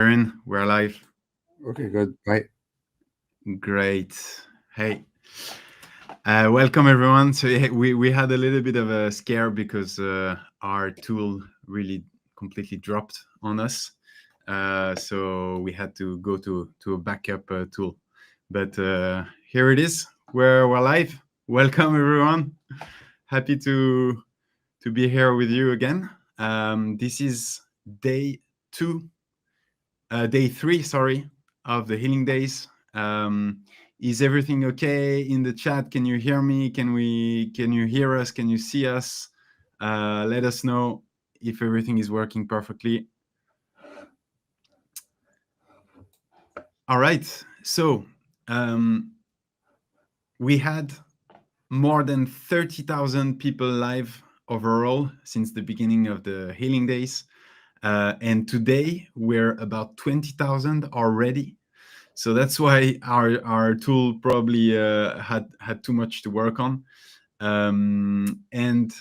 Aaron, we're live. Okay, good. Bye. Great. Hey, welcome everyone. So yeah, we had a little bit of a scare because our tool really completely dropped on us. So we had to go to a backup tool. But here it is. We're live. Welcome everyone. Happy to be here with you again. This is day two day three, sorry, of the healing days. Is everything okay in the chat? Can you hear me? Can you hear us? Can you see us? Let us know if everything is working perfectly. All right. So we had more than 30,000 people live overall since the beginning of the healing days. And today we're about 20,000 already. So that's why our tool probably had too much to work on. And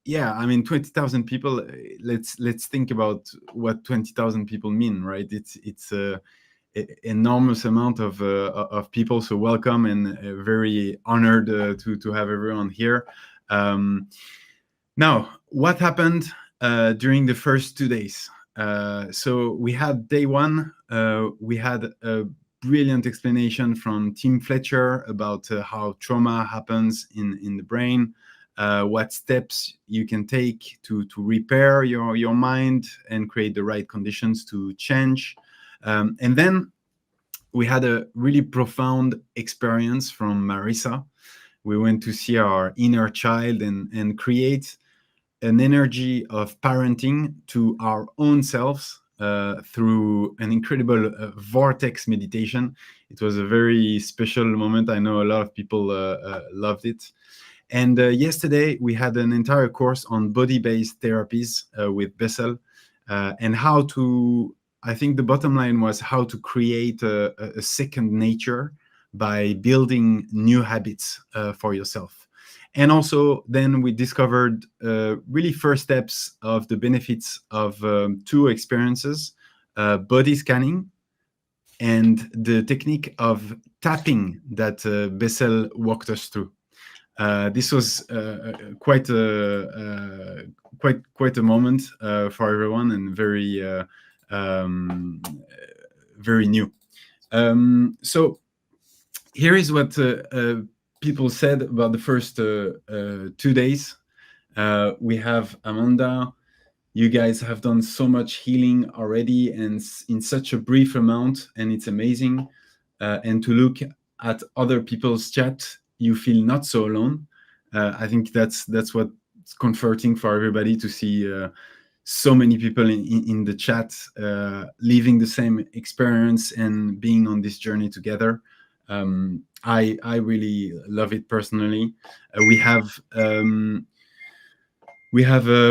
yeah, I mean, 20,000 people. Let's think about what 20,000 people mean, right? It's a enormous amount of people. So welcome and very honored to have everyone here. Now, what happened during the first 2 days? So we had day one. We had a brilliant explanation from Tim Fletcher about how trauma happens in the brain, what steps you can take to repair your mind and create the right conditions to change. And then we had a really profound experience from Marissa. We went to see our inner child and create an energy of parenting to our own selves through an incredible vortex meditation. It was a very special moment. I know a lot of people loved it. And yesterday we had an entire course on body-based therapies with Bessel and how to, I think the bottom line was how to create a second nature by building new habits for yourself. And also, then we discovered really first steps of the benefits of two experiences, body scanning and the technique of tapping that Bessel walked us through. This was quite a moment for everyone and very new. So here is what people said about the first 2 days. We have Amanda. You guys have done so much healing already and in such a brief amount, and it's amazing. And to look at other people's chat, you feel not so alone. I think that's what's comforting for everybody to see so many people in the chat living the same experience and being on this journey together. I really love it personally. We have,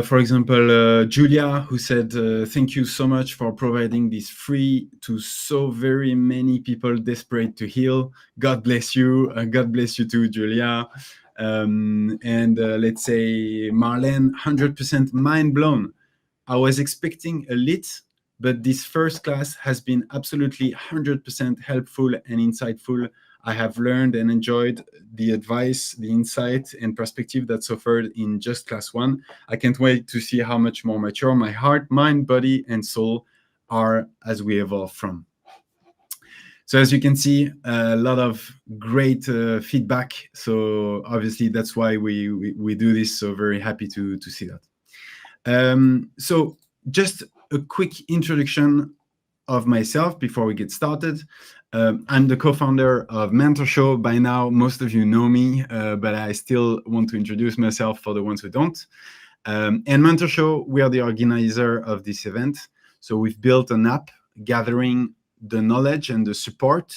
for example, Julia, who said, thank you so much for providing this free to so very many people desperate to heal. God bless you. God bless you too, Julia. And let's say Marlene, 100% mind blown. I was expecting a lit, but this first class has been absolutely 100% helpful and insightful. I have learned and enjoyed the advice, the insight, and perspective that's offered in just class one. I can't wait to see how much more mature my heart, mind, body, and soul are as we evolve from. So as you can see, a lot of great feedback. So obviously that's why we do this. So very happy to see that. So just a quick introduction of myself before we get started. I'm the co-founder of Mentor Show. By now, most of you know me, but I still want to introduce myself for the ones who don't. And Mentor Show, we are the organizer of this event. So we've built an app gathering the knowledge and the support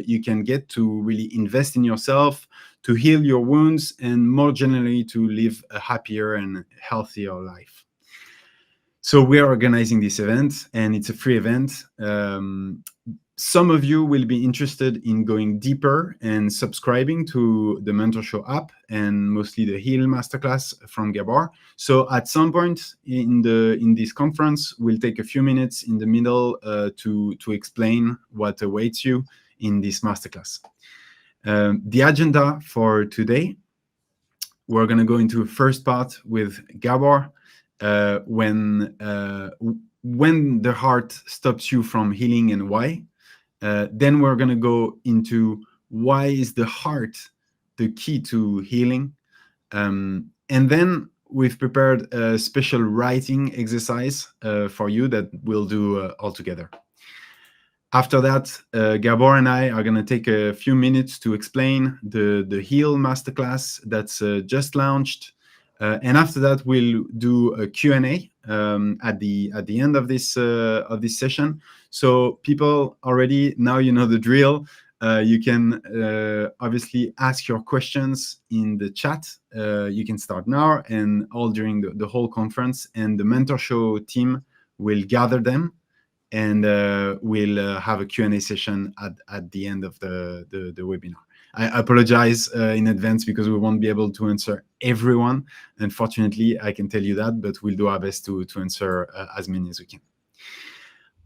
you can get to really invest in yourself, to heal your wounds, and more generally to live a happier and healthier life. So we are organizing this event, and it's a free event. Some of you will be interested in going deeper and subscribing to the Mentor Show app and mostly the Heal Masterclass from Gabor. So at some point in this conference, we'll take a few minutes in the middle to explain what awaits you in this masterclass. The agenda for today, we're going to go into the first part with Gabor. When the heart stops you from healing and why. Then we're going to go into why is the heart the key to healing. And then we've prepared a special writing exercise for you that we'll do all together. After that, Gabor and I are going to take a few minutes to explain the Heal Masterclass that's just launched. And after that, we'll do a Q&A at the end of this session. So people already, now you know the drill. You can obviously ask your questions in the chat. You can start now and all during the whole conference. And the Mentor Show team will gather them. And we'll have a Q&A session at the end of the webinar. I apologize in advance because we won't be able to answer everyone. Unfortunately, I can tell you that, but we'll do our best to answer as many as we can.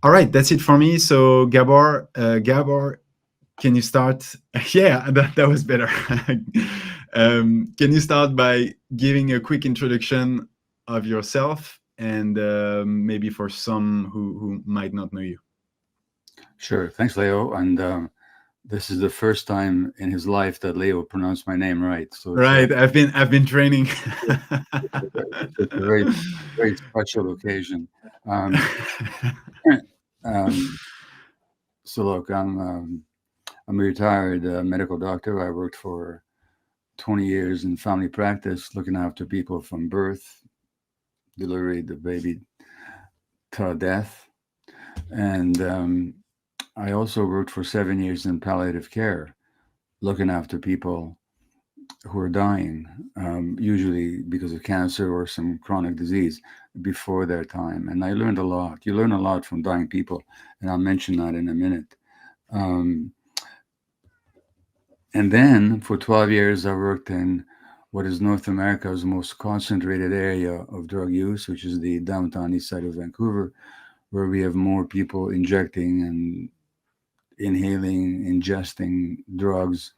All right, that's it for me. So Gabor, can you start? Yeah, that was better. Can you start by giving a quick introduction of yourself? And maybe for some who might not know you. Sure. Thanks, Leo. And this is the first time in his life that Leo pronounced my name right. So right, I've been training. It's a very, very special occasion. So look, I'm a retired medical doctor. I worked for 20 years in family practice, looking after people from birth, delivery, the baby, to death. And I also worked for 7 years in palliative care, looking after people who are dying, usually because of cancer or some chronic disease before their time. And I learned a lot. You learn a lot from dying people, and I'll mention that in a minute. And then for 12 years, I worked in what is North America's most concentrated area of drug use, which is the downtown east side of Vancouver, where we have more people injecting and inhaling, ingesting drugs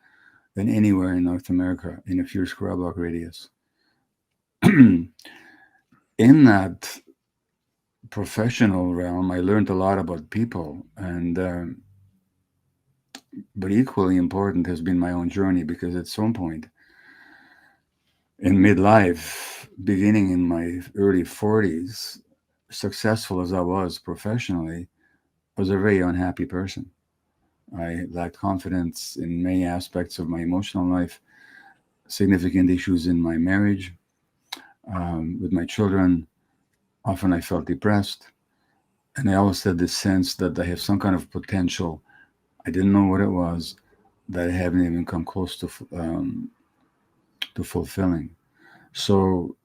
than anywhere in North America in a few square block radius. In that professional realm, I learned a lot about people, and but equally important has been my own journey, because at some point in midlife, beginning in my early 40s, successful as I was professionally, I was a very unhappy person. I lacked confidence in many aspects of my emotional life, significant issues in my marriage, with my children. Often I felt depressed, and I always had this sense that I have some kind of potential. I didn't know what it was, that I haven't even come close to fulfilling. So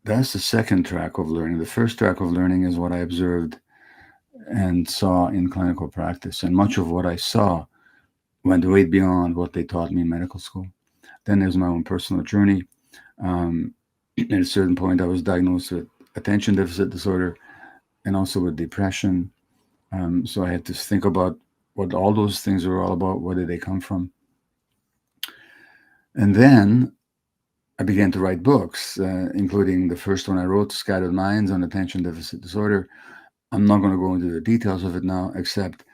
that's the second track of learning. The first track of learning is what I observed and saw in clinical practice, and much of what I saw went way beyond what they taught me in medical school. Then there's my own personal journey. At a certain point, I was diagnosed with attention deficit disorder and also with depression. So I had to think about what all those things are all about. Where did they come from? And then I began to write books, including the first one I wrote, Scattered Minds on Attention Deficit Disorder. I'm not going to go into the details of it now, except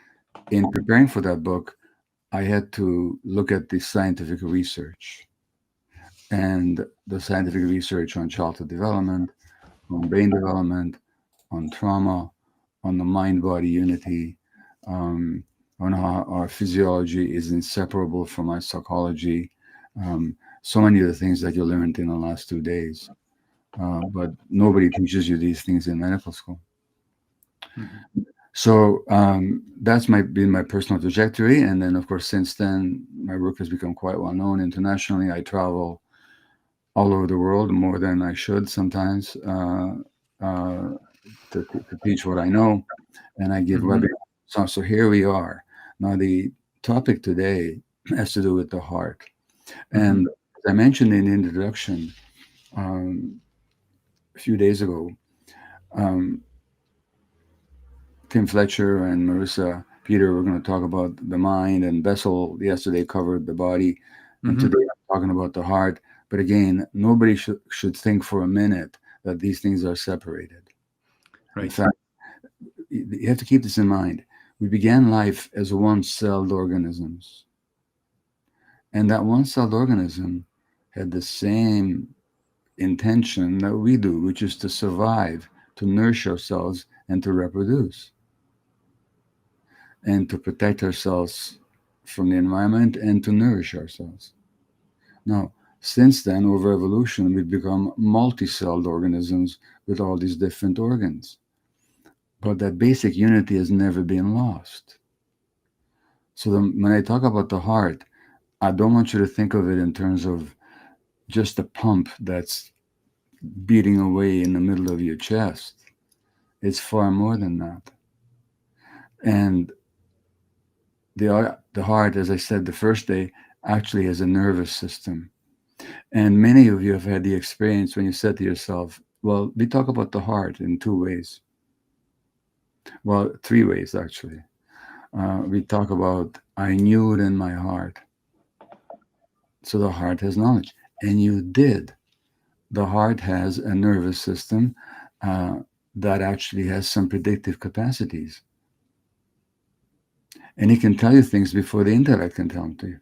in preparing for that book, I had to look at the scientific research. And the scientific research on childhood development, on brain development, on trauma, on the mind-body unity, on how our physiology is inseparable from our psychology, so many of the things that you learned in the last 2 days. But nobody teaches you these things in medical school. Mm-hmm. So that's been my personal trajectory. And then, of course, since then, my work has become quite well known internationally. I travel all over the world, more than I should sometimes. uh, to teach what I know, and I give Mhm. webinars. So here we are. Now, the topic today has to do with the heart. And Mhm. as I mentioned in the introduction um, a few days ago, um, Tim Fletcher and Marissa Peter were going to talk about the mind, and Bessel yesterday covered the body, and today Mhm. I'm talking about the heart. But again, nobody should think for a minute that these things are separated. In Right. fact, you have to keep this in mind. We began life as one-celled organisms, and that one-celled organism had the same intention that we do, which is to survive, to nourish ourselves, and to reproduce, and to protect ourselves from the environment and to nourish ourselves. Now, since then, over evolution, we've become multi-celled organisms with all these different organs. But that basic unity has never been lost. So when I talk about the heart, I don't want you to think of it in terms of just a pump that's beating away in the middle of your chest. It's far more than that. And the heart, as I said the first day, actually has a nervous system. And many of you have had the experience when you said to yourself, well, we talk about the heart in two ways. Well, three ways, actually. We talk about, I knew it in my heart. So the heart has knowledge. And you did. The heart has a nervous system uh, that actually has some predictive capacities. And it can tell you things before the intellect can tell them to you.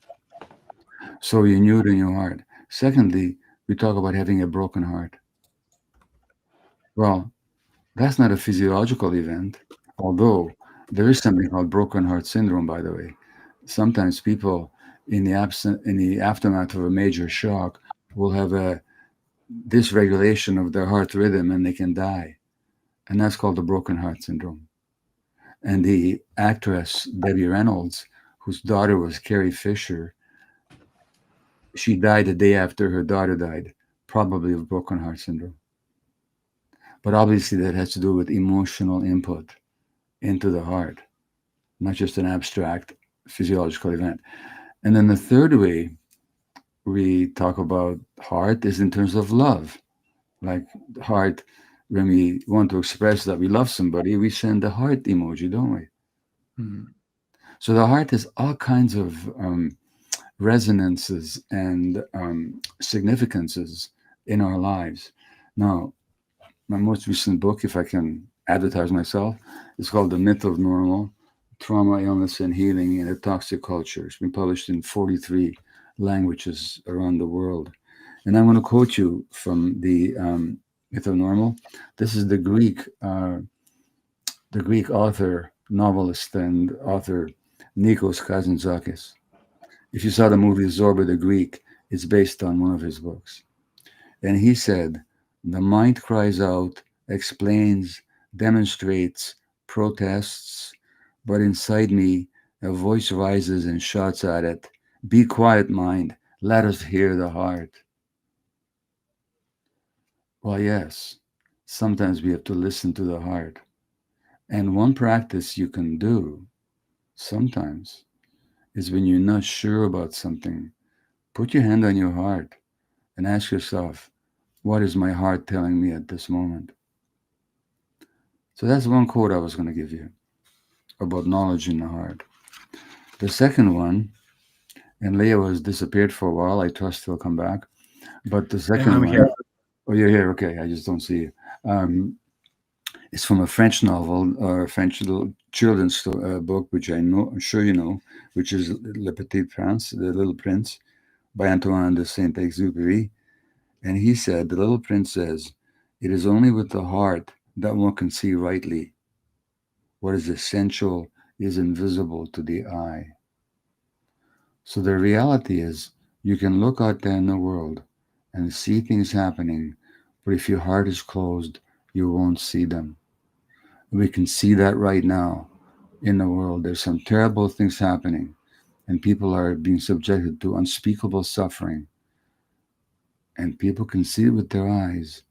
So you knew it in your heart. Secondly, we talk about having a broken heart. Well, that's not a physiological event, although there is something called broken heart syndrome, by the way. Sometimes people in the aftermath of a major shock will have a dysregulation of their heart rhythm and they can die. And that's called the broken heart syndrome. And the actress Debbie Reynolds, whose daughter was Carrie Fisher, she died the day after her daughter died, probably of broken heart syndrome. But obviously, that has to do with emotional input into the heart, not just an abstract physiological event. And then the third way we talk about heart is in terms of love. Like heart, when we want to express that we love somebody, we send the heart emoji, don't we? Mhm. So the heart has all kinds of resonances and significances in our lives. Now, my most recent book, if I can advertise myself, is called The Myth of Normal: Trauma, Illness, and Healing in a Toxic Culture. It's been published in 43 languages around the world. And I'm going to quote you from the Myth of Normal. This is the Greek author, novelist, and author Nikos Kazantzakis. If you saw the movie Zorba the Greek, it's based on one of his books. And he said, the mind cries out, explains, demonstrates, protests, but inside me, a voice rises and shouts at it, be quiet, mind, let us hear the heart. Well, yes, sometimes we have to listen to the heart. And one practice you can do sometimes is when you're not sure about something, put your hand on your heart and ask yourself, what is my heart telling me at this moment? So that's one quote I was going to give you about knowledge in the heart. The second one, and Leo has disappeared for a while. I trust he'll come back. But the second I'm one, here. oh, you're here. Okay, I just don't see you. It's from a French novel, or a French little children's book, which I know, I'm sure you know, which is Le Petit Prince, The Little Prince, by Antoine de Saint-Exupéry. And he said, the little prince says, it is only with the heart that one can see rightly. What is essential is invisible to the eye. So the reality is, you can look out there in the world and see things happening, but if your heart is closed, you won't see them. We can see that right now in the world. There's some terrible things happening, and people are being subjected to unspeakable suffering. And people can see it with their eyes,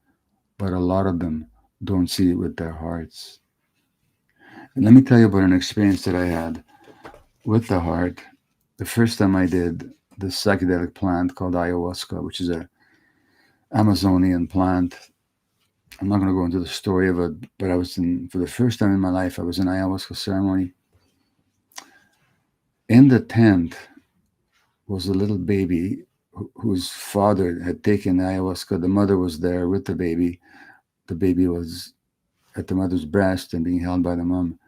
but a lot of them don't see it with their hearts. And let me tell you about an experience that I had with the heart. The first time I did this psychedelic plant called ayahuasca, which is a Amazonian plant. I'm not going to go into the story of it, but I was in, for the first time in my life, I was in ayahuasca ceremony. In the tent was a little baby whose father had taken ayahuasca. The mother was there with the baby. The baby was at the mother's breast and being held by the mom.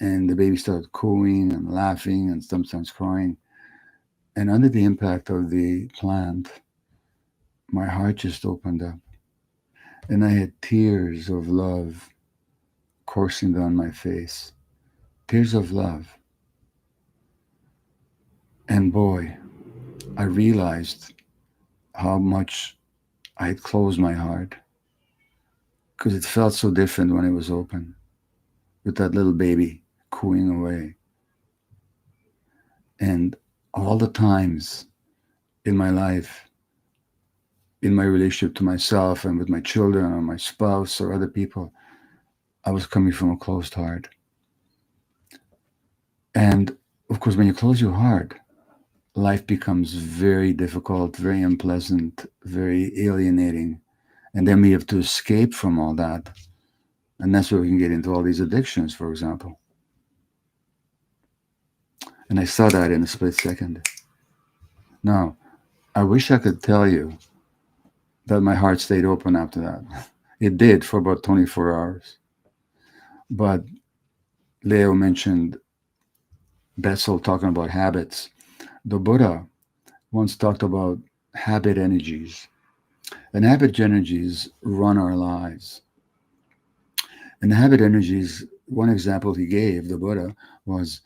And the baby started cooing and laughing and sometimes crying. And under the impact of the plant, my heart just opened up. And I had tears of love coursing down my face. Tears of love. And boy, I realized how much I had closed my heart because it felt so different when it was open with that little baby cooing away. And all the times in my life, in my relationship to myself and with my children or my spouse or other people, I was coming from a closed heart. And of course, when you close your heart, life becomes very difficult, very unpleasant, very alienating. And then we have to escape from all that. And that's where we can get into all these addictions, for example. And I saw that in a split second. Now, I wish I could tell you that my heart stayed open after that. It did for about 24 hours. But Leo mentioned Bessel talking about habits. The Buddha once talked about habit energies. And habit energies run our lives. And the habit energies, one example he gave, the Buddha, was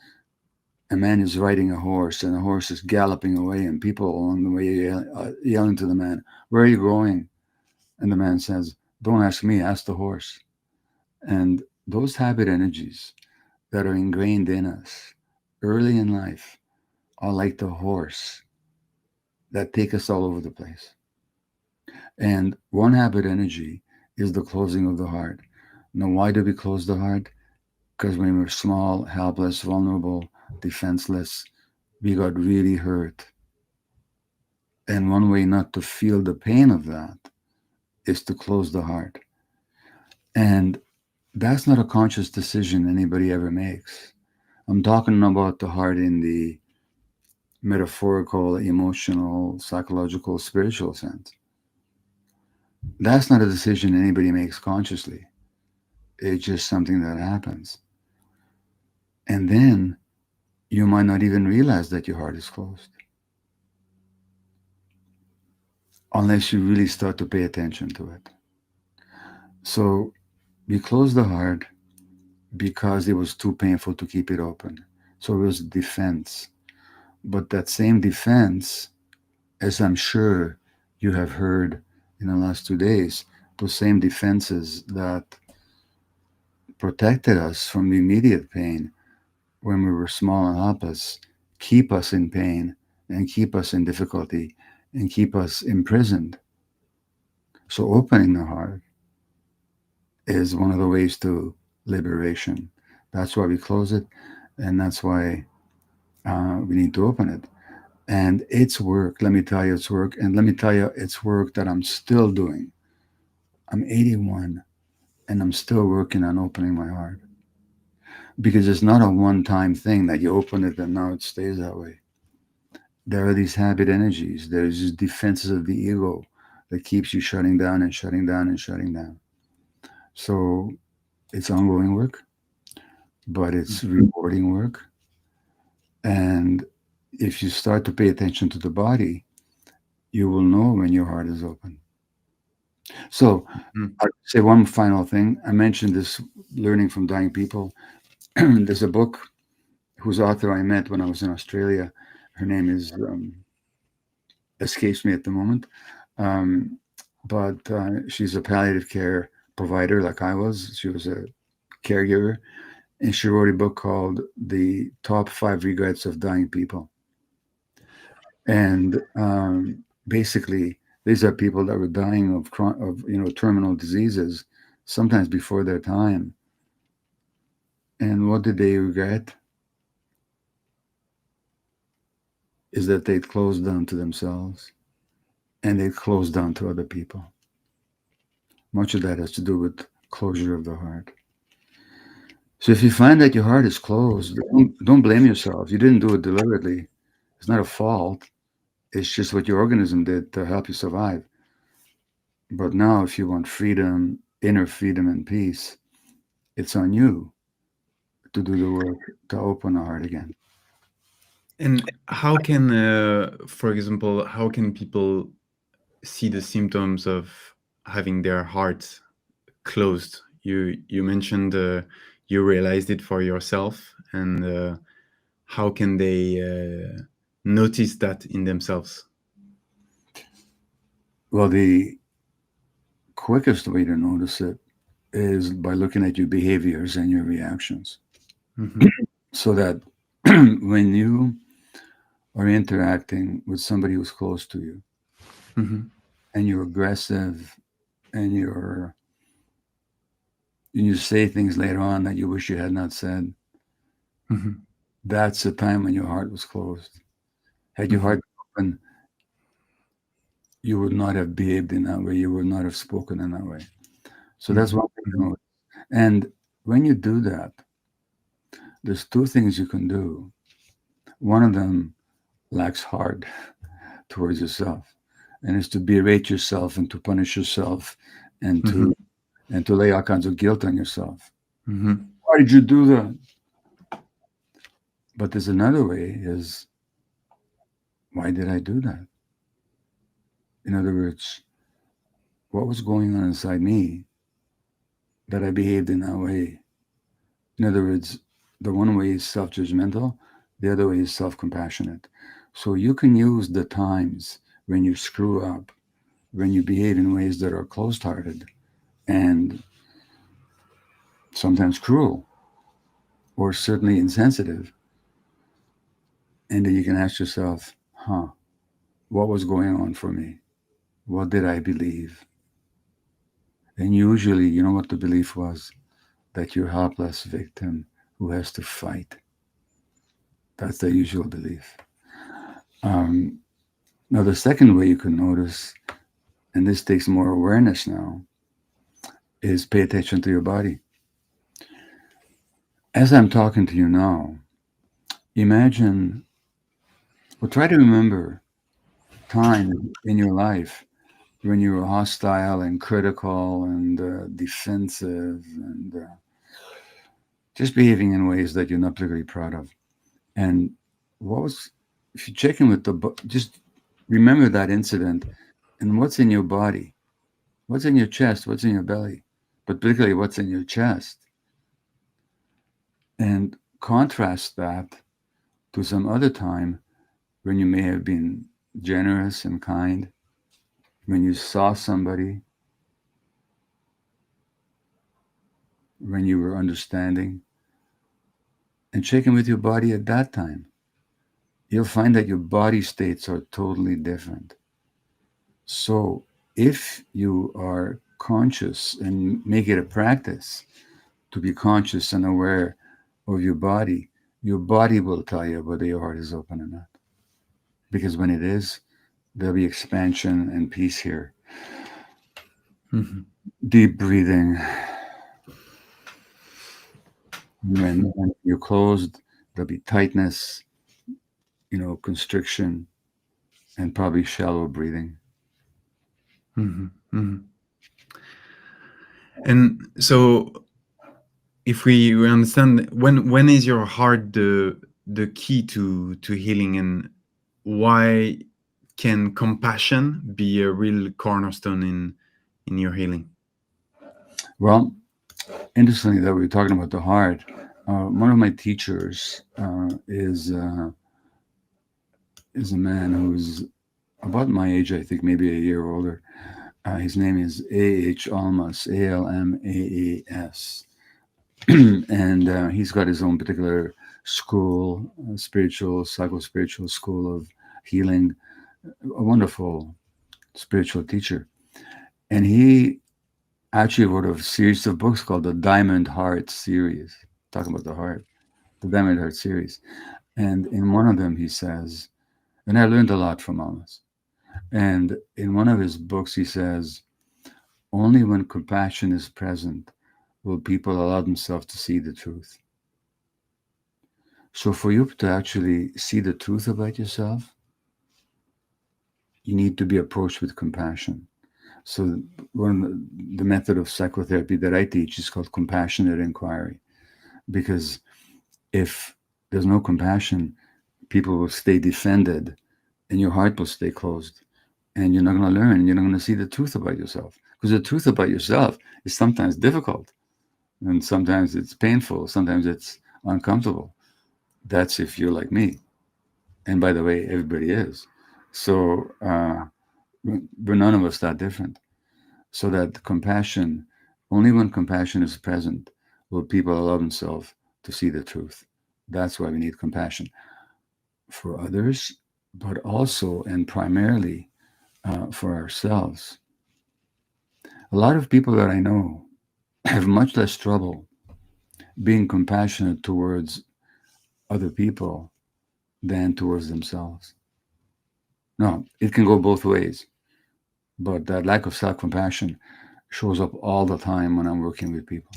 a man is riding a horse and the horse is galloping away and people along the way yelling to the man, "Where are you going?" And the man says, "Don't ask me, ask the horse." And those habit energies that are ingrained in us early in life are like the horse that take us all over the place. And one habit energy is the closing of the heart. Now, why do we close the heart? Because when we're small, helpless, vulnerable, defenseless, we got really hurt. And one way not to feel the pain of that is to close the heart. And that's not a conscious decision anybody ever makes. I'm talking about the heart in the metaphorical, emotional, psychological, spiritual sense. That's not a decision anybody makes consciously. It's just something that happens. And then you might not even realize that your heart is closed unless you really start to pay attention to it. So we closed the heart because it was too painful to keep it open. So it was defense. But that same defense, as I'm sure you have heard in the last 2 days, those same defenses that protected us from the immediate pain when we were small and helpless keep us in pain and keep us in difficulty and keep us imprisoned. So opening the heart is one of the ways to liberation. That's why we close it, and that's why we need to open it. And it's work. Let me tell you, it's work. And let me tell you, it's work that I'm still doing. I'm 81 and I'm still working on opening my heart because it's not a one time thing that you open it and now it stays that way. There are these habit energies, there's these defenses of the ego that keeps you shutting down and shutting down and shutting down. So it's ongoing work, but it's rewarding work. And if you start to pay attention to the body, you will know when your heart is open. So Mhm. I'll say one final thing. I mentioned this learning from dying people. There's a book whose author I met when I was in Australia. Her name is escapes me at the moment, um, but she's a palliative care provider like I was. She was a caregiver, and she wrote a book called "The Top Five Regrets of Dying People." And basically, these are people that were dying of terminal diseases sometimes before their time. And what did they regret? Is that they'd closed down to themselves and they'd closed down to other people. Much of that has to do with closure of the heart. So if you find that your heart is closed, don't blame yourself. You didn't do it deliberately. It's not a fault. It's just what your organism did to help you survive. But now, if you want freedom, inner freedom and peace, it's on you to do the work to open the heart again. And how can, for example, how can people see the symptoms of having their hearts closed? You mentioned you realized it for yourself, and how can they notice that in themselves? Well, the quickest way to notice it is by looking at your behaviors and your reactions. Mm-hmm. So that when you are interacting with somebody who's close to you Mm-hmm. and you're aggressive and you say things later on that you wish you had not said, Mm-hmm. that's the time when your heart was closed. Had your Mm-hmm. heart been open, you would not have behaved in that way. You would not have spoken in that way. So that's one thing to Mm-hmm. note. And when you do that, there's two things you can do. One of them lacks heart towards yourself, and it's to berate yourself and to punish yourself and Mm-hmm. to lay all kinds of guilt on yourself. Mm-hmm. Why did you do that? But there's another way is, why did I do that? In other words, what was going on inside me that I behaved in that way? In other words, the one way is self judgmental, the other way is self compassionate. So you can use the times when you screw up, when you behave in ways that are closed hearted and sometimes cruel or certainly insensitive. And then you can ask yourself, what was going on for me? What did I believe? And usually, you know what the belief was? That you're a helpless victim who has to fight. That's the usual belief. Um, Now, the second way you can notice, and this takes more awareness now, is pay attention to your body. As I'm talking to you now, imagine, or try to remember time in your life when you were hostile and critical and defensive and just behaving in ways that you're not particularly proud of. And what was, if you check in with just remember that incident and what's in your body, what's in your chest, what's in your belly, but particularly what's in your chest, and contrast that to some other time when you may have been generous and kind, when you saw somebody, when you were understanding, and check in with your body at that time. You'll find that your body states are totally different. So if you are conscious and make it a practice to be conscious and aware of your body will tell you whether your heart is open or not. Because when it is, there'll be expansion and peace here. Mm-hmm. Deep breathing. When you're closed, there'll be tightness, constriction, and probably shallow breathing. Mm-hmm. Mm-hmm. And so, if we understand, when is your heart the key to healing, and why can compassion be a real cornerstone in your healing? Well, interestingly, that we're talking about the heart. One of my teachers is a man who's about my age, I think, maybe a year older. His name is A.H. Almas, Almaas. And he's got his own particular school, spiritual, psycho-spiritual school of healing, a wonderful spiritual teacher. And he actually wrote a series of books called the Diamond Heart series, talking about the heart, the Diamond Heart series. And in one of them, he says, and I learned a lot from Amos. And in one of his books, he says, only when compassion is present will people allow themselves to see the truth. So, for you to actually see the truth about yourself, you need to be approached with compassion. So, one of the method of psychotherapy that I teach is called compassionate inquiry. Because if there's no compassion, people will stay defended and your heart will stay closed. And you're not going to learn, you're not going to see the truth about yourself. Because the truth about yourself is sometimes difficult, and sometimes it's painful, sometimes it's uncomfortable. That's if you're like me. And by the way, everybody is. So, we're none of us that different. So that compassion, only when compassion is present will people allow themselves to see the truth. That's why we need compassion for others, but also and primarily for ourselves. A lot of people that I know have much less trouble being compassionate towards other people than towards themselves. No, it can go both ways, but that lack of self compassion shows up all the time when I'm working with people.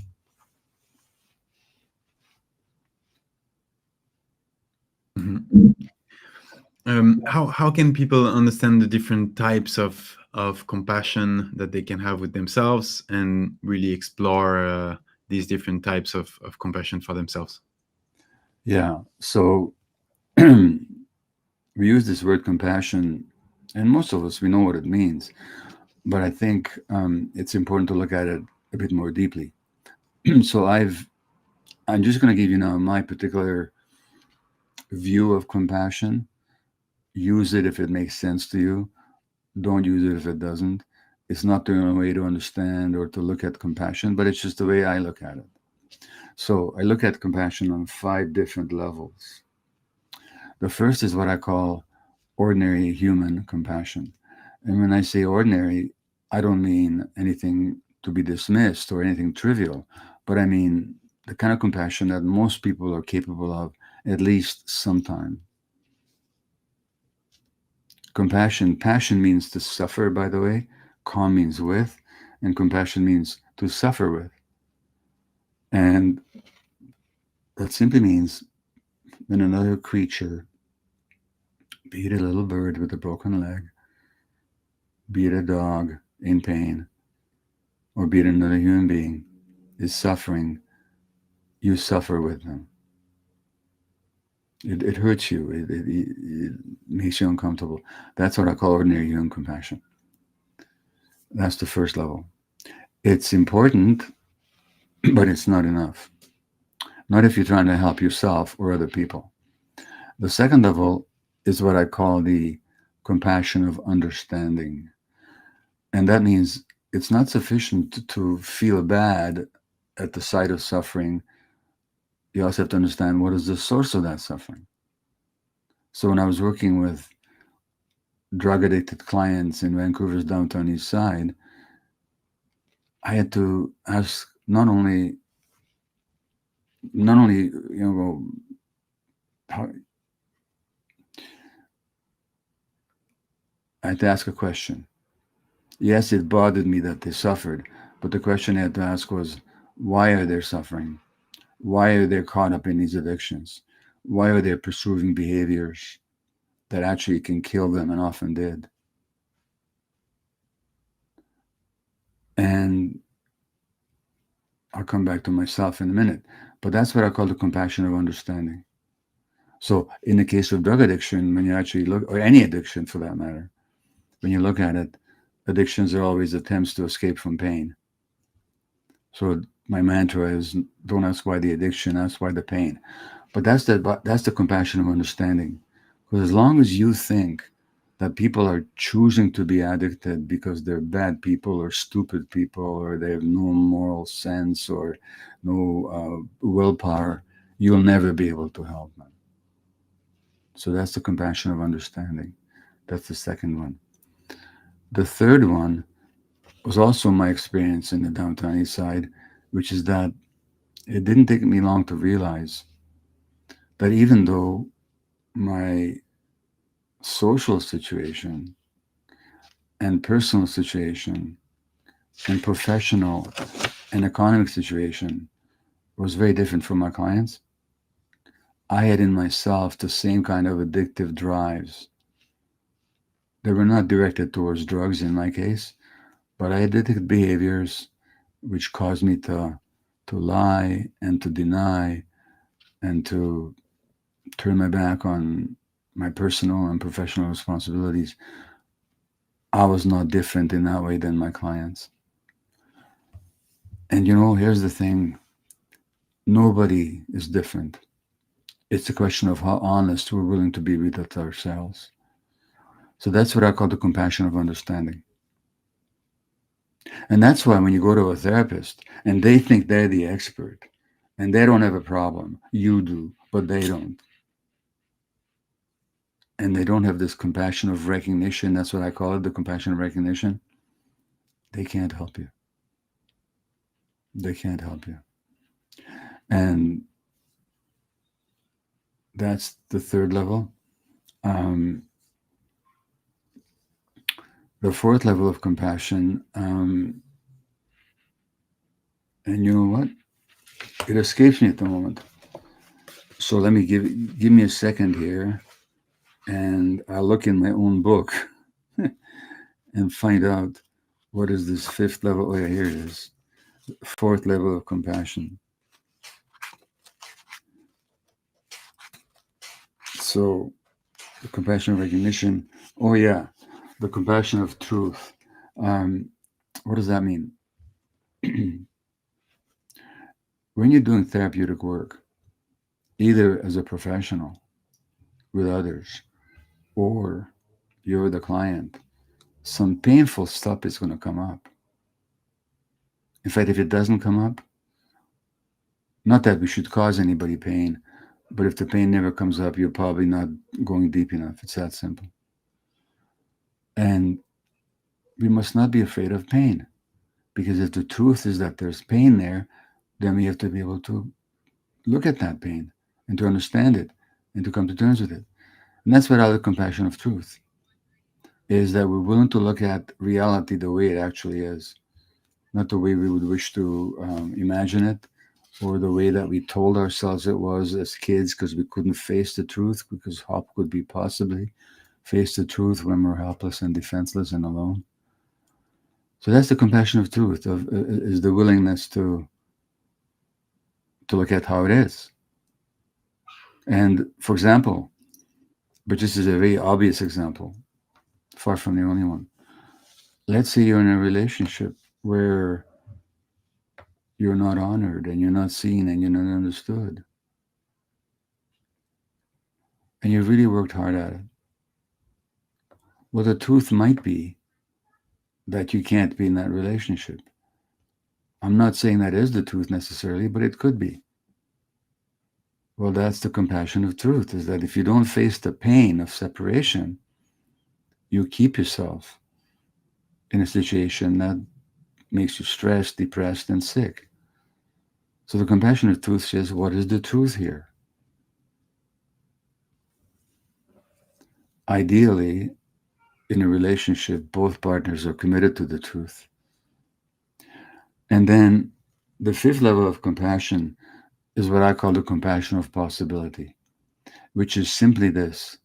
Mhm. How can people understand the different types of compassion that they can have with themselves and really explore these different types of compassion for themselves? Yeah, so we use this word compassion, and most of us, we know what it means, but I think it's important to look at it a bit more deeply. So I'm just going to give you now my particular view of compassion. Use it if it makes sense to you. Don't use it if it doesn't. It's not the only way to understand or to look at compassion, but it's just the way I look at it. So I look at compassion on 5 different levels. The first is what I call ordinary human compassion. And when I say ordinary, I don't mean anything to be dismissed or anything trivial, but I mean the kind of compassion that most people are capable of at least sometime. Compassion, passion means to suffer, by the way. Calm means with, and compassion means to suffer with. And that simply means when another creature, be it a little bird with a broken leg, be it a dog in pain, or be it another human being, is suffering, you suffer with them. It hurts you, it makes you uncomfortable. That's what I call ordinary human compassion. That's the first level. It's important, but it's not enough. Not if you're trying to help yourself or other people. The second level is what I call the compassion of understanding. And that means it's not sufficient to feel bad at the sight of suffering. You also have to understand what is the source of that suffering. So when I was working with drug addicted clients in Vancouver's downtown east side, I had to ask not only how, I had to ask a question. Yes, it bothered me that they suffered, but the question I had to ask was, why are they suffering? Why are they caught up in these addictions? Why are they pursuing behaviors that actually can kill them and often did? And I'll come back to myself in a minute, but that's what I call the compassion of understanding. So, in the case of drug addiction, when you actually look, or any addiction for that matter, when you look at it, addictions are always attempts to escape from pain. So, my mantra is don't ask why the addiction, ask why the pain. But that's the compassion of understanding. Because as long as you think that people are choosing to be addicted because they're bad people or stupid people or they have no moral sense or no willpower, you'll never be able to help them. So that's the compassion of understanding. That's the second one. The third one, was also my experience in the downtown east side, which is that it didn't take me long to realize that even though my social situation and personal situation and professional and economic situation was very different from my clients, I had in myself the same kind of addictive drives. They were not directed towards drugs in my case, but I had addictive behaviors which caused me to lie and to deny and to turn my back on my personal and professional responsibilities. I was not different in that way than my clients. And here's the thing, nobody is different. It's a question of how honest we're willing to be with ourselves. So that's what I call the compassion of understanding. And that's why when you go to a therapist and they think they're the expert and they don't have a problem, you do, but they don't. And they don't have this compassion of recognition. That's what I call it, the compassion of recognition. They can't help you. They can't help you. And that's the third level. Um, the fourth level of compassion, and you know what? It escapes me at the moment. So let me give me a second here, and I'll look in my own book and find out what is this fifth level. Oh yeah, here it is. Fourth level of compassion. So the compassion of recognition. Oh yeah, the compassion of truth. Um, what does that mean? When you're doing therapeutic work, either as a professional with others or you're the client, some painful stuff is going to come up. In fact, if it doesn't come up, not that we should cause anybody pain, but if the pain never comes up, you're probably not going deep enough. It's that simple. And we must not be afraid of pain, because if the truth is that there's pain there, then we have to be able to look at that pain and to understand it and to come to terms with it. And that's what I the compassion of truth is, that we're willing to look at reality the way it actually is, not the way we would wish to imagine it, or the way that we told ourselves it was as kids because we couldn't face the truth, because how could we possibly face the truth when we're helpless and defenseless and alone? So that's the compassion of truth, is the willingness to look at how it is. And for example, but this is a very obvious example, far from the only one. Let's say you're in a relationship where you're not honored and you're not seen and you're not understood. And you've really worked hard at it. Well, the truth might be that you can't be in that relationship. I'm not saying that is the truth necessarily, but it could be. Well, that's the compassion of truth, is that if you don't face the pain of separation, you keep yourself in a situation that makes you stressed, depressed, and sick. So the compassion of truth says, what is the truth here? Ideally, in a relationship, both partners are committed to the truth. And then the fifth level of compassion is what I call the compassion of possibility, which is simply this.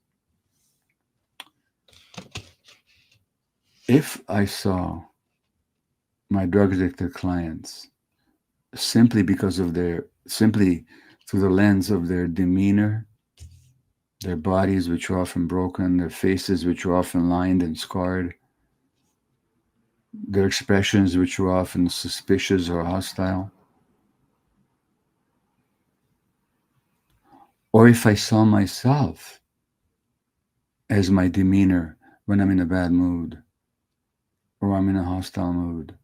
If I saw my drug addicted clients simply through the lens of their demeanor, their bodies, which are often broken, their faces, which are often lined and scarred, their expressions, which are often suspicious or hostile, or if I saw myself as my demeanor when I'm in a bad mood, or I'm in a hostile mood,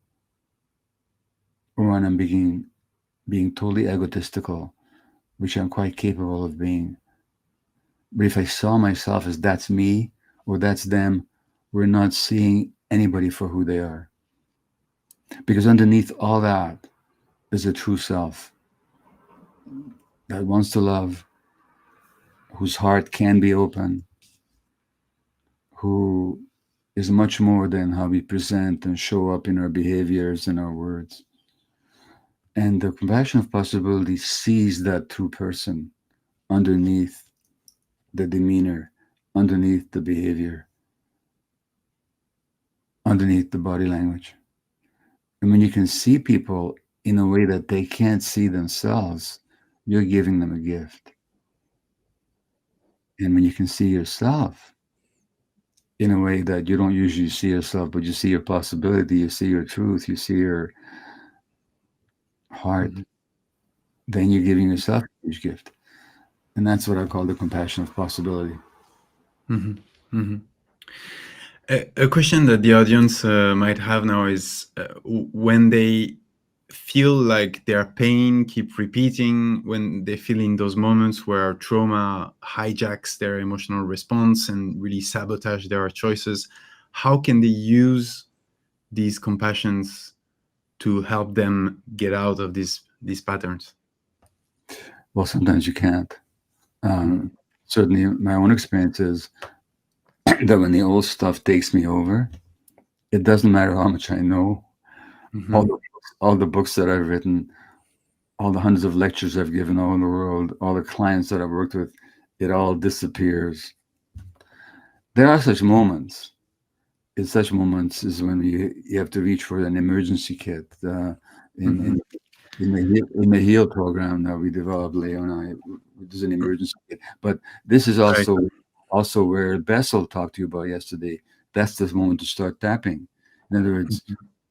or when I'm being totally egotistical, which I'm quite capable of being. But if I saw myself as that's me or that's them, we're not seeing anybody for who they are. Because underneath all that is a true self that wants to love, whose heart can be open, who is much more than how we present and show up in our behaviors and our words. And the compassion of possibility sees that true person underneath the demeanor, underneath the behavior, underneath the body language. And when you can see people in a way that they can't see themselves, you're giving them a gift. And when you can see yourself in a way that you don't usually see yourself, but you see your possibility, you see your truth, you see your heart, Mhm. then you're giving yourself a huge gift. And that's what I call the compassion of possibility. Mhm. Mhm. A question that the audience might have now is when they feel like their pain keep repeating, when they feel in those moments where trauma hijacks their emotional response and really sabotage their choices, how can they use these compassions to help them get out of these patterns? Well, sometimes you can't. Mm-hmm. Um, Certainly, my own experience is that when the old stuff takes me over, it doesn't matter how much I know, Mm-hmm. all the books that I've written, all the hundreds of lectures I've given all in the world, all the clients that I've worked with, it all disappears. There are such moments. In such moments is when you have to reach for an emergency kit. In, Mm-hmm. in in the heal program that we developed, Leo and I, there's an emergency kit. But this is Right. also where Bessel talked to you about yesterday. That's the moment to start tapping. In other words,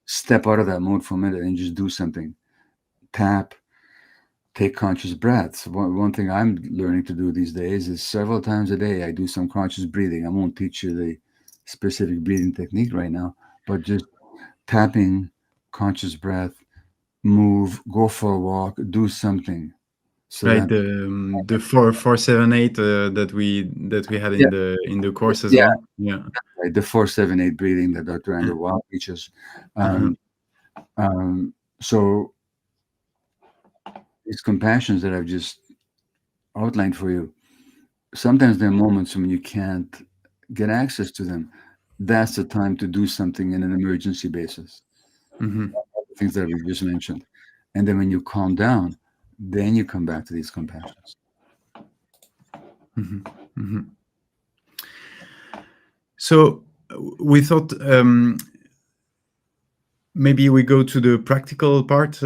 step out of that mode for a minute and just do something. Tap, take conscious breaths. One thing I'm learning to do these days is several times a day I do some conscious breathing. I won't teach you the specific breathing technique right now, but just tapping, conscious breath, move, go for a walk, do something. So Right, that the 478 that we had yeah, in the course as yeah, well. Yeah. right, the 478 breathing that Dr. Andrew Weil teaches. Uh-huh. Um, so these compassions that I've just outlined for you, sometimes there are moments when you can't get access to them. That's the time to do something in an emergency basis, Hmm. things that we just mentioned. And then when you calm down, then you come back to these compassions. Hmm. Hmm. So we thought maybe we go to the practical part,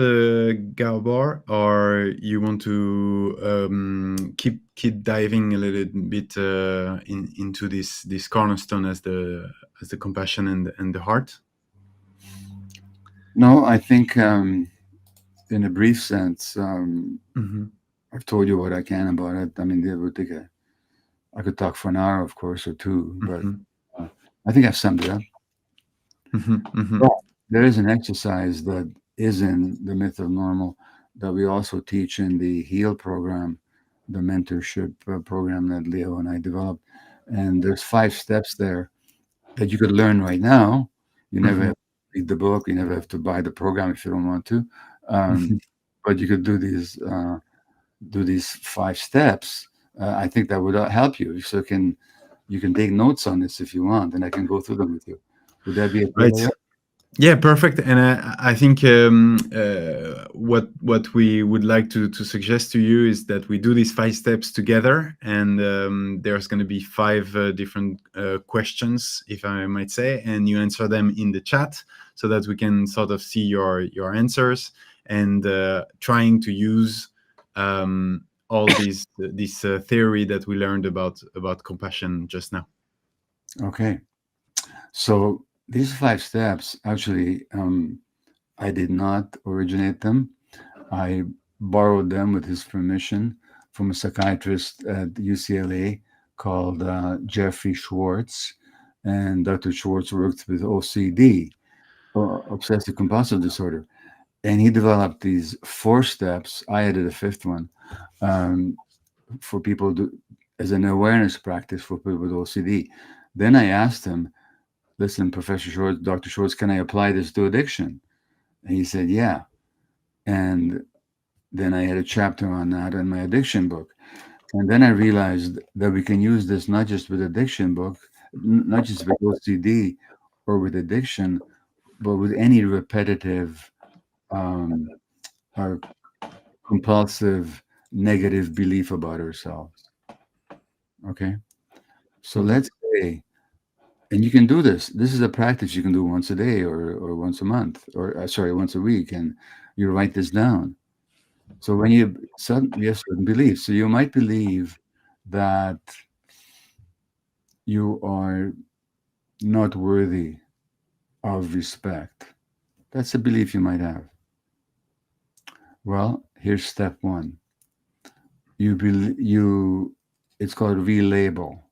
Gabor, or you want to keep diving a little bit into this cornerstone as the compassion and the heart. No, I think in a brief sense, Hmm. I've told you what I can about it. I mean, it would take I could talk for an hour, of course, or two, but Hmm. uh, I think I've summed it up. Hmm. Hmm. But there is an exercise that is in the myth of normal that we also teach in the HEAL program, the mentorship program that Leo and I developed. And there's 5 steps there that you could learn right now. You never Hmm. have to read the book. You never have to buy the program if you don't want to. Um, but you could do these 5 steps. I think that would help you. So you can take notes on this if you want, and I can go through them with you. Would that be okay? Right. Leo? Yeah, perfect. And I think what we would like to suggest to you is that we do these 5 steps together, and there's going to be 5 different questions, if I might say, and you answer them in the chat so that we can sort of see your answers and trying to use all these this theory that we learned about compassion just now. Okay. So these 5 steps, actually, I did not originate them. I borrowed them with his permission from a psychiatrist at UCLA called Jeffrey Schwartz. And Dr. Schwartz worked with OCD, obsessive compulsive disorder. And he developed these 4 steps. I added a fifth one um, for people to, as an awareness practice for people with OCD. Then I asked him, listen, Professor Schwartz, Dr. Schwartz, can I apply this to addiction? And he said, yeah. And then I had a chapter on that in my addiction book. And then I realized that we can use this not just with addiction book, not just with OCD or with addiction, but with any repetitive um, or compulsive negative belief about ourselves. Okay. So Mhm. let's say, and you can do this. This is a practice you can do once a day or once a month or sorry, once a week. And you write this down. So when you have certain beliefs, so you might believe that you are not worthy of respect. That's a belief you might have. Well, here's step one. It's called relabel,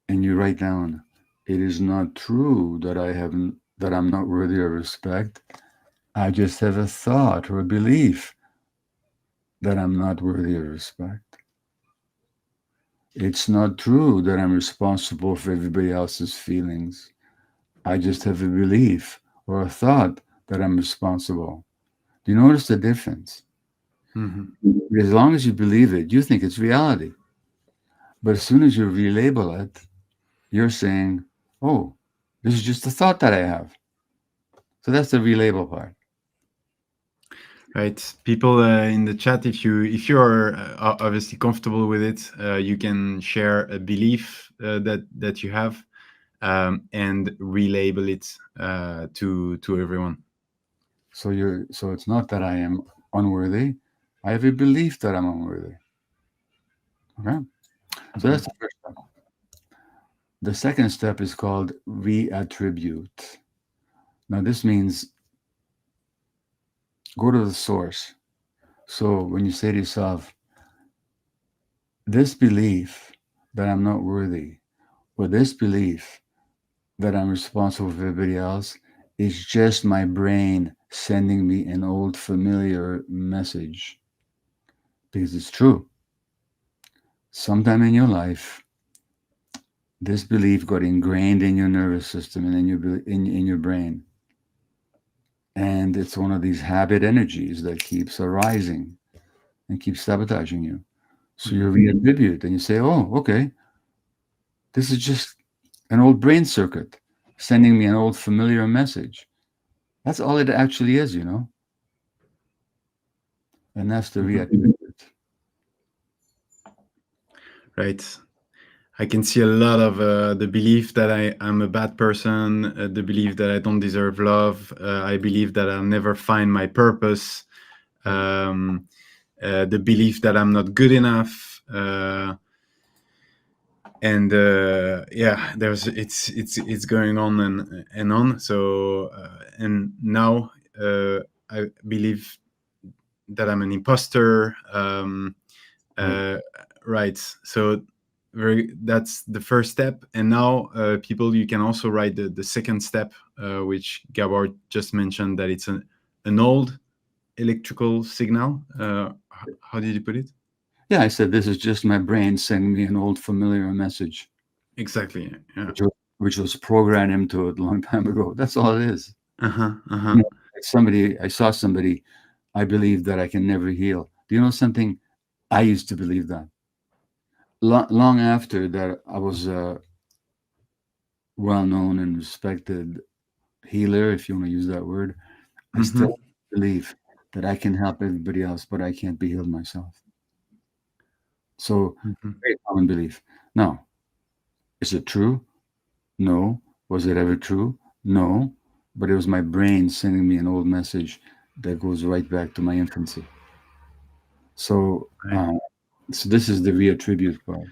and you write down, it is not true that I'm not worthy of respect. I just have a thought or a belief that I'm not worthy of respect. It's not true that I'm responsible for everybody else's feelings. I just have a belief or a thought that I'm responsible. Do you notice the difference? Mhm. As long as you believe it, you think it's reality. But as soon as you relabel it, you're saying, oh, this is just a thought that I have. So that's the relabel part. Right. People in the chat, if you are obviously comfortable with it, you can share a belief that you have, and relabel it to everyone. So it's not that I am unworthy. I have a belief that I'm unworthy. Okay? So Mhm. that's the first step. The second step is called reattribute. Now this means go to the source. So when you say to yourself, this belief that I'm not worthy, or this belief that I'm responsible for everybody else is just my brain sending me an old familiar message. Because it's true. Sometime in your life, this belief got ingrained in your nervous system and in your brain. And it's one of these habit energies that keeps arising and keeps sabotaging you. So you Mhm. reattribute and you say, oh, okay, this is just an old brain circuit sending me an old familiar message. That's all it actually is, you know? And that's the Mhm. reattribute. Right. I can see a lot of the belief that I'm a bad person, the belief that I don't deserve love. I believe that I'll never find my purpose. Right. Um, the belief that I'm not good enough. And yeah, it's going on and on. So and now I believe that I'm an imposter. Right. Uh, right. So that's the first step. And now, people, you can also write the second step, which Gabor just mentioned, that it's an old electrical signal. How did you put it? Yeah, I said this is just my brain sending me an old familiar message, Exactly. Yeah. which was programmed into it a long time ago. That's all it is. Uh huh. Uh You huh. know, like I saw somebody, I believe that I can never heal. Do you know something? I used to believe that. Long after that, I was a well known and respected healer, if you want to use that word. I Mm-hmm. still believe that I can help everybody else, but I can't be healed myself. So, Mm-hmm. very common belief. Now, is it true? No. Was it ever true? No. But it was my brain sending me an old message that goes right back to my infancy. So, Right. so this is the reattribute part.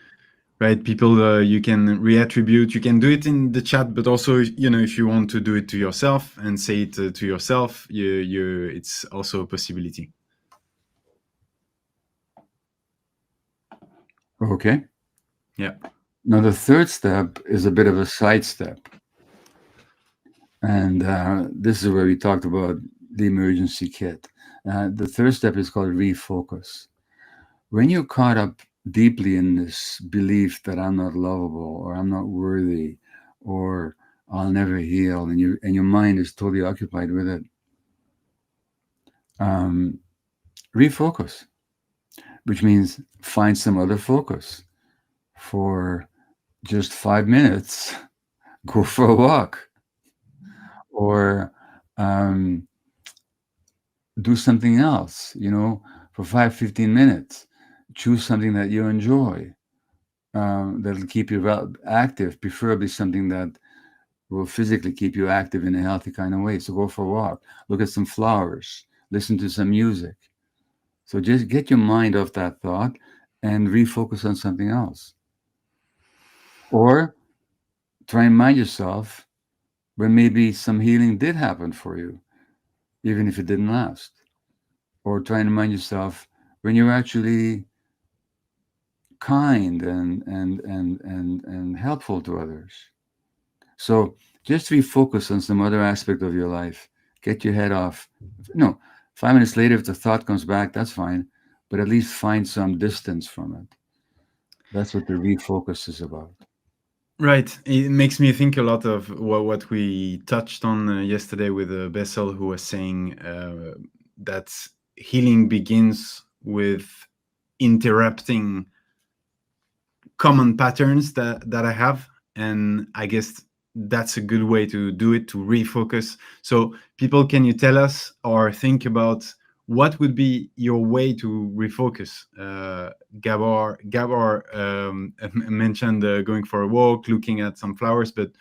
Right, people, you can reattribute. You can do it in the chat, but also, if you want to do it to yourself and say it to yourself, it's also a possibility. Okay. Yeah. Now, the third step is a bit of a sidestep. And this is where we talked about the emergency kit. The third step is called refocus. When you're caught up deeply in this belief that I'm not lovable or I'm not worthy or I'll never heal, and your mind is totally occupied with it. Um, Refocus, which means find some other focus for just 5 minutes. Go for a walk, or um, do something else. For 5, 15 minutes. Choose something that you enjoy. That'll keep you active, preferably something that will physically keep you active in a healthy kind of way. So go for a walk, look at some flowers, listen to some music. So just get your mind off that thought and refocus on something else. Or try and mind yourself when maybe some healing did happen for you, even if it didn't last. Or try and remind yourself when you're actually kind and helpful to others. So just refocus on some other aspect of your life. Get your head off. No, 5 minutes later, if the thought comes back, that's fine. But at least find some distance from it. That's what the refocus is about. Right. It makes me think a lot of what we touched on yesterday with Bessel, who was saying that healing begins with interrupting common patterns that I have, and I guess that's a good way to do it, to refocus. So, people, can you tell us or think about what would be your way to refocus? Gabor mentioned going for a walk, looking at some flowers, but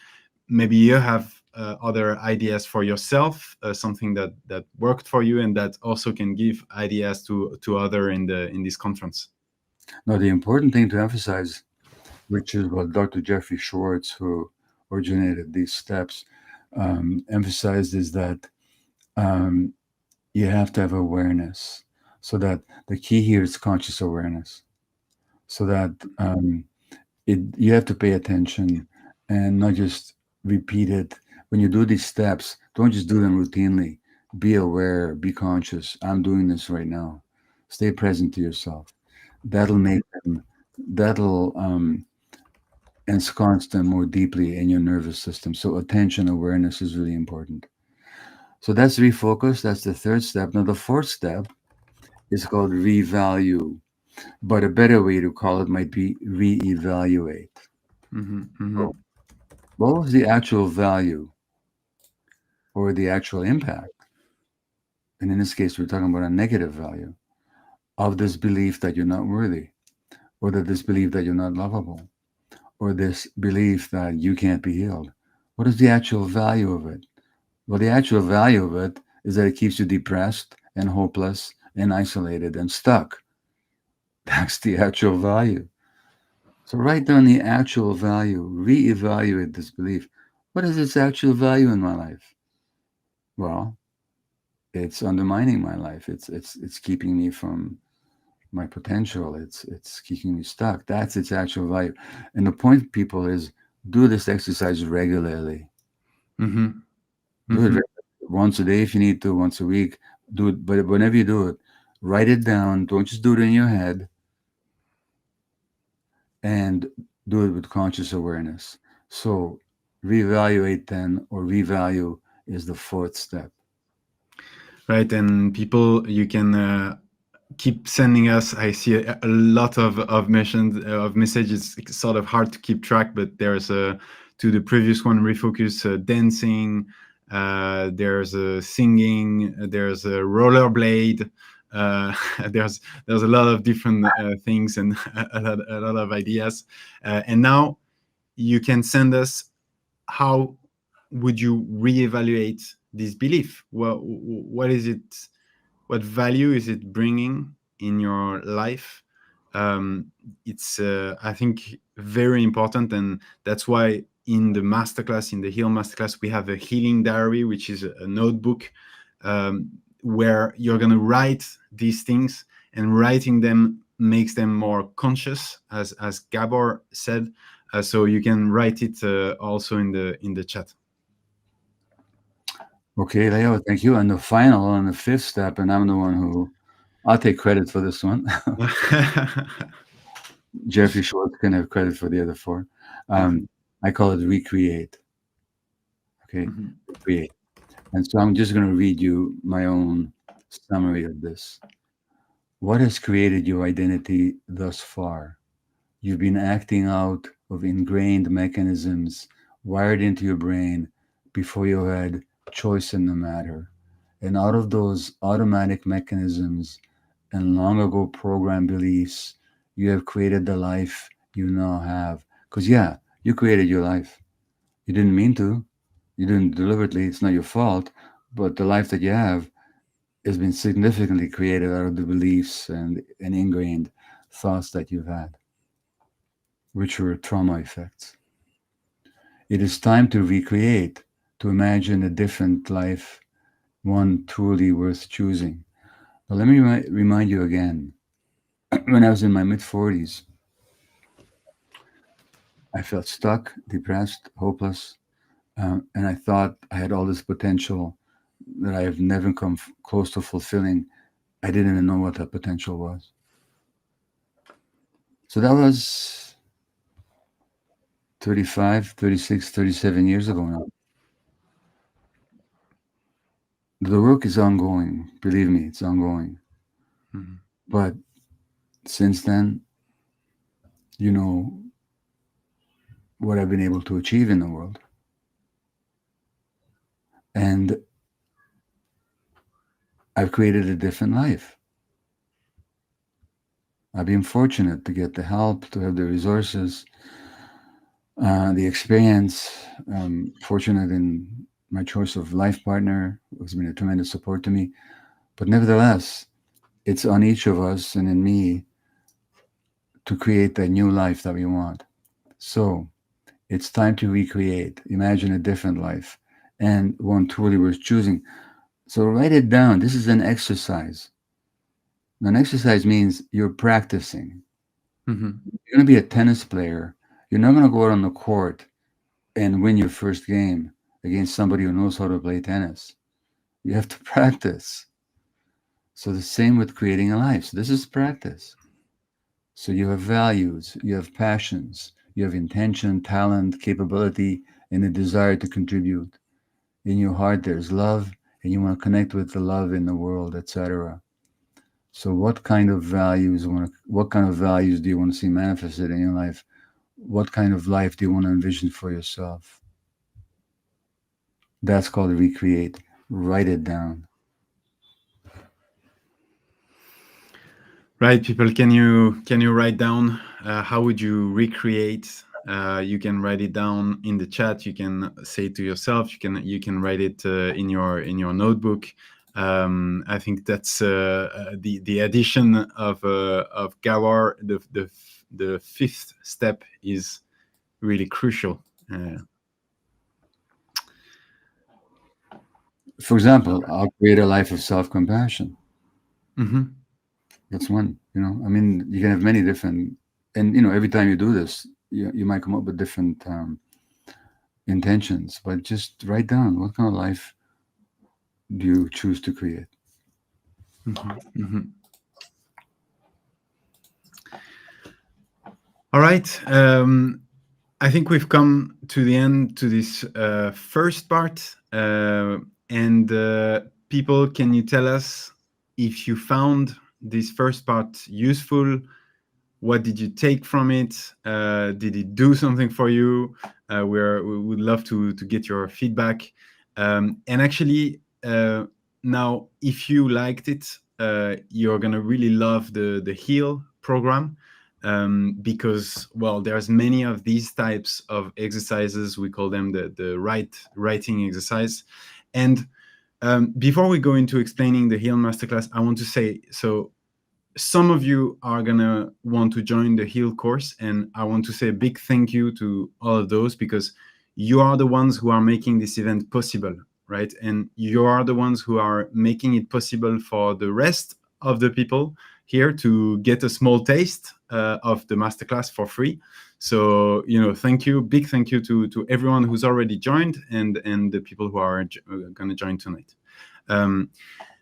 maybe you have other ideas for yourself, something that worked for you, and that also can give ideas to other in this conference. Now, the important thing to emphasize, which is what Dr. Jeffrey Schwartz, who originated these steps, emphasized, is that um, you have to have awareness. So that the key here is conscious awareness. So that you have to pay attention and not just repeat it. When you do these steps, don't just do them routinely. Be aware, be conscious. I'm doing this right now. Stay present to yourself. That'll make them, that'll ensconce them more deeply in your nervous system. So attention awareness is really important. So that's refocus. That's the third step. Now the fourth step is called revalue, but a better way to call it might be reevaluate. Mm-hmm, mm-hmm, So what was the actual value or the actual impact? And in this case, we're talking about a negative value of this belief that you're not worthy, or that this belief that you're not lovable, or this belief that you can't be healed. What is the actual value of it? Well, the actual value of it is that it keeps you depressed and hopeless and isolated and stuck. That's the actual value. So write down the actual value, reevaluate this belief. What is its actual value in my life? Well, it's undermining my life. It's keeping me from my potential. It's keeping me stuck. That's its actual value. And the point, people, is do this exercise regularly. mm-hmm, Do it mm-hmm. once a day if you need to, once a week. Do it, but whenever you do it, write it down. Don't just do it in your head, and do it with conscious awareness. So reevaluate then, or revalue, is the fourth step. Right, and people, you can keep sending us. I see a lot of mentions of messages. It's sort of hard to keep track, but there's a to the previous one, refocus, dancing. There's a singing. There's a rollerblade. Uh, there's a lot of different things and a lot of ideas. And now you can send us, how would you reevaluate this belief? Well, what is it? What value is it bringing in your life? It's I think very important, and that's why in the masterclass, in the Heal masterclass, we have a healing diary, which is a notebook um, where you're going to write these things, and writing them makes them more conscious, as Gabor said. So you can write it also in the chat. Okay, Leo, thank you. And the final, and the fifth step, and I'm the one who, I'll take credit for this one. Jeffrey Schwartz can have credit for the other four. Okay. I call it recreate. Okay, Mhm. create. And so I'm just going to read you my own summary of this. What has created your identity thus far? You've been acting out of ingrained mechanisms wired into your brain before you had choice in the matter. And out of those automatic mechanisms and long ago programmed beliefs, you have created the life you now have. Because, yeah, you created your life. You didn't mean to, you didn't deliberately, it's not your fault. But the life that you have has been significantly created out of the beliefs and ingrained thoughts that you've had, which were trauma effects. It is time to recreate, to imagine a different life, one truly worth choosing. Now, let me remind you again. When I was in my mid 40s, I felt stuck, depressed, hopeless, and I thought I had all this potential that I have never come close to fulfilling. I didn't even know what that potential was. So that was 35, 36, 37 years ago now. The work is ongoing. Believe me, it's ongoing. Mhm. But since then, you know what I've been able to achieve in the world. And I've created a different life. I've been fortunate to get the help, to have the resources, the experience. Fortunate in my choice of life partner, who's been a tremendous support to me. But nevertheless, it's on each of us and in me to create that new life that we want. So it's time to recreate, imagine a different life, and one truly worth choosing. So write it down. This is an exercise. An exercise means you're practicing. Mhm. You're going to be a tennis player. You're not going to go out on the court and win your first game against somebody who knows how to play tennis. You have to practice. So the same with creating a life. So this is practice. So you have values, you have passions, you have intention, talent, capability, and a desire to contribute. In your heart, there's love, and you want to connect with the love in the world, etc. So, what kind of values do you want to see manifested in your life? What kind of life do you want to envision for yourself? That's called recreate. Write it down. Right, people, can you write down how would you recreate? You can write it down in the chat. You can say it to yourself. You can write it in your notebook. I think that's the addition of Gawar. The fifth step is really crucial. For example, I'll create a life of self-compassion. Mhm. That's one. I mean, you can have many different, and every time you do this, you might come up with different intentions. But just write down what kind of life do you choose to create. Mhm. Mhm. All right. I think we've come to the end to this first part. And people, can you tell us if you found this first part useful? What did you take from it? Did it do something for you? We would love to get your feedback. And actually, now, if you liked it, you're gonna really love the Heal program, because, well, there's many of these types of exercises. We call them the writing exercise. And before we go into explaining the Heal Masterclass, I want to say, so some of you are gonna want to join the Heal course, and I want to say a big thank you to all of those, because you are the ones who are making this event possible, right? And you are the ones who are making it possible for the rest of the people here to get a small taste of the masterclass for free. So, thank you, big thank you to everyone who's already joined, and the people who are going to join tonight.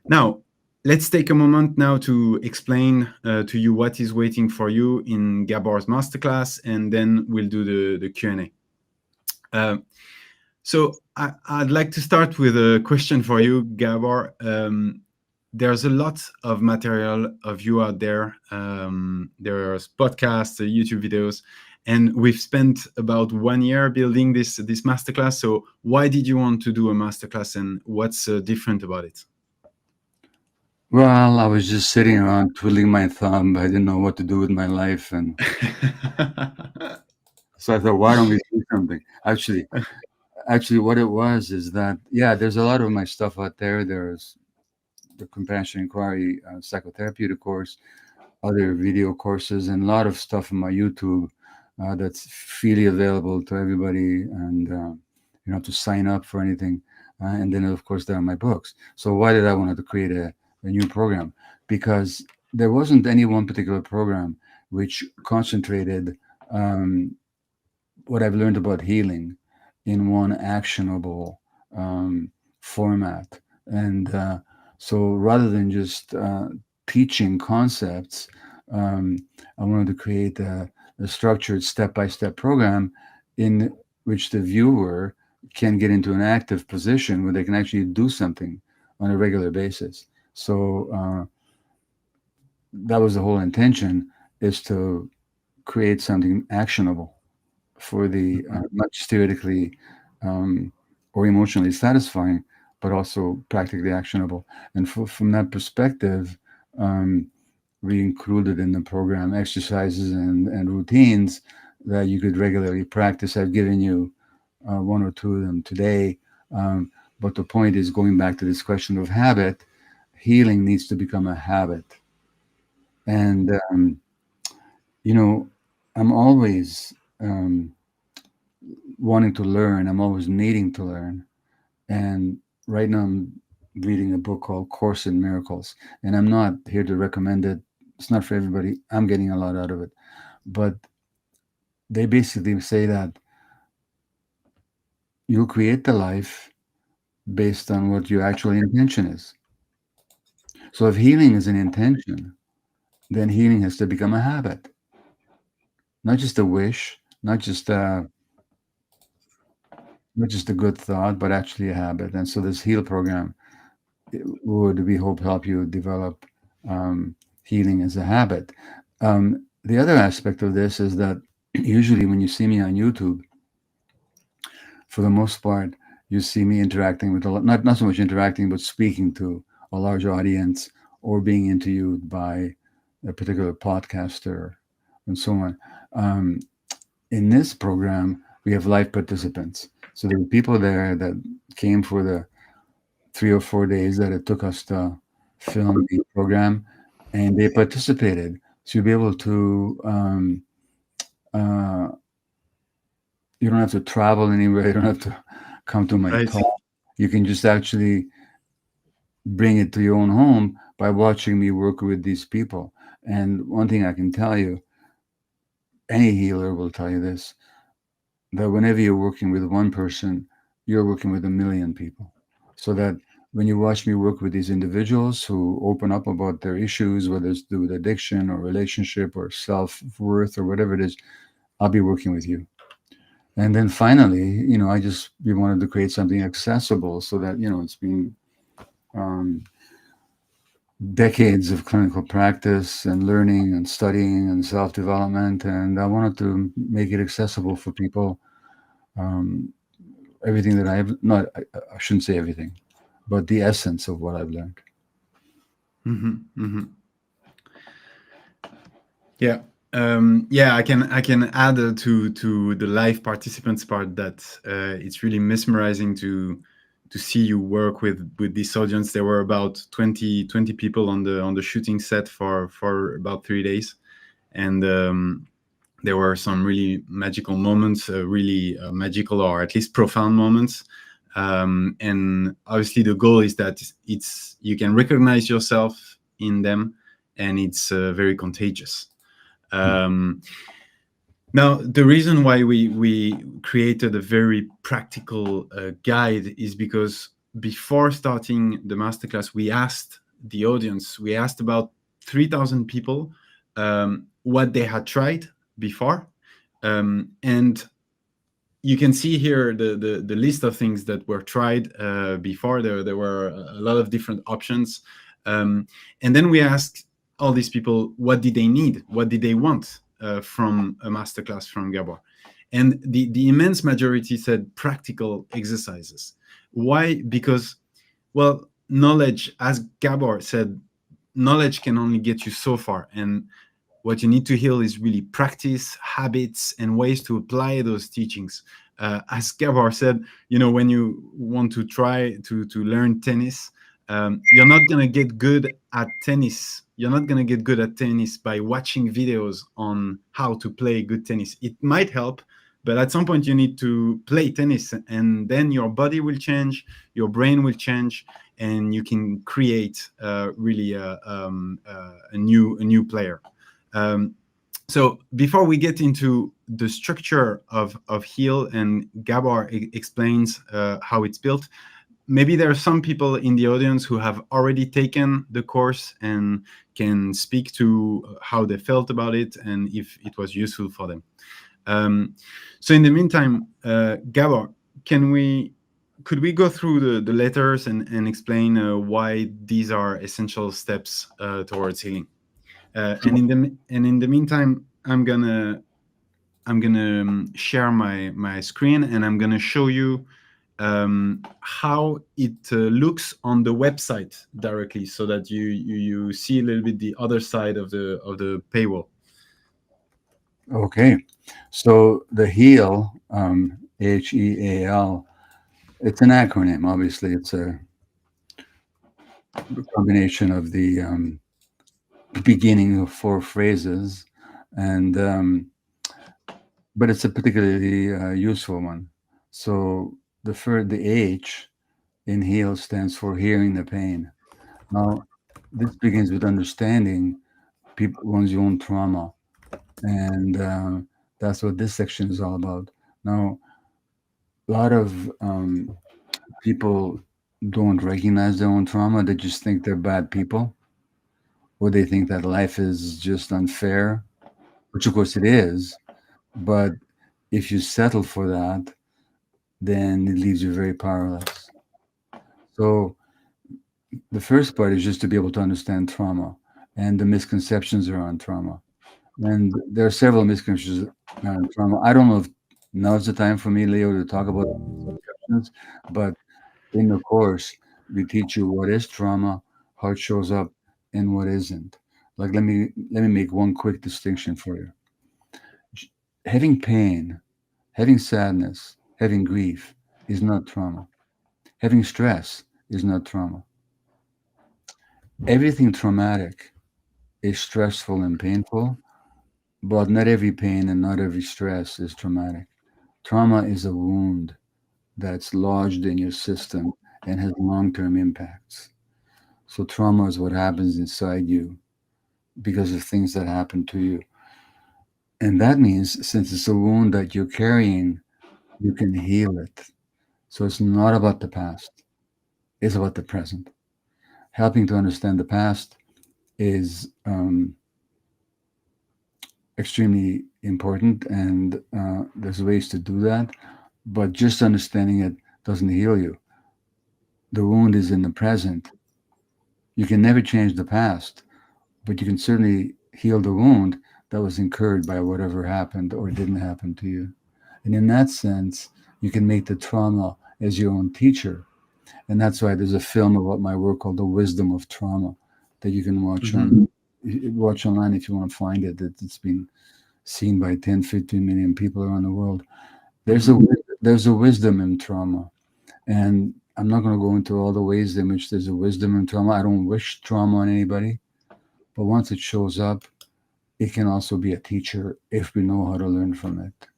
Now, let's take a moment now to explain to you what is waiting for you in Gabor's masterclass, and then we'll do the Q&A. So I'd like to start with a question for you, Gabor. There's a lot of material of you out there. There's podcasts, YouTube videos, and we've spent about 1 year building this masterclass. So why did you want to do a masterclass, and what's different about it? Well, I was just sitting around twiddling my thumb. I didn't know what to do with my life, and so I thought, why don't we do something? Actually, what it was is that, yeah, there's a lot of my stuff out there. There's the Compassion Inquiry psychotherapeutic course, other video courses, and a lot of stuff on my YouTube that's freely available to everybody, and you don't have to sign up for anything. And then, of course, there are my books. So why did I want to create a new program? Because there wasn't any one particular program which concentrated what I've learned about healing in one actionable format. And so rather than just teaching concepts, um, I wanted to create a structured step by step program in which the viewer can get into an active position where they can actually do something on a regular basis. So that was the whole intention, is to create something actionable for the not just theoretically um, or emotionally satisfying, but also practically actionable. And from that perspective, um, we included in the program exercises and routines that you could regularly practice. I've given you one or two of them today. But the point is, going back to this question of habit, healing needs to become a habit. And, you know, I'm always wanting to learn. I'm always needing to learn. And right now I'm reading a book called Course in Miracles. And I'm not here to recommend it. It's not for everybody. I'm getting a lot out of it. But they basically say that you'll create the life based on what your actual intention is. So if healing is an intention, then healing has to become a habit, not just a wish, not just a good thought, but actually a habit. And so this heal program would, we hope, help you develop um, healing as a habit. The other aspect of this is that usually when you see me on YouTube, for the most part, you see me interacting with a lot, not so much interacting, but speaking to a large audience or being interviewed by a particular podcaster and so on. Um, in this program, we have live participants. So there were people there that came for the 3 or 4 days that it took us to film the program, and they participated. So you'll be able to, uh, you don't have to travel anywhere. You don't have to come to my Right. talk. You can just actually bring it to your own home by watching me work with these people. And one thing I can tell you, any healer will tell you this, that whenever you're working with one person, you're working with a million people. So that when you watch me work with these individuals who open up about their issues, whether it's to do with addiction or relationship or self-worth or whatever it is, I'll be working with you. And then finally, we wanted to create something accessible so that, it's been um, decades of clinical practice and learning and studying and self-development. And I wanted to make it accessible for people. Um, Everything that not, I shouldn't say everything, but the essence of what I've learned. Yeah. Yeah, I can add to the live participants part that it's really mesmerizing to see you work with this audience. There were about 20 people on the shooting set for about 3 days, and there were some really magical moments, really magical or at least profound moments. And obviously, the goal is that you can recognize yourself in them, and it's very contagious. Now, the reason why we created a very practical guide is because before starting the masterclass, we asked the audience, we asked about 3,000 people what they had tried before. And you can see here the list of things that were tried before. There were a lot of different options. And then we asked all these people, what did they need? What did they want from a masterclass from Gabor? And the immense majority said practical exercises. Why? Because, well, knowledge, as Gabor said, knowledge can only get you so far. And what you need to heal is really practice, habits, and ways to apply those teachings. As Gabor said, when you want to try to learn tennis, you're not going to get good at tennis. You're not going to get good at tennis by watching videos on how to play good tennis. It might help, but at some point you need to play tennis, and then your body will change, your brain will change, and you can create really a new player. Um, so before we get into the structure of Heal, and Gabor explains how it's built, maybe there are some people in the audience who have already taken the course and can speak to how they felt about it and if it was useful for them. So in the meantime, Gabor, could we go through the letters and explain why these are essential steps towards healing? And in the meantime, I'm gonna share my screen, and I'm gonna show you how it looks on the website directly, so that you see a little bit the other side of the paywall. Okay. So the HEAL, HEAL, it's an acronym. Obviously, it's a combination of the beginning of four phrases, and but it's a particularly useful one. So the H in HEAL stands for hearing the pain. Now, this begins with understanding one's own trauma, and that's what this section is all about. Now, a lot of people don't recognize their own trauma. They just think they're bad people, or they think that life is just unfair, which of course it is. But if you settle for that, then it leaves you very powerless. So the first part is just to be able to understand trauma and the misconceptions around trauma. And there are several misconceptions around trauma. I don't know if now's the time for me, Leo, to talk about misconceptions, but in the course, we teach you what is trauma, how it shows up, and what isn't. Like let me make one quick distinction for you. Having pain, having sadness, having grief is not trauma. Having stress is not trauma. Everything traumatic is stressful and painful, but not every pain and not every stress is traumatic. Trauma is a wound that's lodged in your system and has long term impacts. So, trauma is what happens inside you because of things that happen to you. And that means since it's a wound that you're carrying, you can heal it. So, it's not about the past, it's about the present. Helping to understand the past is extremely important, and there's ways to do that. But just understanding it doesn't heal you. The wound is in the present. You can never change the past, but you can certainly heal the wound that was incurred by whatever happened or didn't happen to you. And in that sense, you can make the trauma as your own teacher. And that's why there's a film about my work called The Wisdom of Trauma that you can watch online if you want to find it. It's been seen by 10, 15 million people around the world. There's a there's a wisdom in trauma. And I'm not going to go into all the ways in which there's a wisdom in trauma. I don't wish trauma on anybody. But once it shows up, it can also be a teacher if we know how to learn from it.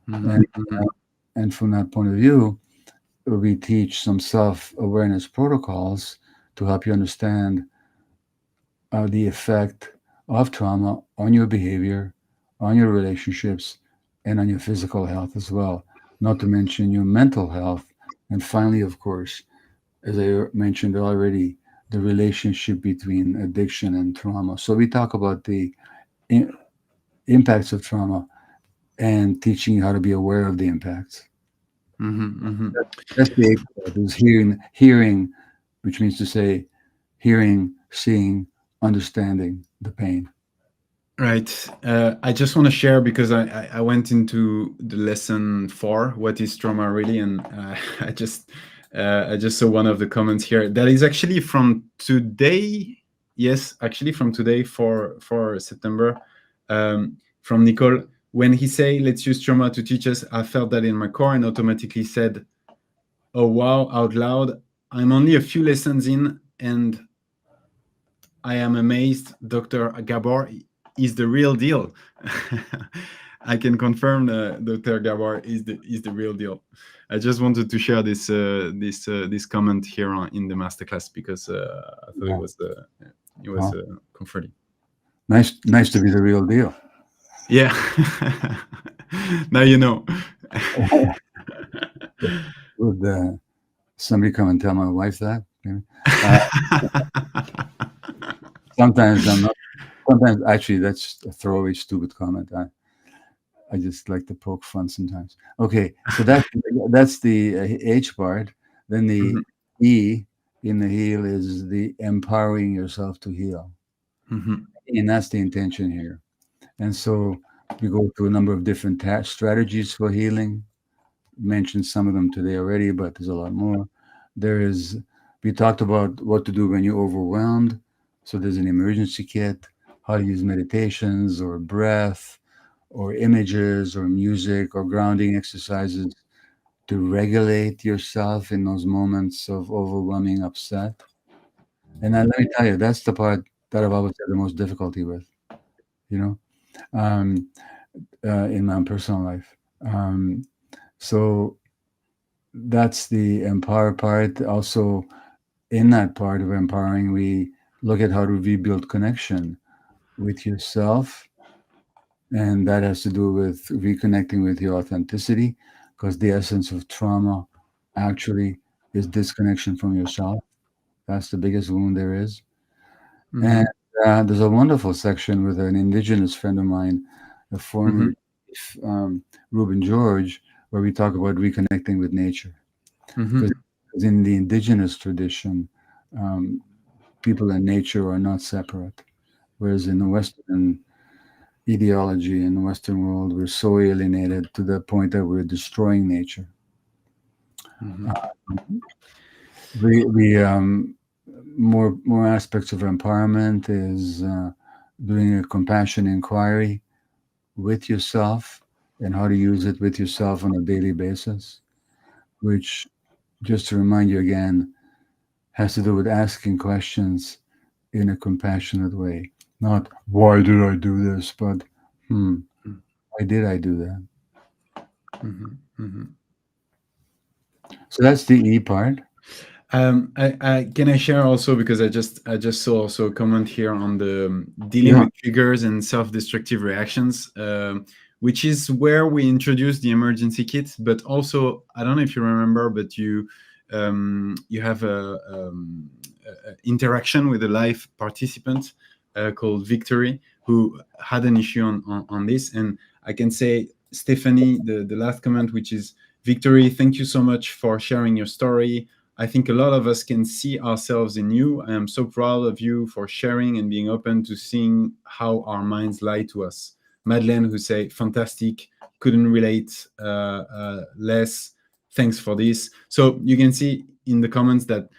And, and from that point of view, we teach some self-awareness protocols to help you understand the effect of trauma on your behavior, on your relationships, and on your physical health as well, not to mention your mental health. And finally, of course, as I mentioned already, the relationship between addiction and trauma. So we talk about the impacts of trauma and teaching you how to be aware of the impacts. Hmm. That's the eighth part, is hearing, which means to say, hearing, seeing, understanding the pain. Right. I just want to share because I went into the lesson 4, what is trauma really, and I just saw one of the comments here that is actually from today. Yes, actually from today for September, from Nicole. When he say let's use trauma to teach us, I felt that in my core and automatically said, "Oh wow!" out loud. I'm only a few lessons in, and I am amazed. Dr. Gabor is the real deal. I can confirm Dr. Gabor is the real deal. I just wanted to share this comment here in the masterclass because I thought Yeah. it was Well, comforting. nice to be the real deal. Yeah. Now you know. Would somebody come and tell my wife that? Maybe? Uh, sometimes I'm not. Sometimes, actually, that's a throwaway, stupid comment. I just like to poke fun sometimes. Okay, so that's the H part. Then the Mhm, E in the heal is the empowering yourself to heal, mhm, and that's the intention here. And so we go through a number of different strategies for healing. Mentioned some of them today already, but there's a lot more. There is, we talked about what to do when you're overwhelmed. So there's an emergency kit, how to use meditations or breath or images or music or grounding exercises to regulate yourself in those moments of overwhelming upset. And then let me tell you, that's the part that I've always had the most difficulty with, you know, um, in my own personal life. So that's the empower part. Also, in that part of empowering, we look at how to rebuild connection with yourself, and that has to do with reconnecting with your authenticity, because the essence of trauma actually is disconnection from yourself. That's the biggest wound there is. And mhm, there's a wonderful section with an indigenous friend of mine, a former mhm, um, Reuben George, where we talk about reconnecting with nature. Because mhm, in the indigenous tradition, um, people and nature are not separate. Whereas in the Western ideology, in the Western world, we're so alienated to the point that we're destroying nature. mhm, Uh, we more aspects of empowerment is doing a compassion inquiry with yourself and how to use it with yourself on a daily basis, which, just to remind you again, has to do with asking questions in a compassionate way. Not, why did I do this? But, mhm, why did I do that? mhm, mhm. So that's the E part. I can I share also because I just saw also a comment here on the dealing Yeah, with triggers and self-destructive reactions, which is where we introduced the emergency kit. But also, I don't know if you remember, but you have a interaction with a live participant called Victory who had an issue on this, and I can say Stephanie, the last comment, which is Victory, thank you so much for sharing your story. I think a lot of us can see ourselves in you. I am so proud of you for sharing and being open to seeing how our minds lie to us. Madeleine, who say, fantastic, couldn't relate less. Thanks for this. So you can see in the comments that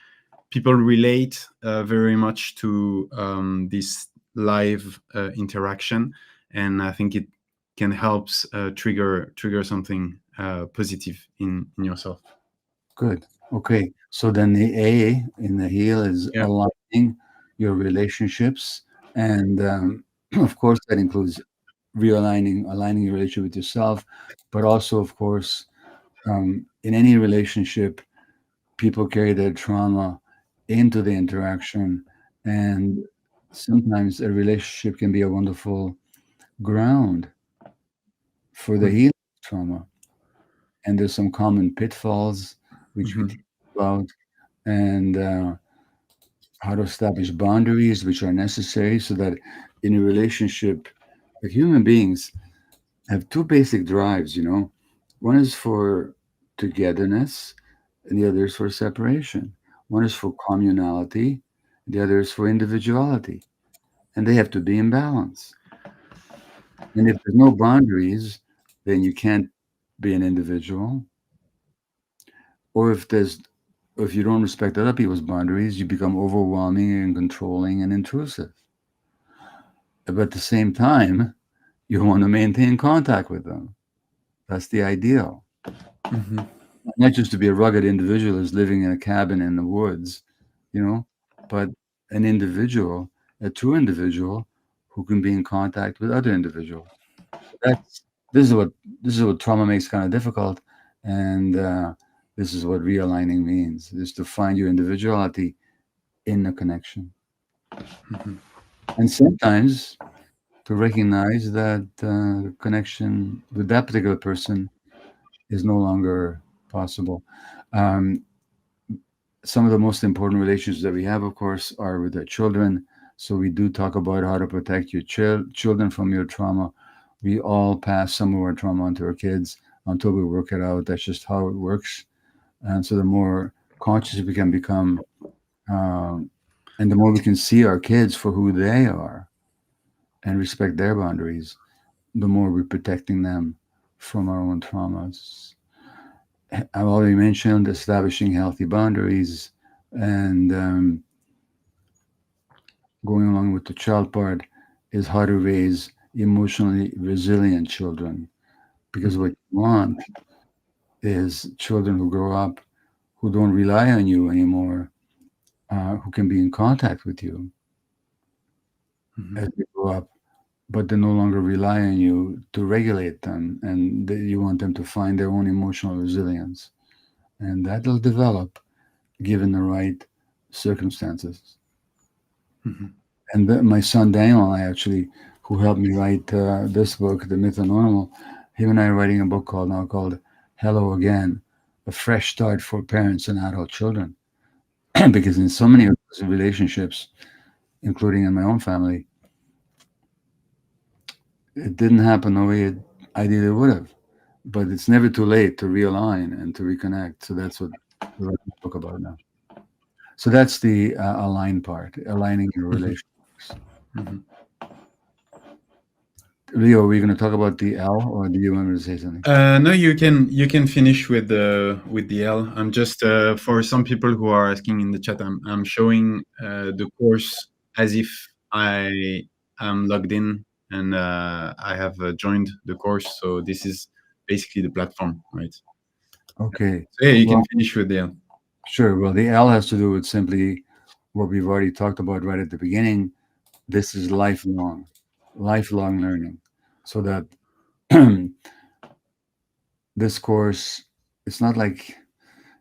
people relate very much to this live interaction, and I think it can help trigger something positive in yourself. good. Okay. So then the A in the heel is Yeah. aligning your relationships. And of course, that includes aligning your relationship with yourself. But also, of course, in any relationship, people carry their trauma into the interaction. And sometimes a relationship can be a wonderful ground for the healing of trauma. And there's some common pitfalls which we teach Mhm. about, and how to establish boundaries which are necessary so that in a relationship with human beings, have two basic drives, you know. One is for togetherness, and the other is for separation. One is for communality, the other is for individuality, and they have to be in balance. And if there's no boundaries, then you can't be an individual. Or if you don't respect other people's boundaries, you become overwhelming and controlling and intrusive. But at the same time, you want to maintain contact with them. That's the ideal. Hmm. Not just to be a rugged individualist living in a cabin in the woods, you know, but an individual, a true individual who can be in contact with other individuals. That's this is what trauma makes kind of difficult, and this is what realigning means: is to find your individuality in the connection, Hmm. and sometimes to recognize that the connection with that particular person is no longer possible. Um, some of the most important relationships that we have, of course, are with our children. So we do talk about how to protect your children from your trauma. We all pass some of our trauma onto our kids until we work it out. That's just how it works. And so the more conscious we can become, um, and the more we can see our kids for who they are and respect their boundaries, the more we're protecting them from our own traumas. I've already mentioned establishing healthy boundaries, and going along with the child part is how to raise emotionally resilient children. Because what you want is children who grow up who don't rely on you anymore, who can be in contact with you Hmm. as they grow up, but they no longer rely on you to regulate them, and you want them to find their own emotional resilience, and that'll develop given the right circumstances. Hmm. And my son Daniel and I actually, who helped me write this book, The Myth of Normal, him and I are writing a book called Hello Again, a fresh start for parents and adult children. Because in so many of those relationships, including in my own family, it didn't happen the way ideally would have. But it's never too late to realign and to reconnect. So that's what we're writing a book about now. So that's the align part, aligning your Hmm. relationships. Hmm. Leo, are we going to talk about the L, or do you want me to say something? No, you can finish with the L. I'm just for some people who are asking in the chat. I'm showing the course as if I am logged in and I have joined the course. So this is basically the platform, right? Okay. So yeah, you can Well, finish with the L. sure. Well, the L has to do with simply what we've already talked about right at the beginning. This is lifelong learning. So that this course, it's not like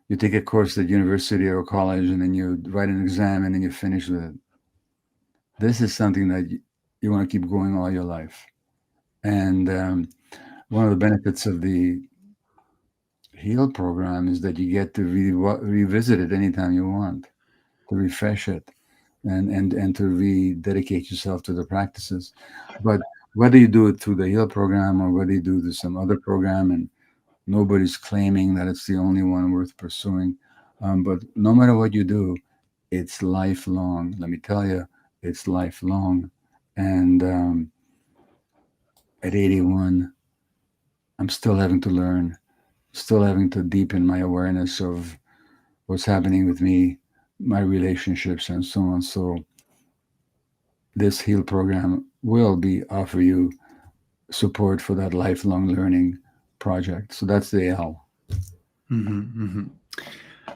you take a course at university or college and then you write an exam and then you finish with it. This is something that you want to keep going all your life. And one of the benefits of the HEAL program is that you get to revisit it anytime you want, to refresh it, and to rededicate yourself to the practices. But whether you do it through the HEAL program or whether you do this some other program, and nobody's claiming that it's the only one worth pursuing, but no matter what you do, it's lifelong. Let me tell you, it's lifelong. And at 81, I'm still having to learn, still having to deepen my awareness of what's happening with me, my relationships, and so on. So this HEAL program will be offer you support for that lifelong learning project. So that's the L. Hmm. Hmm.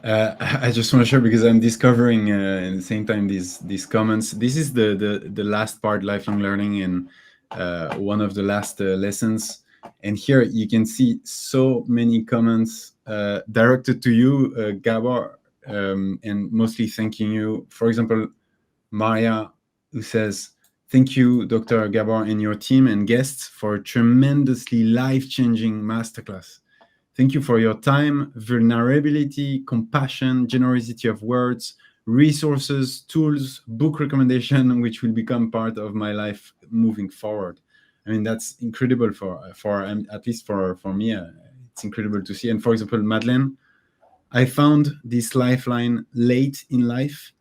I just want to share because I'm discovering at the same time these comments. This is the last part, lifelong learning, and one of the last lessons. And here you can see so many comments directed to you, Gabor, and mostly thanking you. For example, Maria, who says, "Thank you, Dr. Gabor, and your team and guests for a tremendously life-changing masterclass. Thank you for your time, vulnerability, compassion, generosity of words, resources, tools, book recommendation, which will become part of my life moving forward. I mean, that's incredible for at least for me. It's incredible to see. And for example, Madeleine, I found this lifeline late in life,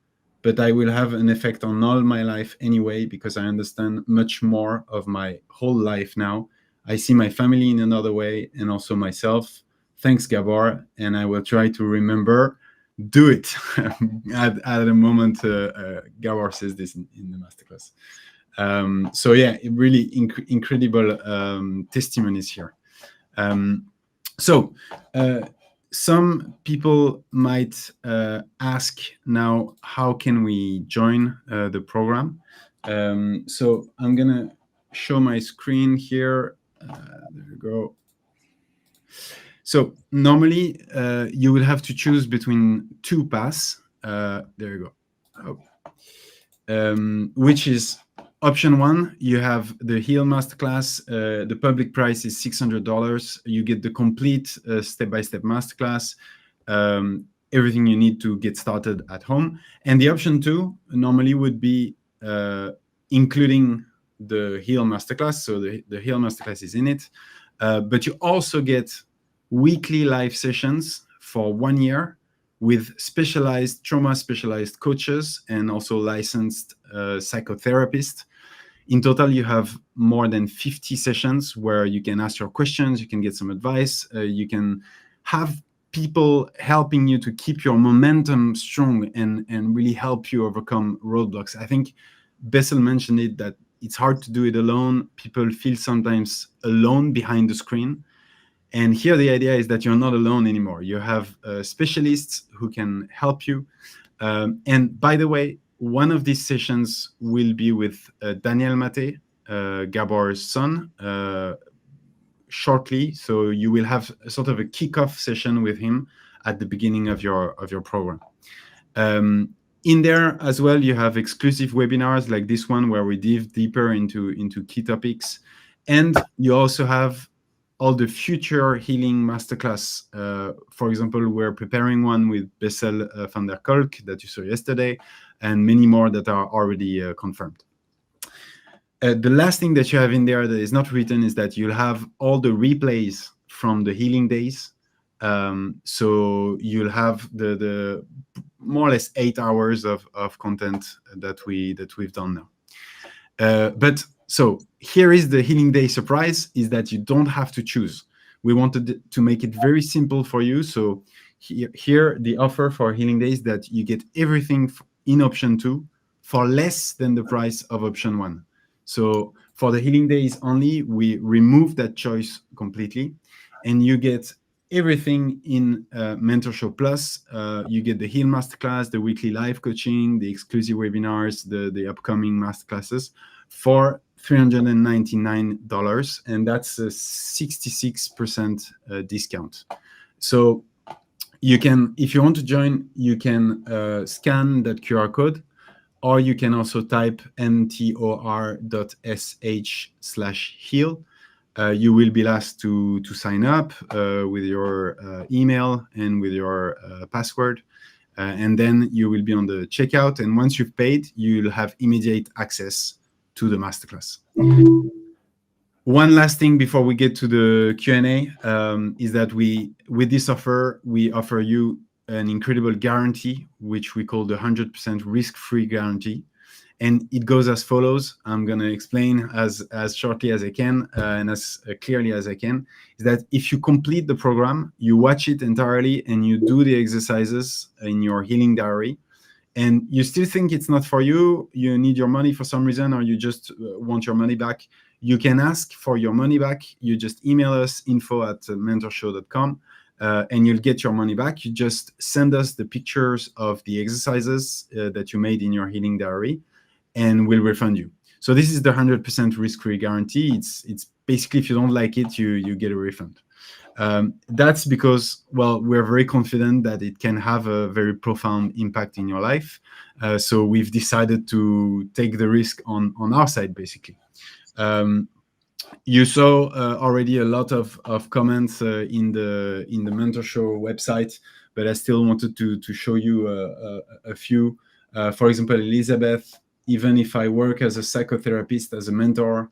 but I will have an effect on all my life anyway, because I understand much more of my whole life now. I see my family in another way and also myself. Thanks, Gabor. And I will try to remember, do it at a moment. Gabor says this in the masterclass. So yeah, really incredible testimonies here. So some people might ask now, how can we join the program? So I'm gonna show my screen here. There you go. So normally you will have to choose between two paths. There you go. Which is option one. You have the Heal Masterclass. The public price is $600. You get the complete step-by-step masterclass, everything you need to get started at home. And the option two normally would be including the Heal Masterclass. So the Heal Masterclass is in it. But you also get weekly live sessions for 1 year with specialized trauma specialized coaches and also licensed psychotherapists. In total, you have more than 50 sessions where you can ask your questions, you can get some advice, you can have people helping you to keep your momentum strong and really help you overcome roadblocks. I think Bessel mentioned it, that it's hard to do it alone. People feel sometimes alone behind the screen. And here the idea is that you're not alone anymore. You have specialists who can help you. And by the way, one of these sessions will be with Daniel Maté, Gabor's son, shortly. So you will have a sort of a kickoff session with him at the beginning of your program. In there as well, you have exclusive webinars like this one where we dive deeper into key topics. And you also have all the future healing masterclass. For example, we're preparing one with Bessel van der Kolk that you saw yesterday, and many more that are already confirmed. The last thing that you have in there that is not written is that you'll have all the replays from the healing days. So you'll have the more or less 8 hours of content that we've done now. But so here is the Healing Day surprise, is that you don't have to choose. We wanted to make it very simple for you. So here the offer for Healing Day is that you get everything in option 2 for less than the price of option 1. So for the Healing Days only, we remove that choice completely, and you get everything in Mentor Show Plus. You get the Heal Masterclass, the weekly live coaching, the exclusive webinars, the upcoming masterclasses for $399, and that's a 66% discount. So you can, if you want to join, you can scan that QR code, or you can also type mtor.sh/heal. You will be asked to sign up with your email and with your password. And then you will be on the checkout. And once you've paid, you'll have immediate access to the masterclass. One last thing before we get to the Q&A is that with this offer, we offer you an incredible guarantee, which we call the 100% risk-free guarantee. And it goes as follows. I'm going to explain as shortly as I can and as clearly as I can, is that if you complete the program, you watch it entirely and you do the exercises in your healing diary, and you still think it's not for you, you need your money for some reason, or you just want your money back, you can ask for your money back. You just email us info@mentorshow.com and you'll get your money back. You just send us the pictures of the exercises that you made in your healing diary, and we'll refund you. So this is the 100% risk-free guarantee. It's basically, if you don't like it, you get a refund. That's because, well, we're very confident that it can have a very profound impact in your life. So we've decided to take the risk on our side, basically. You saw already a lot of comments in the Mentor Show website, but I still wanted to show you a few. For example, Elizabeth, even if I work as a psychotherapist, as a mentor,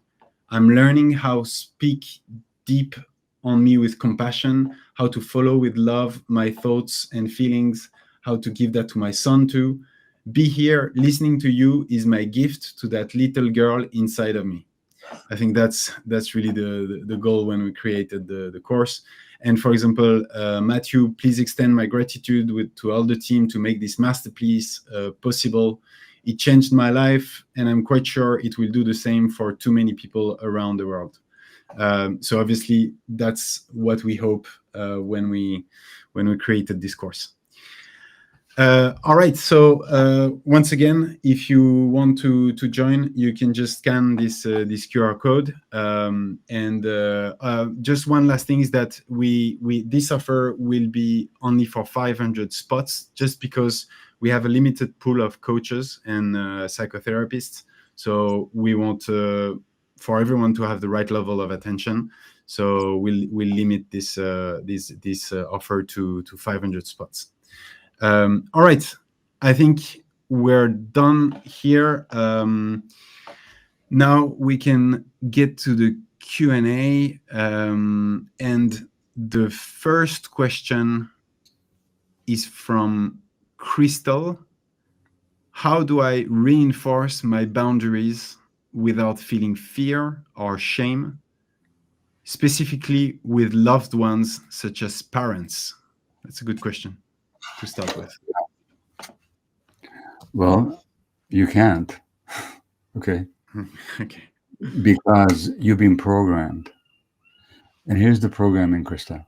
I'm learning how speak deep on me with compassion, how to follow with love my thoughts and feelings, how to give that to my son too. Be here listening to you is my gift to that little girl inside of me. I think that's really the goal when we created the course. And for example, Matthew, please extend my gratitude to all the team to make this masterpiece possible. It changed my life, and I'm quite sure it will do the same for too many people around the world. So obviously, that's what we hope when we created this course. All right. So once again, if you want to join, you can just scan this QR code. And just one last thing is that we this offer will be only for 500 spots, just because we have a limited pool of coaches and psychotherapists. So we want for everyone to have the right level of attention. So we'll limit this offer to 500 spots. All right, I think we're done here. Now we can get to the Q&A, and the first question is from Crystal. How do I reinforce my boundaries without feeling fear or shame, specifically with loved ones such as parents? That's a good question to start with. Well, you can't. Okay. Okay. Because you've been programmed. And here's the programming, Krista.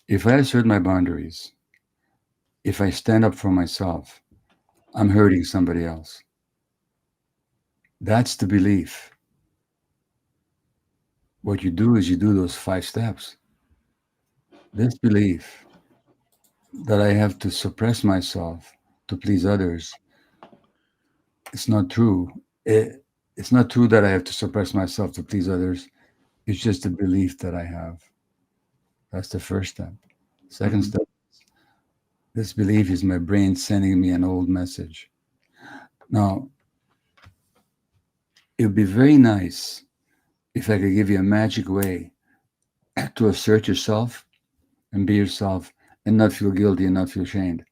If I assert my boundaries, if I stand up for myself, I'm hurting somebody else. That's the belief. What you do is you do those 5 steps. This belief that I have to suppress myself to please others, it's not true. It's not true that I have to suppress myself to please others. It's just a belief that I have. That's the first step. Second step, this belief is my brain sending me an old message. Now, it would be very nice if I could give you a magic way to assert yourself and be yourself and not feel guilty and not feel shamed.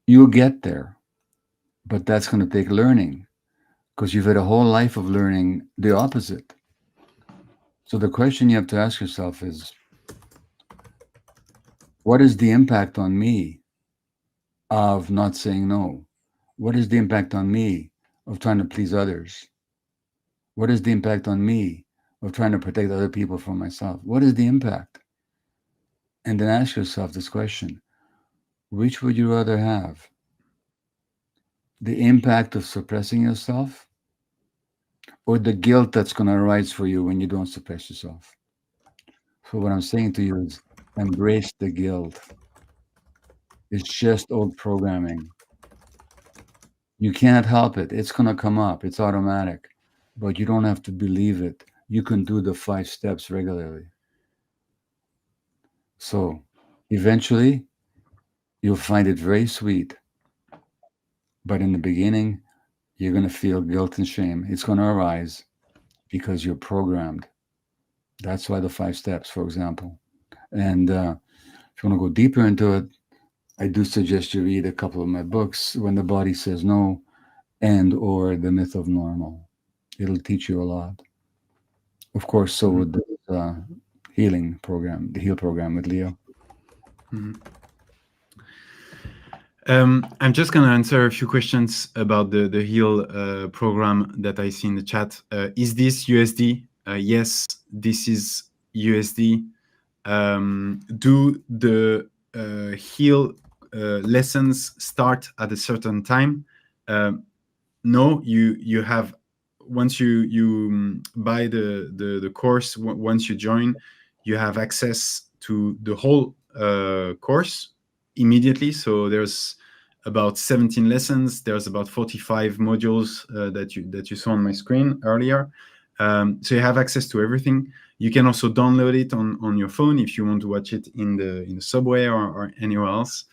You'll get there, but that's going to take learning, because you've had a whole life of learning the opposite. So the question you have to ask yourself is, what is the impact on me of not saying no? What is the impact on me of trying to please others? What is the impact on me of trying to protect other people from myself? What is the impact? And then ask yourself this question: which would you rather have? The impact of suppressing yourself, or the guilt that's going to arise for you when you don't suppress yourself? So what I'm saying to you is, embrace the guilt. It's just old programming. You can't help it. It's going to come up. It's automatic. But you don't have to believe it. You can do the 5 steps regularly. So eventually, you'll find it very sweet. But in the beginning, you're going to feel guilt and shame. It's going to arise because you're programmed. That's why the 5 steps, for example. And if you want to go deeper into it, I do suggest you read a couple of my books, When the Body Says No and or The Myth of Normal. It'll teach you a lot. Of course, so would the healing program, the HEAL program with Leo. I'm just going to answer a few questions about the HEAL program that I see in the chat. Is this USD? Yes, this is USD. Do the HEAL lessons start at a certain time? No, you have, once you buy the course, once you join, you have access to the whole course immediately. So there's about 17 lessons. There's about 45 modules that you saw on my screen earlier. So you have access to everything. You can also download it on your phone if you want to watch it in the subway or anywhere else.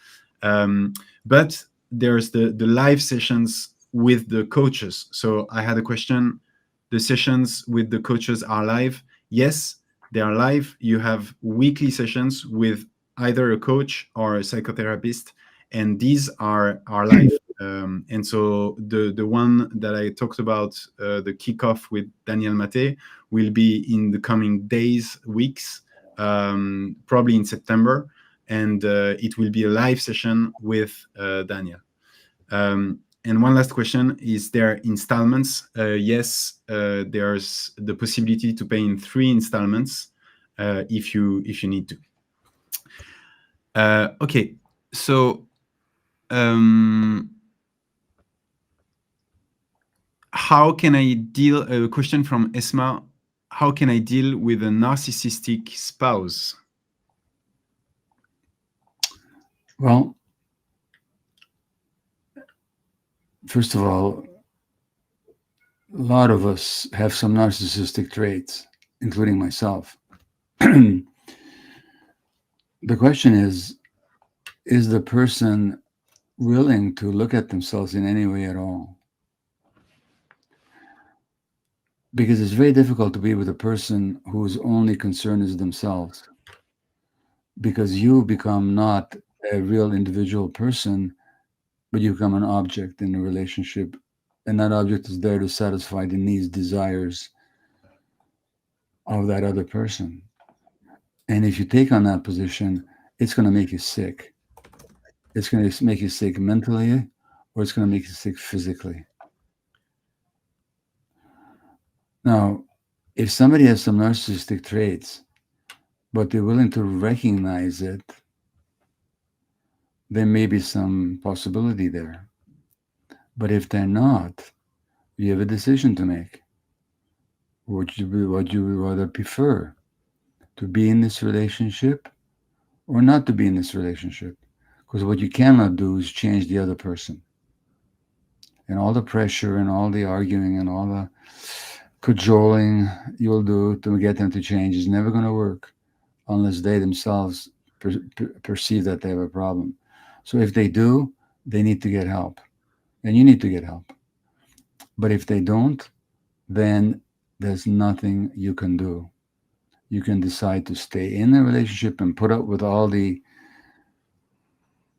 But there's the live sessions with the coaches. So I had a question. the sessions with the coaches are live. Yes, they are live. You have weekly sessions with either a coach or a psychotherapist, and these are live. And so the one that I talked about, the kickoff with Daniel Maté, will be in the coming days, weeks, probably in September, and it will be a live session with Daniel. And one last question: is there installments? Yes, there's the possibility to pay in 3 installments if you need to. Okay, so how can I deal? A question from Esma: how can I deal with a narcissistic spouse? Well, first of all, a lot of us have some narcissistic traits, including myself. The question is the person willing to look at themselves in any way at all? Because it's very difficult to be with a person whose only concern is themselves. Because you become not a real individual person, but you become an object in a relationship. And that object is there to satisfy the needs, desires of that other person. And if you take on that position, it's going to make you sick. It's going to make you sick mentally, or it's going to make you sick physically. Now, if somebody has some narcissistic traits, but they're willing to recognize it, there may be some possibility there. But if they're not, you have a decision to make. Would you rather prefer to be in this relationship or not to be in this relationship? Because what you cannot do is change the other person. And all the pressure and all the arguing and all the cajoling you'll do to get them to change is never going to work unless they themselves perceive that they have a problem. So if they do, they need to get help. And you need to get help. But if they don't, then there's nothing you can do. You can decide to stay in the relationship and put up with all the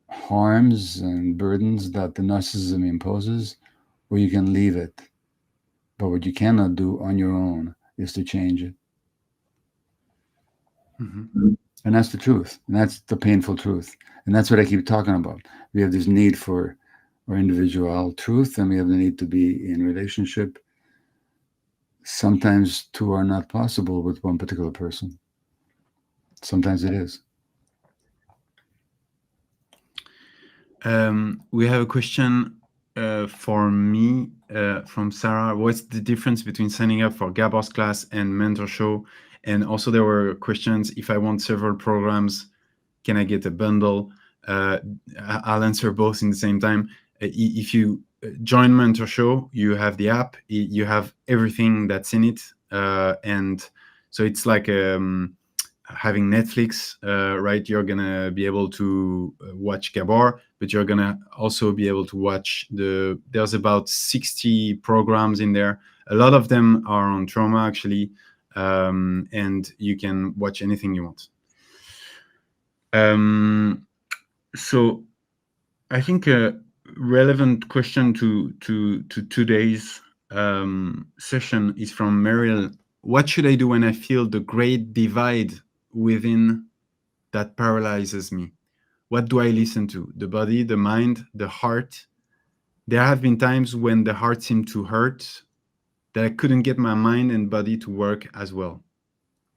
harms and burdens that the narcissism imposes, or you can leave it. But what you cannot do on your own is to change it. Mm-hmm. And that's the truth. And that's the painful truth. And that's what I keep talking about. We have this need for our individual truth, and we have the need to be in relationship. Sometimes two are not possible with one particular person. Sometimes it is. We have a question for me from Sarah. What's the difference between signing up for Gabor's class and mentor show? And also there were questions: if I want several programs, can I get a bundle? I'll answer both in the same time. If you join mentor show, you have the app, you have everything that's in it, and so it's like having Netflix, right? You're gonna be able to watch Gabor, but you're gonna also be able to watch there's about 60 programs in there. A lot of them are on trauma, actually, and you can watch anything you want. So I think a relevant question to today's session is from Meryl. What should I do when I feel the great divide within that paralyzes me? What do I listen to? The body, the mind, the heart? There have been times when the heart seemed to hurt, that I couldn't get my mind and body to work as well.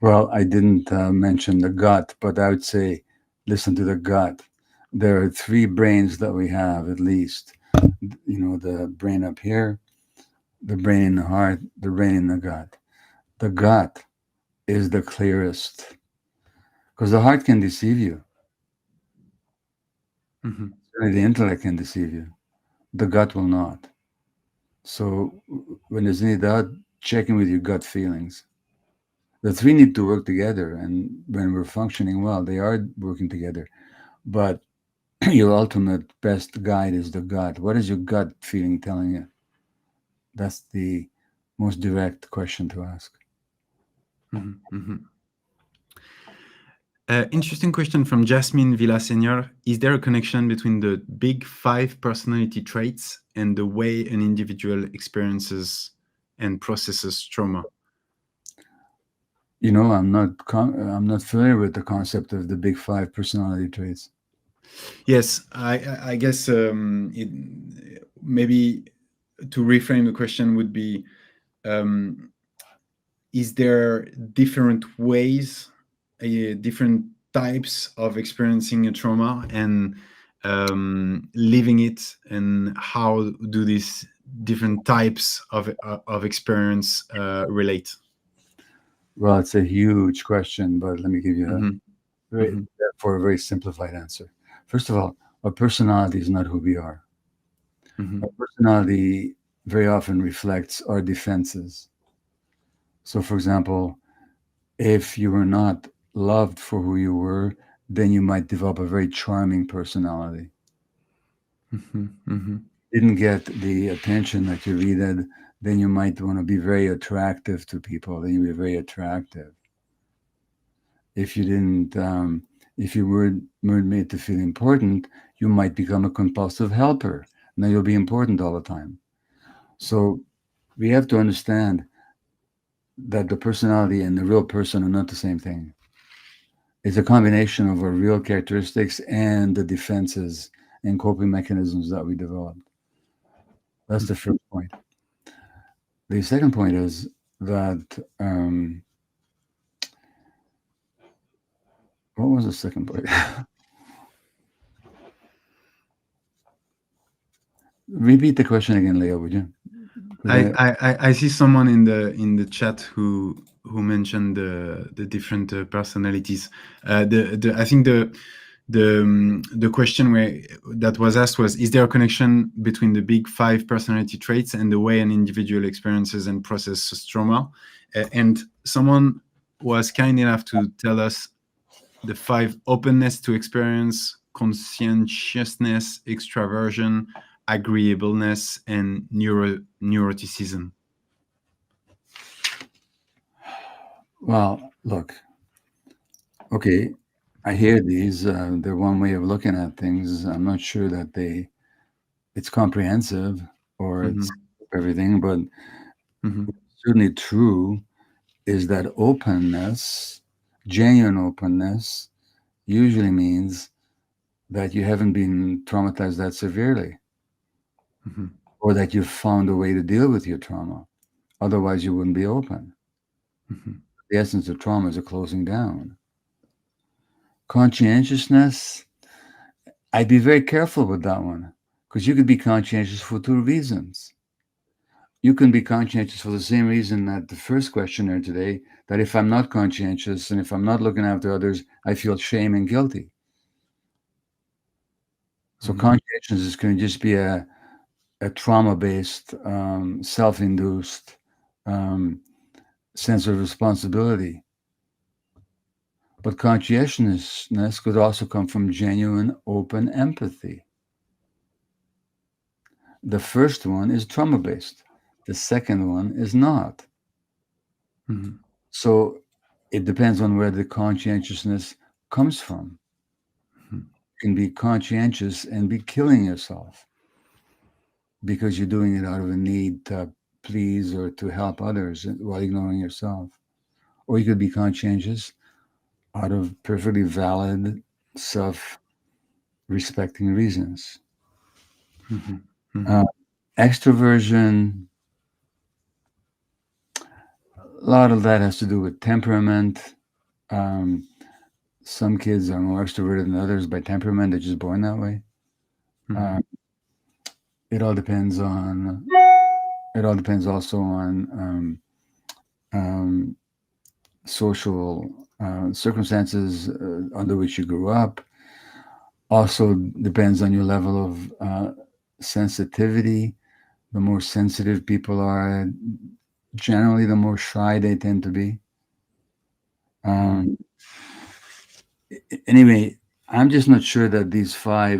Well, I didn't mention the gut, but I would say listen to the gut. There are three brains that we have, at least. You know, the brain up here, the brain in the heart, the brain in the gut. The gut is the clearest because the heart can deceive you. Mm-hmm. Certainly the intellect can deceive you. The gut will not. So when there's any doubt, check in with your gut feelings. The three need to work together, and when we're functioning well, they are working together. But your ultimate best guide is the gut. What is your gut feeling telling you? That's the most direct question to ask. Mhm, mhm. Interesting question from Jasmine Villaseñor. Is there a connection between the big five personality traits and the way an individual experiences and processes trauma? I'm not familiar with the concept of the big five personality traits. Yes, I guess maybe to reframe the question would be, um, is there different ways, different types of experiencing a trauma and living it, and how do these different types of experience relate? Well, it's a huge question, but let me give you a Hmm. very, Hmm. for a very simplified answer. First of all, our personality is not who we are. Hmm. Our personality very often reflects our defenses. So, for example, if you were not loved for who you were, then you might develop a very charming personality. Hmm. Hmm. Didn't get the attention that you needed, then you might want to be very attractive to people. Then you'd be very attractive. If you didn't, if you weren't made to feel important, you might become a compulsive helper. Now you'll be important all the time. So we have to understand that the personality and the real person are not the same thing. It's a combination of our real characteristics and the defenses and coping mechanisms that we developed. That's the first point. The second point is that what was the second point? Repeat the question again, Leo, would you? 'Cause I see someone in the chat who mentioned the different personalities. I think the question that was asked was, is there a connection between the big five personality traits and the way an individual experiences and processes trauma? And someone was kind enough to tell us the five: openness to experience, conscientiousness, extraversion, agreeableness, and neuroticism. well, look, okay, I hear these. They're one way of looking at things. I'm not sure that it's comprehensive or it's Hmm. everything, but Hmm. certainly true is that openness, genuine openness, usually means that you haven't been traumatized that severely Hmm. or that you've found a way to deal with your trauma. Otherwise, you wouldn't be open. Hmm. The essence of trauma is a closing down. Conscientiousness, I'd be very careful with that one because you could be conscientious for two reasons. You can be conscientious for the same reason that the first questioner today, that if I'm not conscientious and if I'm not looking after others, I feel shame and guilty. So Hmm. conscientiousness can just be a trauma-based, self-induced um, sense of responsibility. But conscientiousness could also come from genuine, open empathy. The first one is trauma-based. The second one is not. Hmm. So it depends on where the conscientiousness comes from. You can be conscientious and be killing yourself because you're doing it out of a need to please or to help others while ignoring yourself. Or you could be conscientious out of perfectly valid, self respecting reasons. Hmm. Hmm. Uh, extroversion, a lot of that has to do with temperament. Um, some kids are more extroverted than others by temperament, they're just born that way. Hmm. Uh, it all depends on, it all depends also on um, social circumstances under which you grew up. Also depends on your level of sensitivity. The more sensitive people are, generally, the more shy they tend to be. Hmm. Um, anyway, I'm just not sure that these five,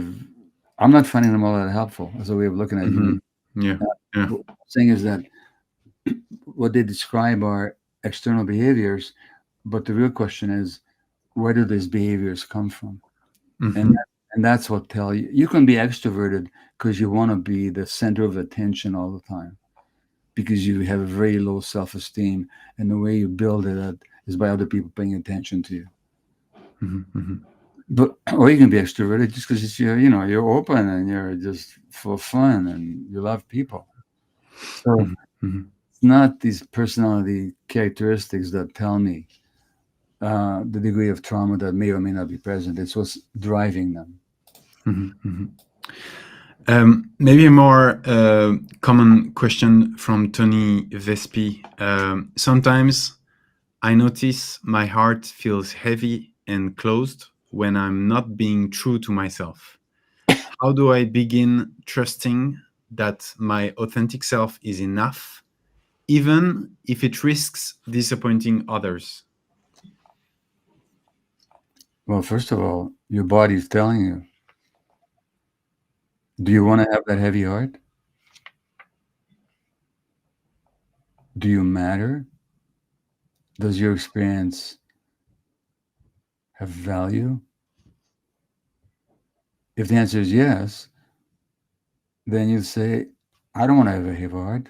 I'm not finding them all that helpful as a way of looking at Hmm. human. Yeah. Yeah. What I'm saying is that what they describe are external behaviors, but the real question is, where do these behaviors come from? And Mhm. and that's what tell you. You can be extroverted because you want to be the center of attention all the time, because you have a very low self-esteem, and the way you build it up is by other people paying attention to you. Mhm. Mhm. But or you can be extroverted just because you're open and you're just full of fun and you love people. So Mhm. Mhm. it's not these personality characteristics that tell me the degree of trauma that may or may not be present. It's what's driving them. Mhm. Mhm. Maybe a more common question from Tony Vespi. Sometimes I notice my heart feels heavy and closed when I'm not being true to myself. How do I begin trusting that my authentic self is enough, even if it risks disappointing others? Well, first of all, your body's telling you. Do you want to have that heavy heart? Do you matter? Does your experience have value? If the answer is yes, then you say, I don't want to have a heavy heart.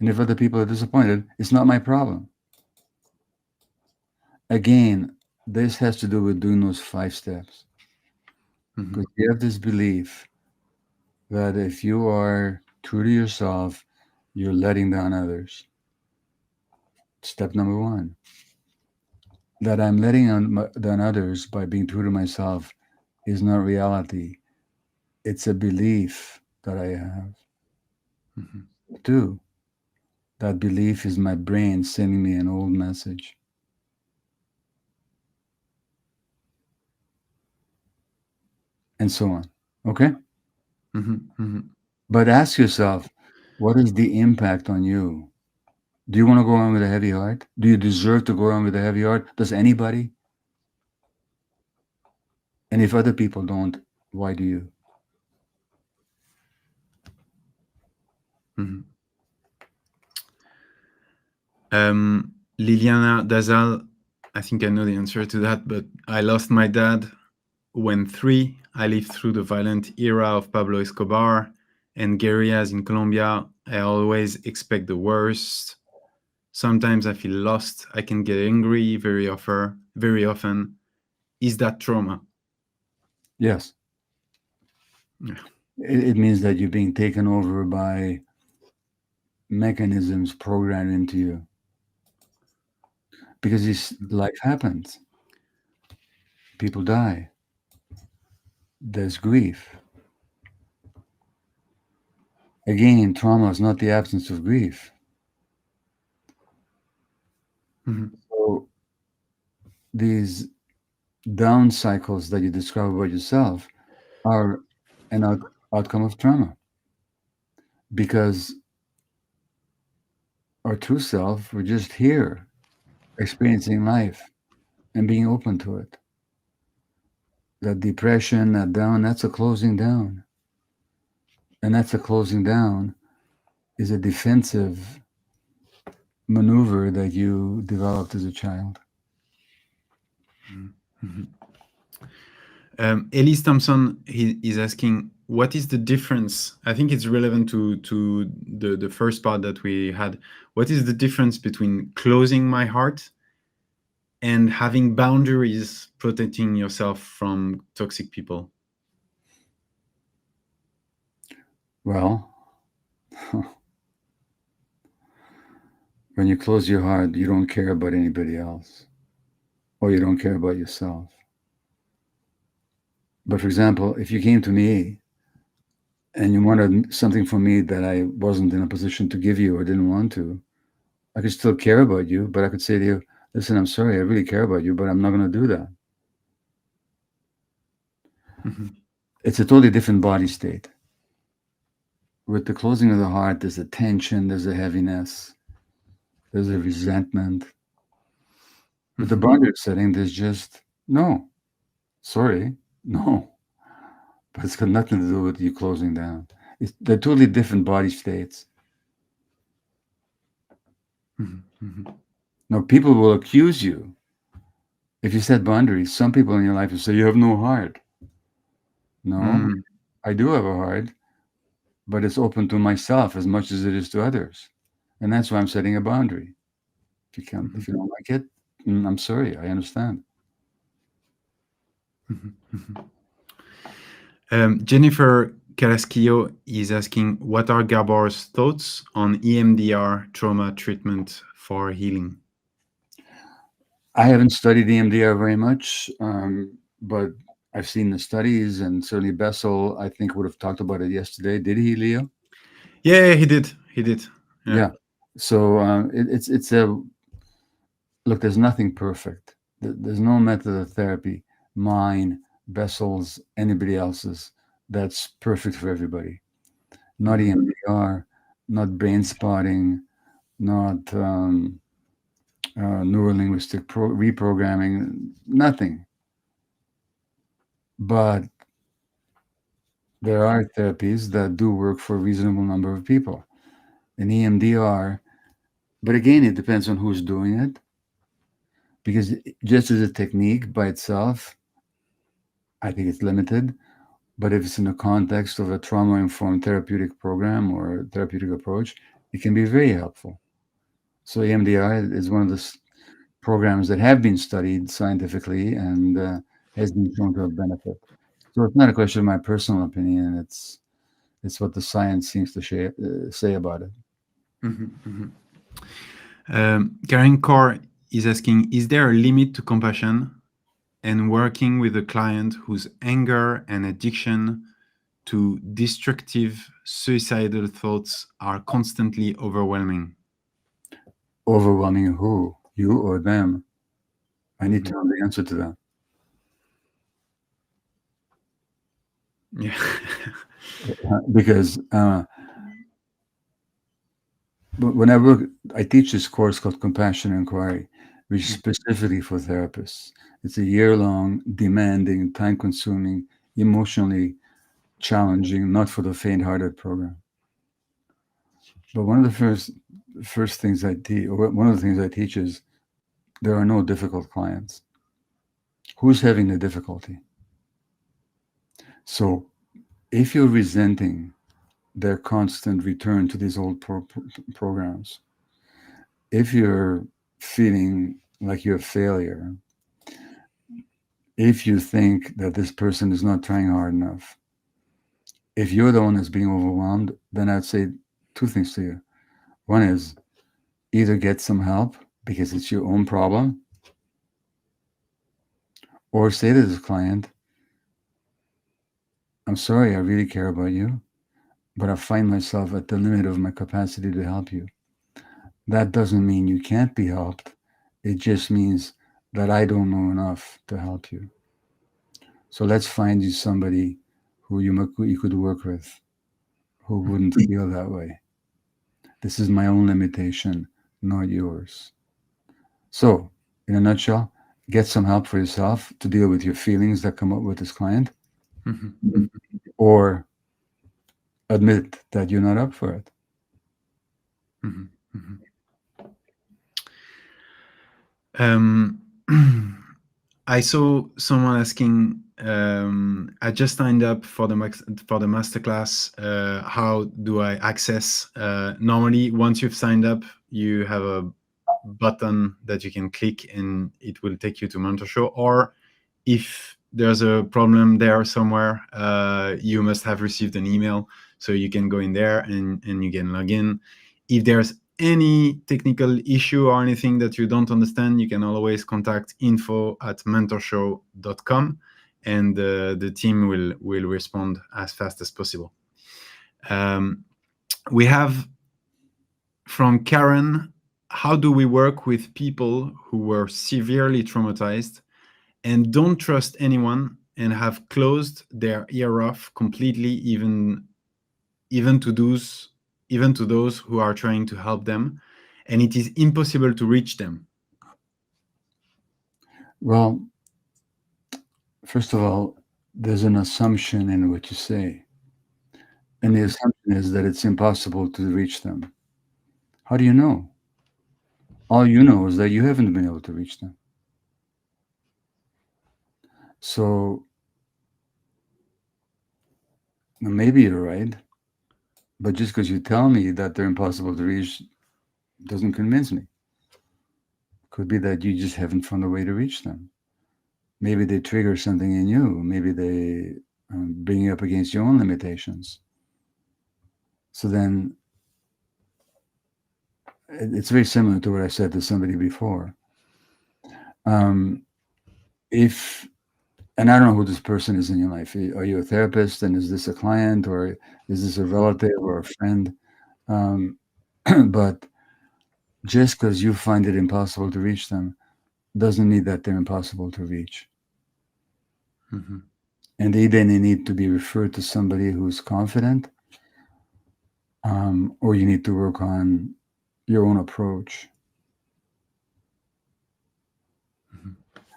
And if other people are disappointed, it's not my problem. Again, this has to do with doing those 5 steps. Mhm. Because you have this belief that if you are true to yourself, you're letting down others. Step number one, that I'm letting down others by being true to myself is not reality. It's a belief that I have. Mhm. Two, that belief is my brain sending me an old message. And so on. Okay? Mhm. Mhm. But ask yourself, what is the impact on you? Do you want to go around with a heavy heart? Do you deserve to go around with a heavy heart? Does anybody? And if other people don't, why do you? Mhm. Liliana Dazal, I think I know the answer to that, but I lost my dad when 3. I lived through the violent era of Pablo Escobar and guerrillas in Colombia. I always expect the worst. Sometimes I feel lost. I can get angry very often. Very often. Is that trauma? Yes. Yeah. It means that you're being taken over by mechanisms programmed into you. Because this life happens. People die. There's grief. Again, trauma is not the absence of grief. Mhm. So these down cycles that you describe about yourself are an outcome of trauma, because our true self, we're just here experiencing life and being open to it. That depression, that down, that's a closing down. And that's a closing down is a defensive maneuver that you developed as a child. Mhm. Elise Thompson is asking, what is the difference? I think it's relevant to the first part that we had. What is the difference between closing my heart and having boundaries, protecting yourself from toxic people? Well, when you close your heart, you don't care about anybody else, or you don't care about yourself. But for example, if you came to me and you wanted something from me that I wasn't in a position to give you or didn't want to, I could still care about you, but I could say to you, listen, I'm sorry, I really care about you, but I'm not going to do that. Mhm. It's a totally different body state. With the closing of the heart, there's a tension, there's a heaviness, there's a resentment. With the Mhm. boundary setting, there's just no, sorry, no. But it's got nothing to do with you closing down. They're totally different body states. Mhm. Mhm. Now, people will accuse you if you set boundaries. Some people in your life will say, you have no heart. No, Mm. I do have a heart, but it's open to myself as much as it is to others. And that's why I'm setting a boundary. If Mhm. you don't like it, I'm sorry. I understand. Mhm. Mhm. Jennifer Carrasquillo is asking, what are Gabor's thoughts on EMDR trauma treatment for healing? I haven't studied EMDR very much, but I've seen the studies, and certainly Bessel, I think, would have talked about it yesterday. Did he, Leo? Yeah, he did. He did. Yeah. Yeah. So it's a look. There's nothing perfect. There's no method of therapy, mine, Bessel's, anybody else's, that's perfect for everybody. Not Mhm. EMDR, not brain spotting, not neurolinguistic reprogramming, nothing. But there are therapies that do work for a reasonable number of people. An EMDR, but again, it depends on who's doing it, because just as a technique by itself, I think it's limited. But if it's in the context of a trauma informed therapeutic program or therapeutic approach, it can be very helpful. So EMDR is one of the programs that have been studied scientifically and has been shown to have benefit. So it's not a question of my personal opinion. It's what the science seems to say about it. Mhm. Mhm. Karen Kaur is asking, is there a limit to compassion and working with a client whose anger and addiction to destructive suicidal thoughts are constantly overwhelming? Overwhelming who? You or them? I need to Mhm. know the answer to that. Yeah. Because when I teach this course called Compassion Inquiry, which is specifically for therapists. It's a year-long, demanding, time-consuming, emotionally challenging, not for the faint-hearted program. But one of the first things I teach, or one of the things I teach is there are no difficult clients. Who's having the difficulty? So if you're resenting their constant return to these old programs, if you're feeling like you're a failure, if you think that this person is not trying hard enough, if you're the one that's being overwhelmed, then I'd say two things to you. One is either get some help because it's your own problem, or say to this client, I'm sorry, I really care about you, but I find myself at the limit of my capacity to help you. That doesn't mean you can't be helped. It just means that I don't know enough to help you. So let's find you somebody you could work with who wouldn't feel that way. This is my own limitation, not yours. So, in a nutshell, get some help for yourself to deal with your feelings that come up with this client, Mhm. or admit that you're not up for it. Mhm. Mhm. Um, I saw someone asking. I just signed up for the masterclass. How do I access? Normally, once you've signed up, you have a button that you can click, and it will take you to Mentor Show. Or if there's a problem there somewhere, you must have received an email, so you can go in there and you can log in. If there's any technical issue or anything that you don't understand, you can always contact info@mentorshow.com, and the team will respond as fast as possible. We have from Karen, how do we work with people who were severely traumatized and don't trust anyone and have closed their ear off completely, even to those who are trying to help them, and it is impossible to reach them? Well, first of all, there's an assumption in what you say, and the Mhm. assumption is that it's impossible to reach them. How do you know? All you know is that you haven't been able to reach them. So maybe you're right, but just because you tell me that they're impossible to reach doesn't convince me. Could be that you just haven't found a way to reach them. Maybe they trigger something in you. Maybe they bring you up against your own limitations. So then it's very similar to what I said to somebody before. Um, if and I don't know who this person is in your life. Are you a therapist, and is this a client, or is this a relative or a friend? Um, but just because you find it impossible to reach them doesn't mean that they're impossible to reach. Mm-hmm. And they then need to be referred to somebody who's confident, or you need to work on your own approach. Mm-hmm.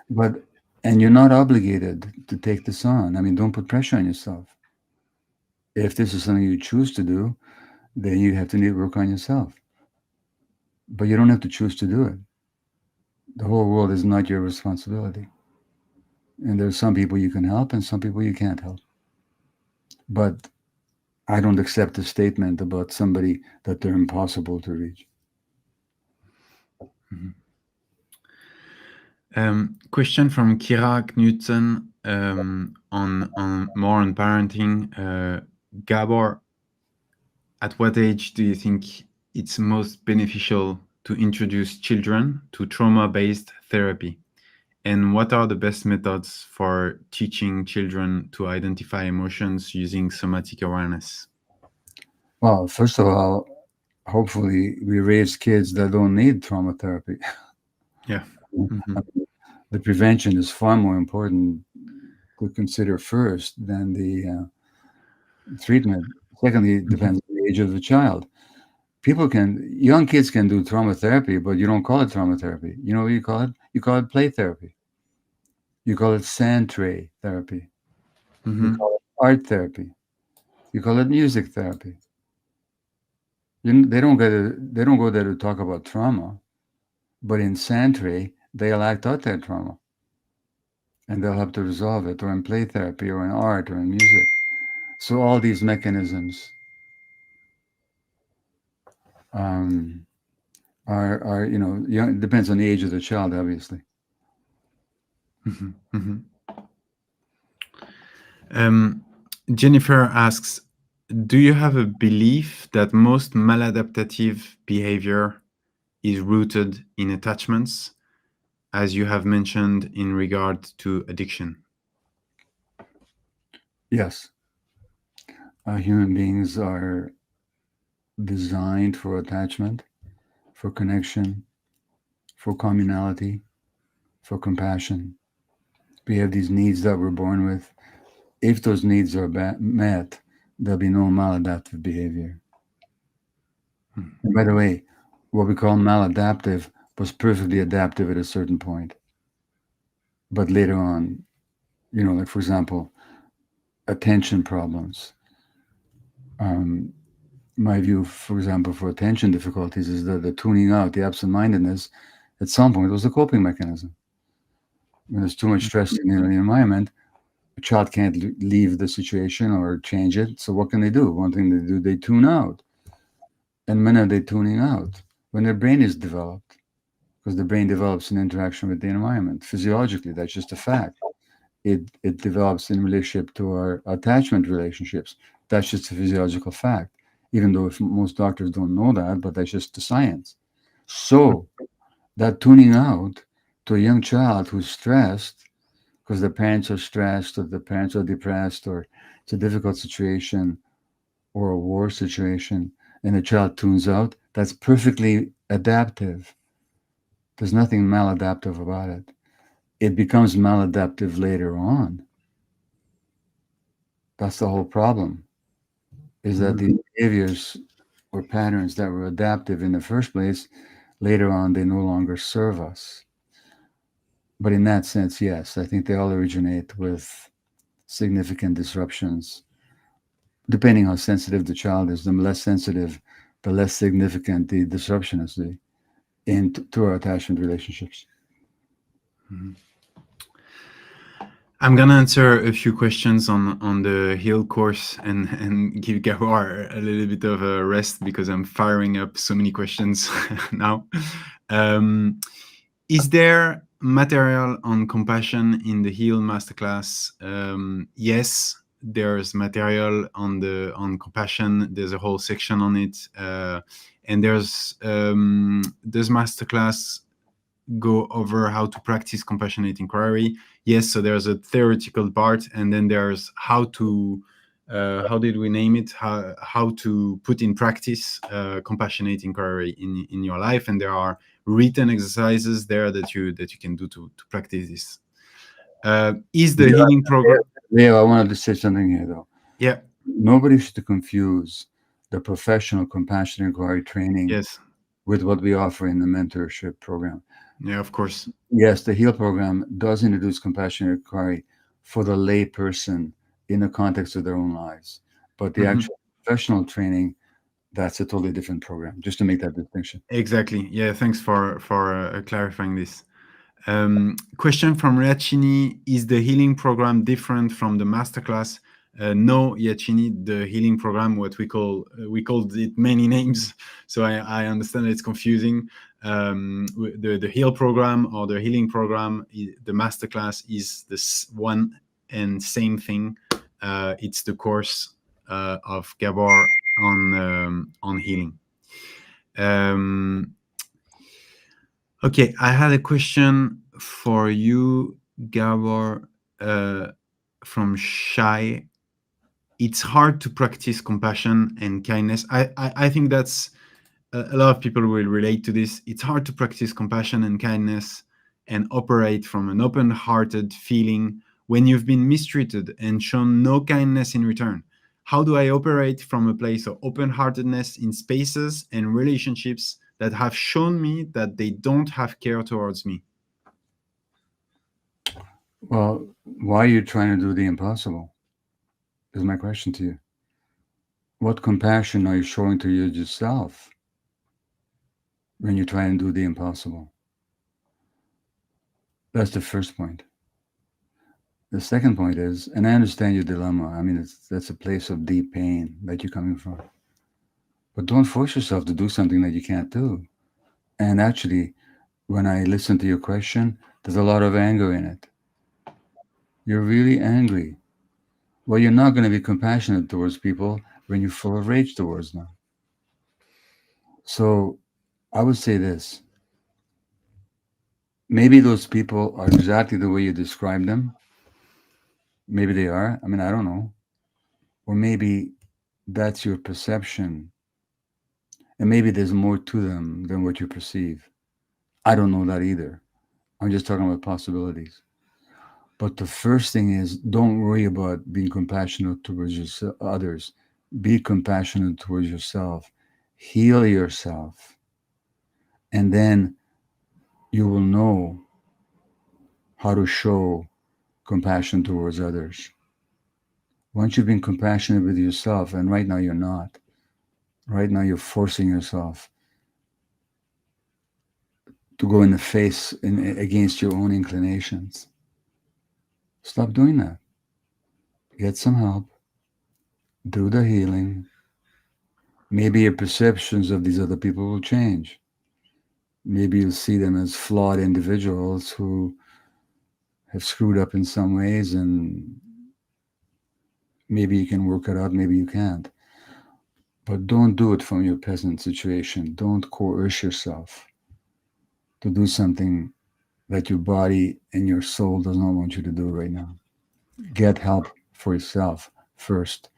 But and you're not obligated to take this on. I mean, don't put pressure on yourself. If this is something you choose to do, then you have to need to work on yourself. But you don't have to choose to do it. The whole world is not your responsibility. And there's some people you can help and some people you can't help. But I don't accept a statement about somebody that they're impossible to reach. Mm-hmm. Question from Kira Knudsen on more on parenting. Gabor, at what age do you think it's most beneficial to introduce children to trauma-based therapy? And what are the best methods for teaching children to identify emotions using somatic awareness? Well, first of all, hopefully we raise kids that don't need trauma therapy. Yeah. Mm-hmm. The prevention is far more important to consider first than the treatment. Secondly, it Mm-hmm. depends on the age of the child. Young kids can do trauma therapy, but you don't call it trauma therapy. You know what you call it? You call it play therapy. You call it sand tray therapy. You Mm-hmm. call it art therapy. You call it music therapy. They don't go there to talk about trauma, but in sand tray, they'll act out their trauma and they'll have to resolve it, or in play therapy, or in art, or in music. So all these mechanisms um, are young, it depends on the age of the child, obviously. Mm-hmm. Mm-hmm. Jennifer asks, do you have a belief that most maladaptive behavior is rooted in attachments, as you have mentioned in regard to addiction? Yes, human beings are designed for attachment, for connection, for communality, for compassion. We have these needs that we're born with. If those needs are met, there'll be no maladaptive behavior. And by the way, what we call maladaptive was perfectly adaptive at a certain point. But later on, like for example, attention problems. Um, my view, for example, for attention difficulties is that the tuning out, the absent-mindedness, at some point was a coping mechanism. When there's too much stress in the environment, a child can't leave the situation or change it. So what can they do? One thing they do, they tune out. And when are they tuning out? When their brain is developed, because the brain develops in interaction with the environment. Physiologically, that's just a fact. It develops in relationship to our attachment relationships. That's just a physiological fact. Even though if most doctors don't know that, but that's just the science. So that tuning out to a young child who's stressed because the parents are stressed or the parents are depressed or it's a difficult situation or a war situation and the child tunes out, that's perfectly adaptive. There's nothing maladaptive about it. It becomes maladaptive later on. That's the whole problem, is that Mm-hmm. the behaviors or patterns that were adaptive in the first place, later on, they no longer serve us. But in that sense, yes, I think they all originate with significant disruptions. Depending how sensitive the child is, the less sensitive, the less significant the disruption is. to our attachment relationships. Mhm. I'm gonna answer a few questions on the Heal course and give Gabor a little bit of a rest because I'm firing up so many questions now. Um, is there material on compassion in the Heal masterclass? Yes, there's material on compassion. There's a whole section on it, and there's masterclass go over how to practice compassionate inquiry. Yes, so there's a theoretical part, and then there's how to how did we name it? How to put in practice compassionate inquiry in your life, and there are written exercises there that you can do to practice this. Is the Yeah, healing program? Leo, I wanted to say something here, though. Yeah. Nobody should confuse the professional compassion inquiry training Yes. with what we offer in the mentorship program. Yeah. Of course. Yes, the HEAL program does introduce compassionate inquiry for the lay person in the context of their own lives. But the Mhm. actual professional training, that's a totally different program, just to make that distinction. Exactly. Yeah. Thanks for clarifying this. Question from Yachini: is the healing program different from the masterclass? No, Yachini, the healing program, what we called it many names, so I understand it's confusing. The heal program or the healing program, the masterclass is this one and same thing. It's the course of Gabor on healing. Okay, I had a question for you, Gabor, from Shai. It's hard to practice compassion and kindness. I think that's a lot of people will relate to this. It's hard to practice compassion and kindness and operate from an open hearted feeling when you've been mistreated and shown no kindness in return. How do I operate from a place of open heartedness in spaces and relationships that have shown me that they don't have care towards me? Well, why are you trying to do the impossible? Is my question to you. What compassion are you showing to yourself when you try and do the impossible? That's the first point. The second point is, and I understand your dilemma. I mean, that's a place of deep pain that you're coming from. But don't force yourself to do something that you can't do. And actually, when I listen to your question, there's a lot of anger in it. You're really angry. Well, you're not going to be compassionate towards people when you're full of rage towards them. So I would say this: maybe those people are exactly the way you describe them. Maybe they are. I mean, I don't know. Or maybe that's your perception. And maybe there's more to them than what you perceive. I don't know that either. I'm just talking about possibilities. But the first thing is, don't worry about being compassionate towards others. Be compassionate towards yourself. Heal yourself. And then you will know how to show compassion towards others. Once you've been compassionate with yourself, and right now you're not, right now you're forcing yourself to go in the face against your own inclinations. Stop doing that. Get some help. Do the healing. Maybe your perceptions of these other people will change. Maybe you'll see them as flawed individuals who have screwed up in some ways, and maybe you can work it out, maybe you can't. But don't do it from your peasant situation. Don't coerce yourself to do something that your body and your soul does not want you to do right now. Get help for yourself first,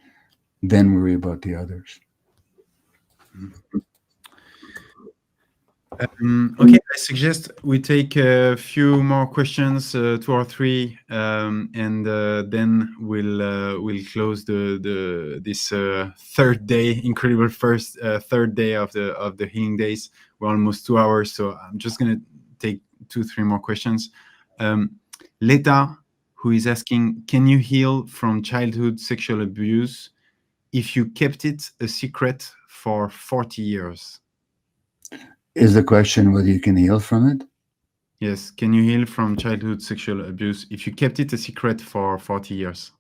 then worry about the others. Okay, I suggest we take a few more questions, two or three, and then we'll close the this third day, incredible first third day of the healing days. We're almost 2 hours, so I'm just gonna take two, three more questions. Leta, who is asking, can you heal from childhood sexual abuse if you kept it a secret for 40 years? Is the question whether you can heal from it? Yes. Can you heal from childhood sexual abuse if you kept it a secret for 40 years?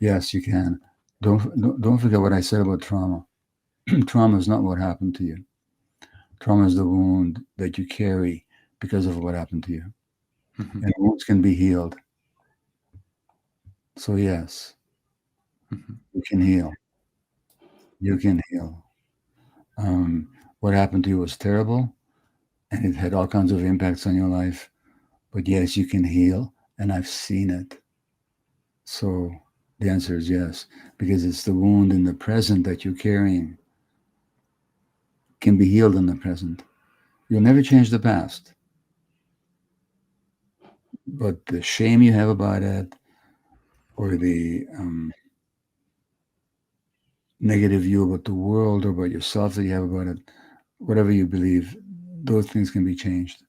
Yes, you can. Don't forget what I said about trauma. Trauma is not what happened to you. Trauma is the wound that you carry because of what happened to you. Mhm, And wounds can be healed. So yes, mhm, you can heal. You can heal. Um, what happened to you was terrible, and it had all kinds of impacts on your life. But yes, you can heal, and I've seen it. So the answer is yes, because it's the wound in the present that you're carrying can be healed in the present. You'll never change the past, but the shame you have about it, or the negative view about the world or about yourself that you have about it, whatever you believe, those things can be changed.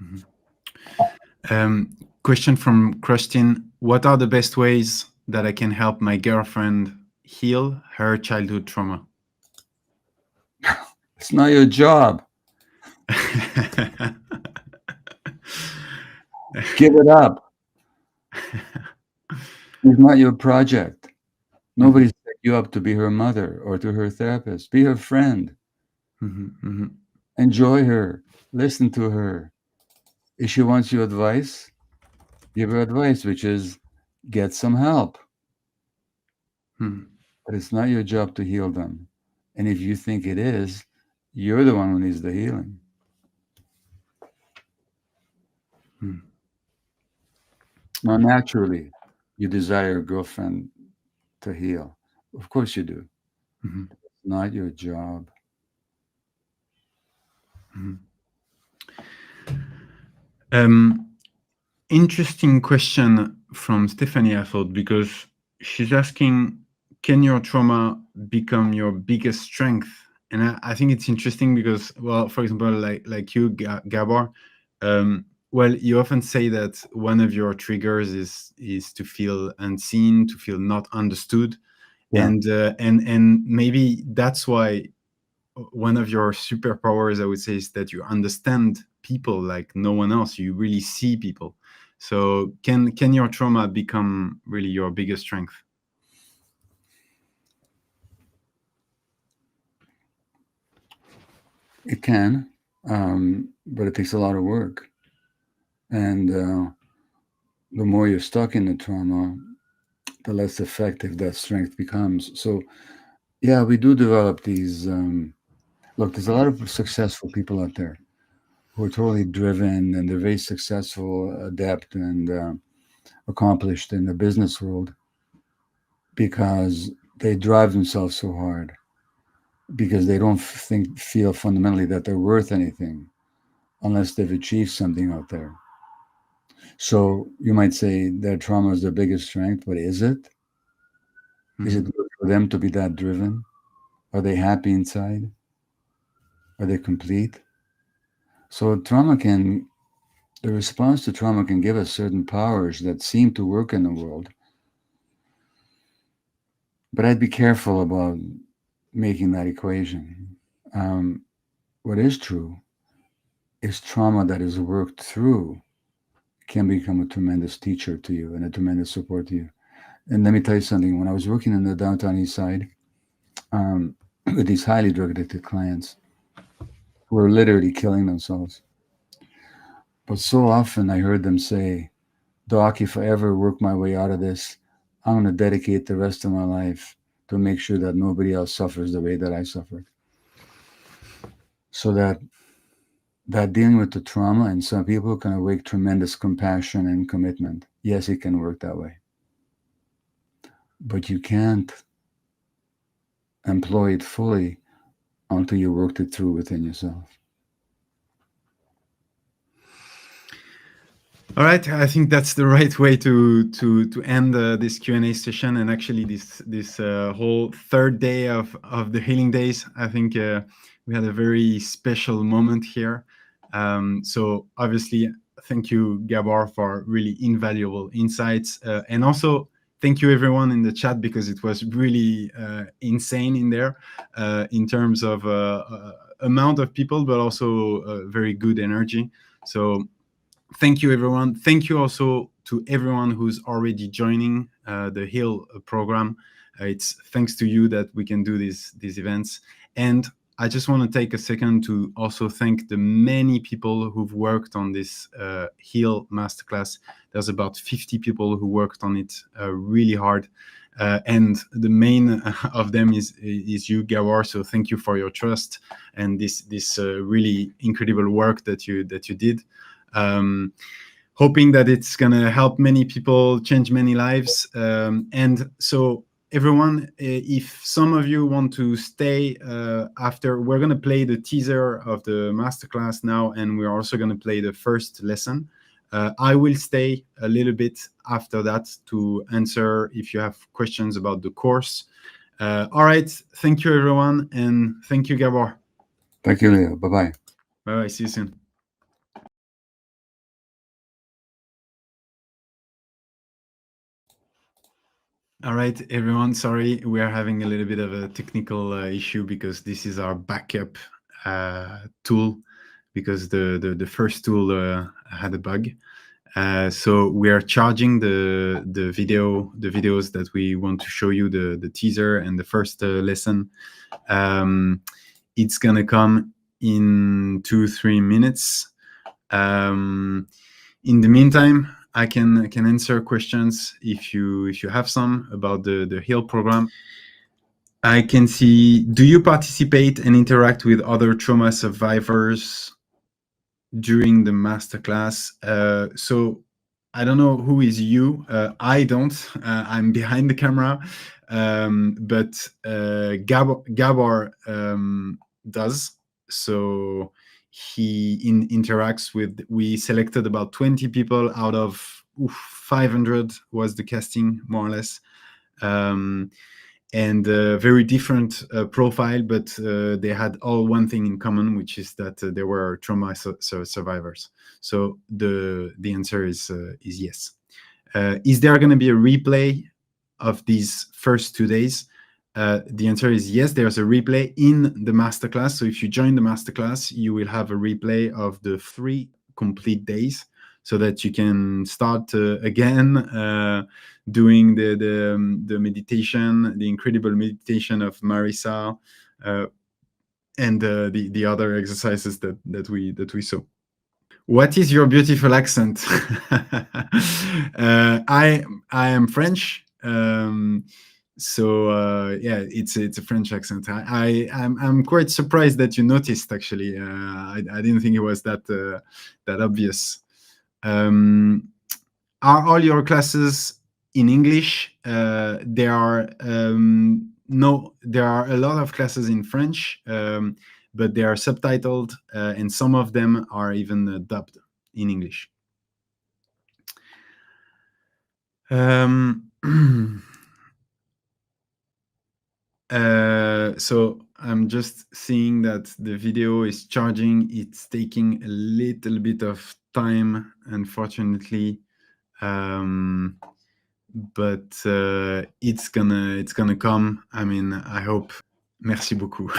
mhm. Question from Christine: what are the best ways that I can help my girlfriend heal her childhood trauma? It's not your job. Give it up. It's not your project. Mhm, Nobody set you up to be her mother or to her therapist. Be her friend. mhm, mhm, Enjoy her. Listen to her. If she wants your advice, give her advice, which is get some help. mhm, But it's not your job to heal them. And if you think it is, you're the one who needs the healing. mhm, Now, naturally, you desire a girlfriend to heal. Of course you do. mhm, It's not your job. mhm. Um, Interesting question from Stephanie, I thought, because she's asking, can your trauma become your biggest strength? And I think it's interesting because, well, for example, like you, Gabor, well, you often say that one of your triggers is to feel unseen, to feel not understood, Yeah. and maybe that's why one of your superpowers, I would say, is that you understand people like no one else. You really see people. So can your trauma become really your biggest strength? It can, but it takes a lot of work. And the more you're stuck in the trauma, the less effective that strength becomes. So, yeah, we do develop these. Look, there's a lot of successful people out there who are totally driven and they're very successful, adept, and accomplished in the business world because they drive themselves so hard because they don't feel fundamentally that they're worth anything unless they've achieved something out there. So you might say their trauma is their biggest strength, but is it? Is it Mhm, good for them to be that driven? Are they happy inside? Are they complete? So the response to trauma can give us certain powers that seem to work in the world. But I'd be careful about making that equation. Um, what is true is trauma that is worked through can become a tremendous teacher to you and a tremendous support to you. And let me tell you something. When I was working in the downtown east side um, with these highly drug addicted clients who were literally killing themselves, but so often I heard them say, Doc, if I ever work my way out of this, I'm going to dedicate the rest of my life to make sure that nobody else suffers the way that I suffered. So that dealing with the trauma in some people can awake tremendous compassion and commitment. Yes, it can work that way. But you can't employ it fully until you worked it through within yourself. all right, I think that's the right way to end this Q&A session, and actually this whole third day of the healing days. I think we had a very special moment here. So obviously, thank you, Gabor, for really invaluable insights, and also thank you everyone in the chat because it was really insane in there in terms of amount of people, but also very good energy. So thank you, everyone. Thank you also to everyone who's already joining the Heal program. It's thanks to you that we can do these events. And I just want to take a second to also thank the many people who've worked on this Heal masterclass. There's about 50 people who worked on it really hard. And the main of them is you, Gabor. So thank you for your trust and this really incredible work that you did. Hoping that it's gonna help many people, change many lives. And so everyone, if some of you want to stay after, we're gonna play the teaser of the masterclass now, and we're also gonna play the first lesson. I will stay a little bit after that to answer if you have questions about the course. All right, thank you everyone, and thank you, Gabor. Thank you, Leo. Bye-bye. Bye-bye, see you soon. All right, everyone. Sorry, we are having a little bit of a technical issue because this is our backup tool because the first tool had a bug. So we are charging the videos that we want to show you, the teaser and the first lesson. It's gonna come in 2-3 minutes. In the meantime, I can answer questions if you have some about the Heal program. I can see, do you participate and interact with other trauma survivors during the masterclass? So I don't know who is you. I don't. I'm behind the camera, but Gabor does. So he interacts with. We selected about 20 people out of 500 was the casting, more or less. And very different profile, but they had all one thing in common, which is that they were trauma survivors. So the answer is yes. Is there going to be a replay of these first 2 days? The answer is yes. There's a replay in the masterclass. So if you join the masterclass, you will have a replay of the 3 complete days, so that you can start again doing the meditation, the incredible meditation of Marisa, and the other exercises that we saw. What is your beautiful accent? I am French. So yeah, it's a French accent. I'm quite surprised that you noticed. Actually, I didn't think it was that obvious. Are all your classes in English? There are a lot of classes in French, but they are subtitled, and some of them are even dubbed in English. So I'm just seeing that the video is charging. It's taking a little bit of time, unfortunately, but it's gonna come. I mean, I hope. Merci beaucoup.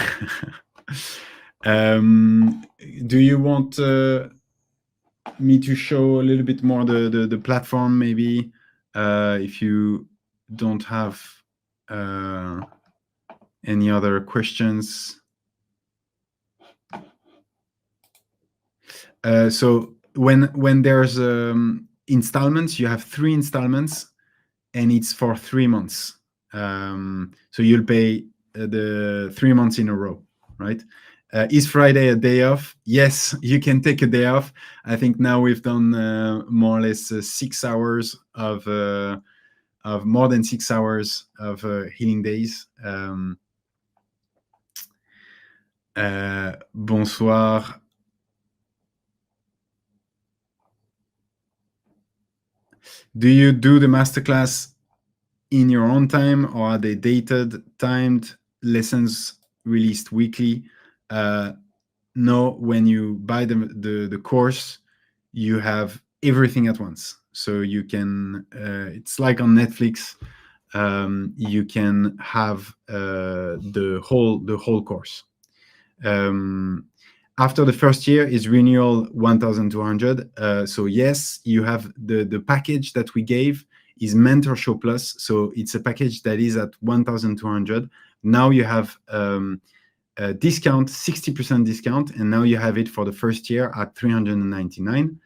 Do you want me to show a little bit more the platform, maybe, if you don't have any other questions? So when there's installments, you have 3 installments, and it's for 3 months. So you'll pay the 3 months in a row, right? Is Friday a day off? Yes, you can take a day off. I think now we've done more or less 6 hours of more than 6 hours of healing days. Bonsoir. Do you do the masterclass in your own time, or are they dated, timed lessons released weekly? No, when you buy the course, you have everything at once. So you can, it's like on Netflix. You can have the whole course. After the first year is renewal 1,200. So yes, you have the package that we gave is Mentor Show Plus. So it's a package that is at 1,200. Now you have a discount, 60% discount, and now you have it for the first year at 399.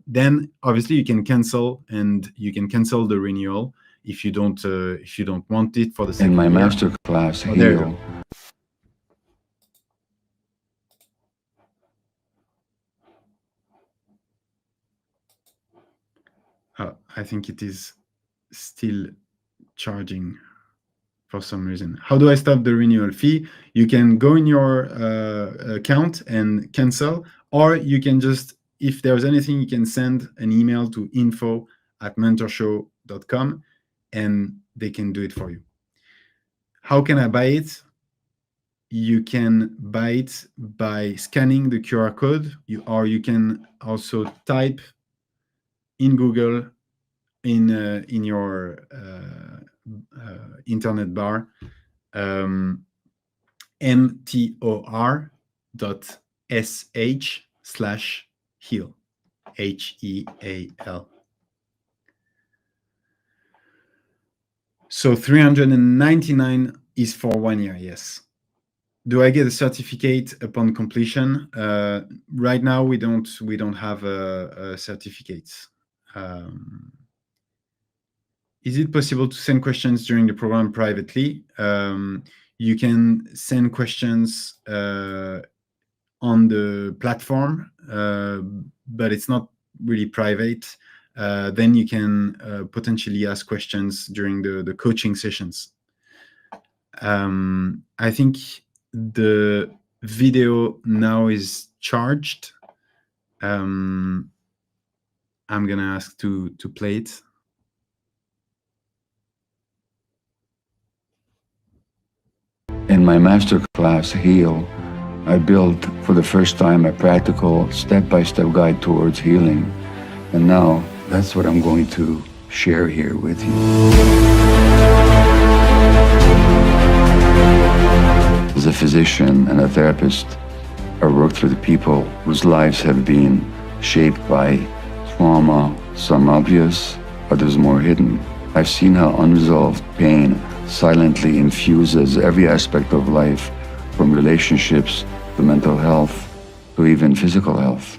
Then obviously you can cancel, and you can cancel the renewal if you don't want it for the second year. In my masterclass, Heal. I think it is still charging for some reason. How do I stop the renewal fee? You can go in your account and cancel, or you can just, if there's anything, you can send an email to info@mentorshow.com and they can do it for you. How can I buy it? You can buy it by scanning the QR code, or you can also type in Google in your internet bar mtor.sh/heal, HEAL. So 399 is for 1 year, yes. Do I get a certificate upon completion? Right now, we don't have a certificate. Is it possible to send questions during the program privately? You can send questions on the platform, but it's not really private. Then you can potentially ask questions during the coaching sessions. I think the video now is charged. I'm gonna ask to play it. In my masterclass, Heal, I built for the first time a practical step-by-step guide towards healing. And now that's what I'm going to share here with you. As a physician and a therapist, I worked with people whose lives have been shaped by trauma, some obvious, others more hidden. I've seen how unresolved pain silently infuses every aspect of life, from relationships to mental health to even physical health.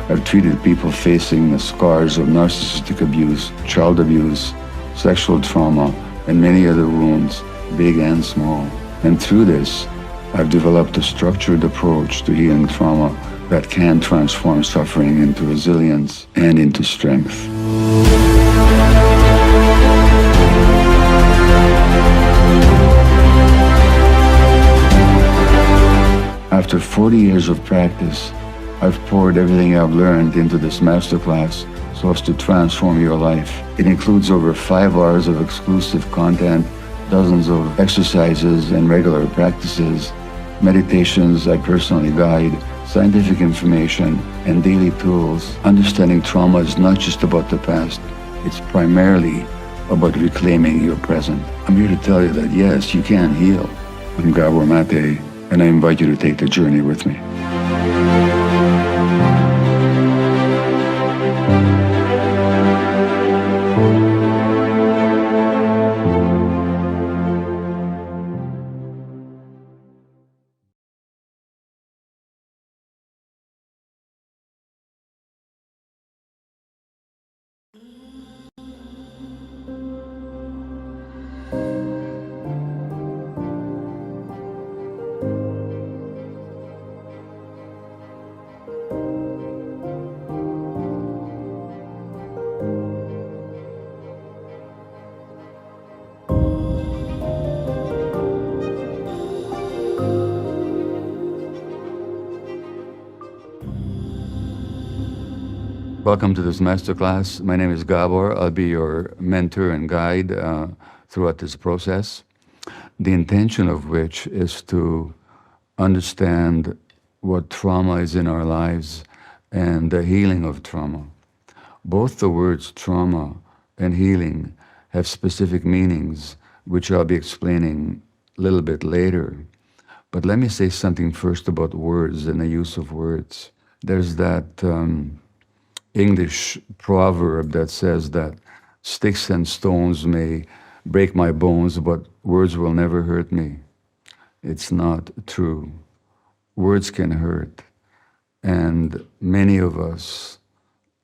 I've treated people facing the scars of narcissistic abuse, child abuse, sexual trauma, and many other wounds, big and small. And through this, I've developed a structured approach to healing trauma that can transform suffering into resilience and into strength. After 40 years of practice, I've poured everything I've learned into this masterclass so as to transform your life. It includes over 5 hours of exclusive content, dozens of exercises and regular practices, meditations I personally guide, scientific information, and daily tools. Understanding trauma is not just about the past, it's primarily about reclaiming your present. I'm here to tell you that yes, you can heal. I'm Gabor Maté, and I invite you to take the journey with me. Welcome to this masterclass. My name is Gabor. I'll be your mentor and guide throughout this process, the intention of which is to understand what trauma is in our lives and the healing of trauma. Both the words trauma and healing have specific meanings, which I'll be explaining a little bit later. But let me say something first about words and the use of words. There's that English proverb that says that sticks and stones may break my bones, but words will never hurt me. It's not true. Words can hurt. And many of us,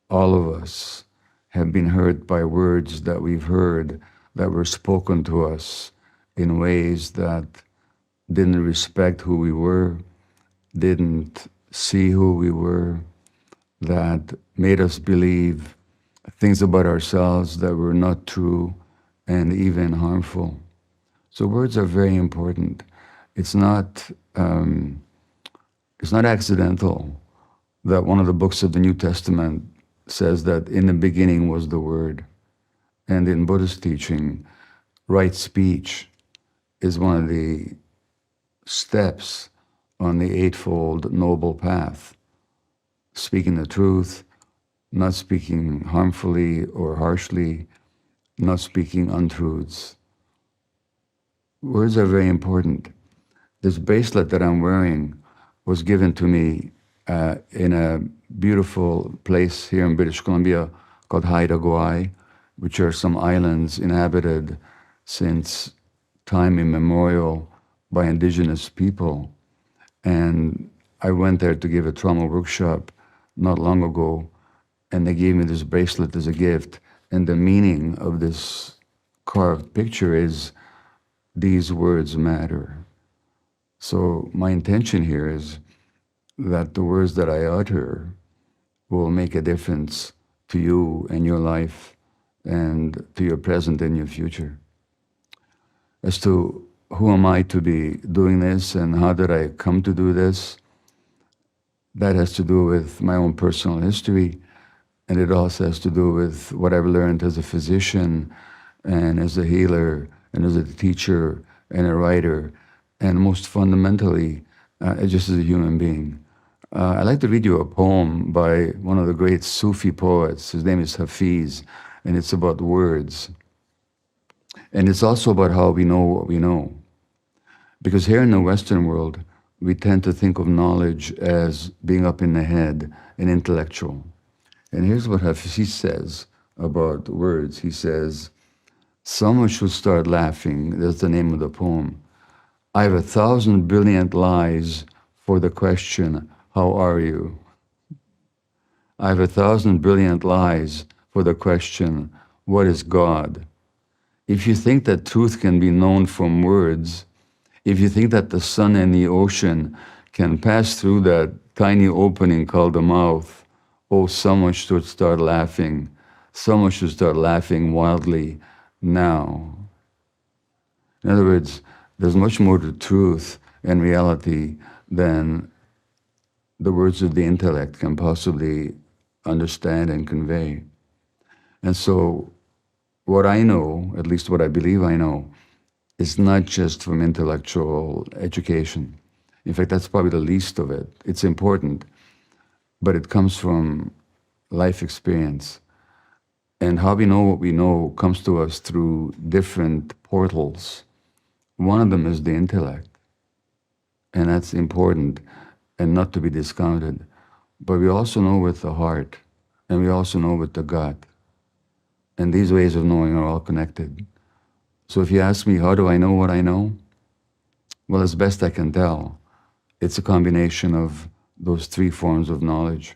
all of us, have been hurt by words that we've heard that were spoken to us in ways that didn't respect who we were, didn't see who we were, that made us believe things about ourselves that were not true and even harmful. So words are very important. It's not accidental that one of the books of the New Testament says that in the beginning was the Word. And in Buddhist teaching, right speech is one of the steps on the Eightfold Noble Path. Speaking the truth, not speaking harmfully or harshly, not speaking untruths. Words are very important. This bracelet that I'm wearing was given to me in a beautiful place here in British Columbia called Haida, which are some islands inhabited since time immemorial by indigenous people. And I went there to give a trauma workshop not long ago, and they gave me this bracelet as a gift. And the meaning of this carved picture is, these words matter. So my intention here is that the words that I utter will make a difference to you and your life and to your present and your future. As to who am I to be doing this and how did I come to do this, that has to do with my own personal history, and it also has to do with what I've learned as a physician and as a healer and as a teacher and a writer, and most fundamentally, just as a human being. I'd like to read you a poem by one of the great Sufi poets. His name is Hafiz, and it's about words. And it's also about how we know what we know. Because here in the Western world, we tend to think of knowledge as being up in the head and intellectual. And here's what Hafiz says about words. He says, someone should start laughing. That's the name of the poem. I have 1,000 brilliant lies for the question, how are you? I have 1,000 brilliant lies for the question, what is God? If you think that truth can be known from words, if you think that the sun and the ocean can pass through that tiny opening called the mouth, oh, someone should start laughing. Someone should start laughing wildly now. In other words, there's much more to truth and reality than the words of the intellect can possibly understand and convey. And so what I know, at least what I believe I know, is not just from intellectual education. In fact, that's probably the least of it. It's important, but it comes from life experience. And how we know what we know comes to us through different portals. One of them is the intellect, and that's important and not to be discounted. But we also know with the heart, and we also know with the gut. And these ways of knowing are all connected. So if you ask me, how do I know what I know? Well, as best I can tell, it's a combination of those three forms of knowledge.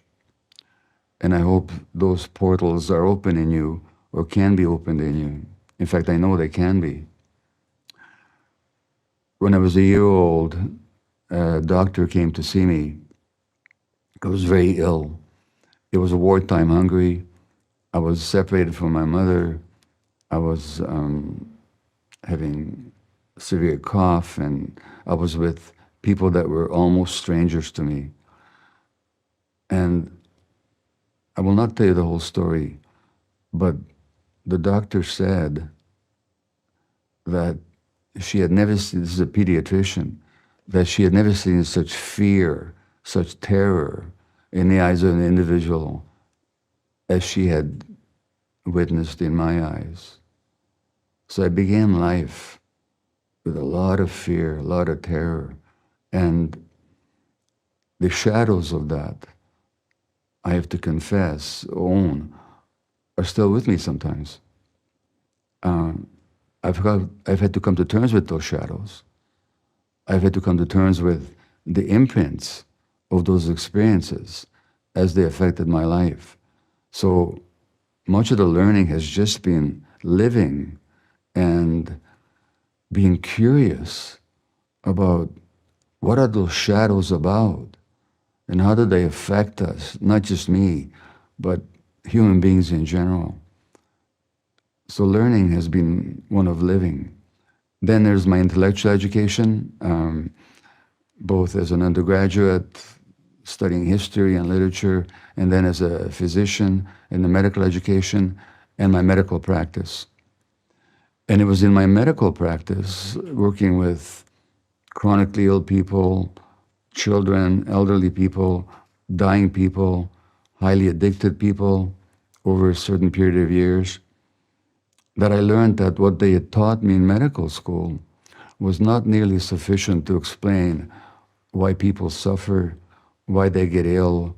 And I hope those portals are open in you or can be opened in you. In fact, I know they can be. When I was a year old, a doctor came to see me. I was very ill. It was a wartime Hungary. I was separated from my mother. I was having severe cough, and I was with people that were almost strangers to me. And I will not tell you the whole story, but the doctor said that she had never seen, this is a pediatrician, that she had never seen such fear, such terror in the eyes of an individual as she had witnessed in my eyes. So I began life with a lot of fear, a lot of terror, and the shadows of that, I have to confess, own, are still with me sometimes. I've had to come to terms with those shadows. I've had to come to terms with the imprints of those experiences as they affected my life. So much of the learning has just been living and being curious about what are those shadows about and how do they affect us, not just me, but human beings in general. So learning has been one of living. Then there's my intellectual education, both as an undergraduate studying history and literature, and then as a physician in the medical education and my medical practice. And it was in my medical practice, working with chronically ill people, children, elderly people, dying people, highly addicted people over a certain period of years, that I learned that what they had taught me in medical school was not nearly sufficient to explain why people suffer, why they get ill,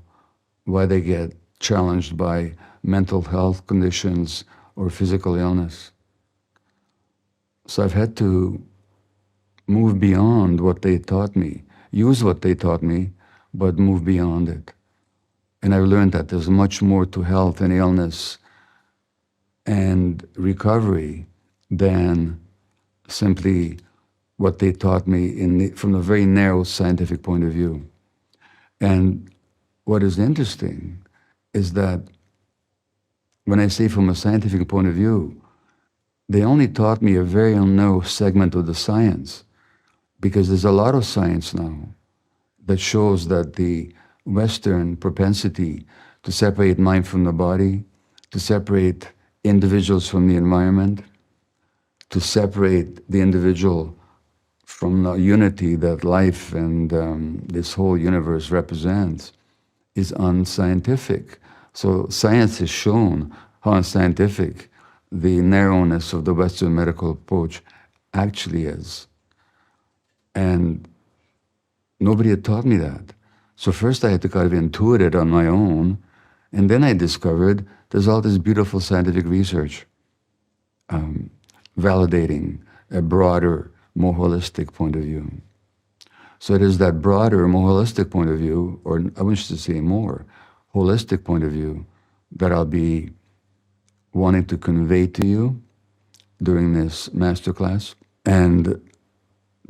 why they get challenged by mental health conditions or physical illness. So I've had to move beyond what they taught me, use what they taught me, but move beyond it. And I've learned that there's much more to health and illness and recovery than simply what they taught me from a very narrow scientific point of view. And what is interesting is that when I say from a scientific point of view, they only taught me a very narrow segment of the science, because there's a lot of science now that shows that the Western propensity to separate mind from the body, to separate individuals from the environment, to separate the individual from the unity that life and this whole universe represents, is unscientific. So science has shown how unscientific the narrowness of the Western medical approach actually is. And nobody had taught me that. So first I had to kind of intuit it on my own, and then I discovered there's all this beautiful scientific research validating a broader, more holistic point of view. So it is that broader, more holistic point of view, or I wish to say more, holistic point of view, that I'll be wanting to convey to you during this masterclass, and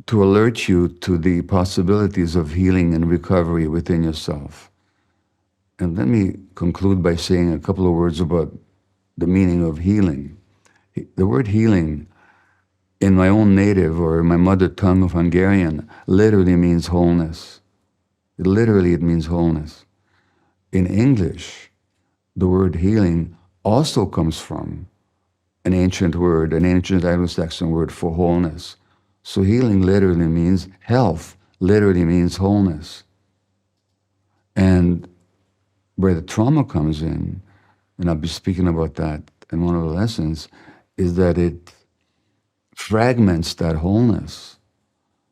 to alert you to the possibilities of healing and recovery within yourself. And let me conclude by saying a couple of words about the meaning of healing. The word healing in my own native or my mother tongue of Hungarian literally means wholeness. It means wholeness. In English, the word healing also comes from an ancient Anglo-Saxon word for wholeness. So healing literally means health, literally means wholeness. And where the trauma comes in, and I'll be speaking about that in one of the lessons, is that it fragments that wholeness.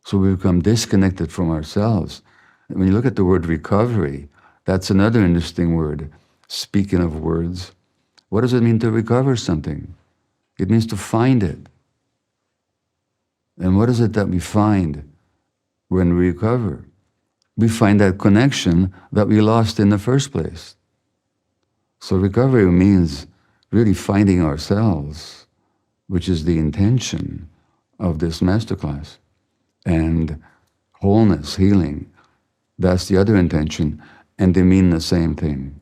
So we become disconnected from ourselves. And when you look at the word recovery, that's another interesting word. Speaking of words, what does it mean to recover something? It means to find it. And what is it that we find when we recover? We find that connection that we lost in the first place. So recovery means really finding ourselves, which is the intention of this masterclass. And wholeness, healing, that's the other intention, and they mean the same thing.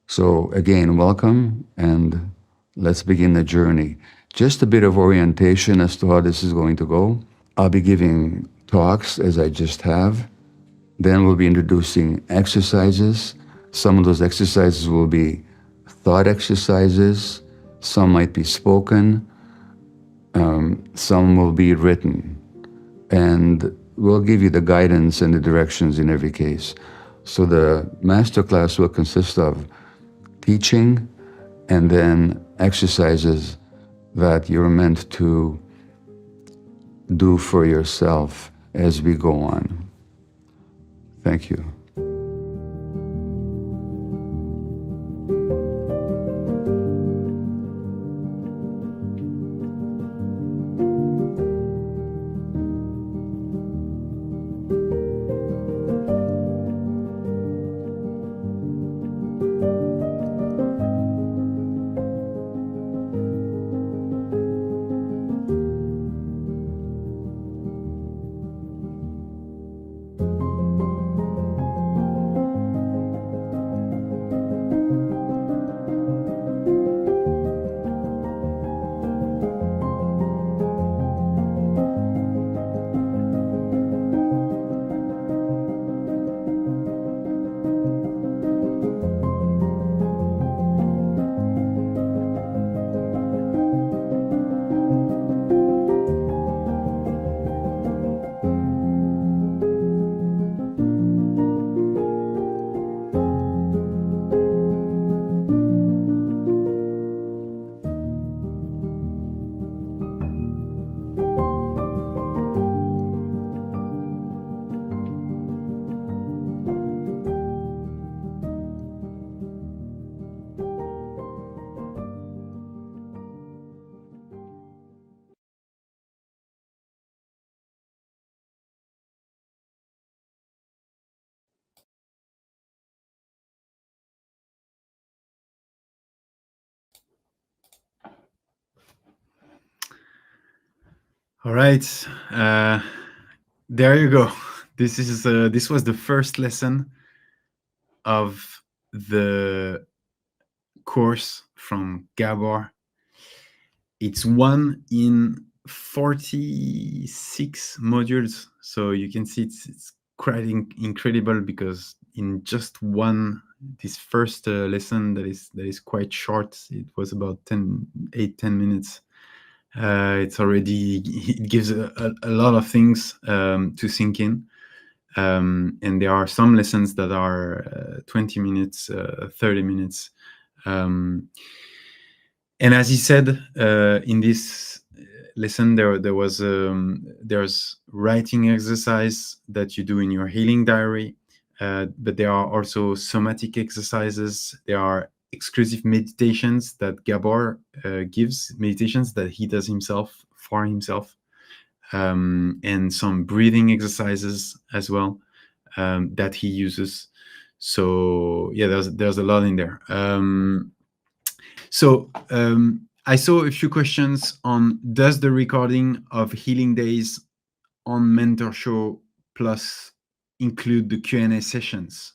So again, welcome, and let's begin the journey. Just a bit of orientation as to how this is going to go. I'll be giving talks as I just have. Then we'll be introducing exercises. Some of those exercises will be thought exercises. Some might be spoken. Some will be written. And we'll give you the guidance and the directions in every case. So the masterclass will consist of teaching, and then exercises that you're meant to do for yourself as we go on. Thank you. All right, there you go. This was the first lesson of the course from Gabor. It's one in 46 modules, so you can see it's quite incredible, because in just this first lesson that is quite short, it was about 10 minutes. It gives a lot of things to sink in, and there are some lessons that are 20 minutes, 30 minutes, and as he said, in this lesson, there's writing exercise that you do in your healing diary, but there are also somatic exercises. There are exclusive meditations that Gabor gives, meditations that he does himself for himself, and some breathing exercises as well that he uses. So yeah, there's a lot in there. I saw a few questions on, does the recording of Healing Days on Mentor Show Plus include the Q&A sessions?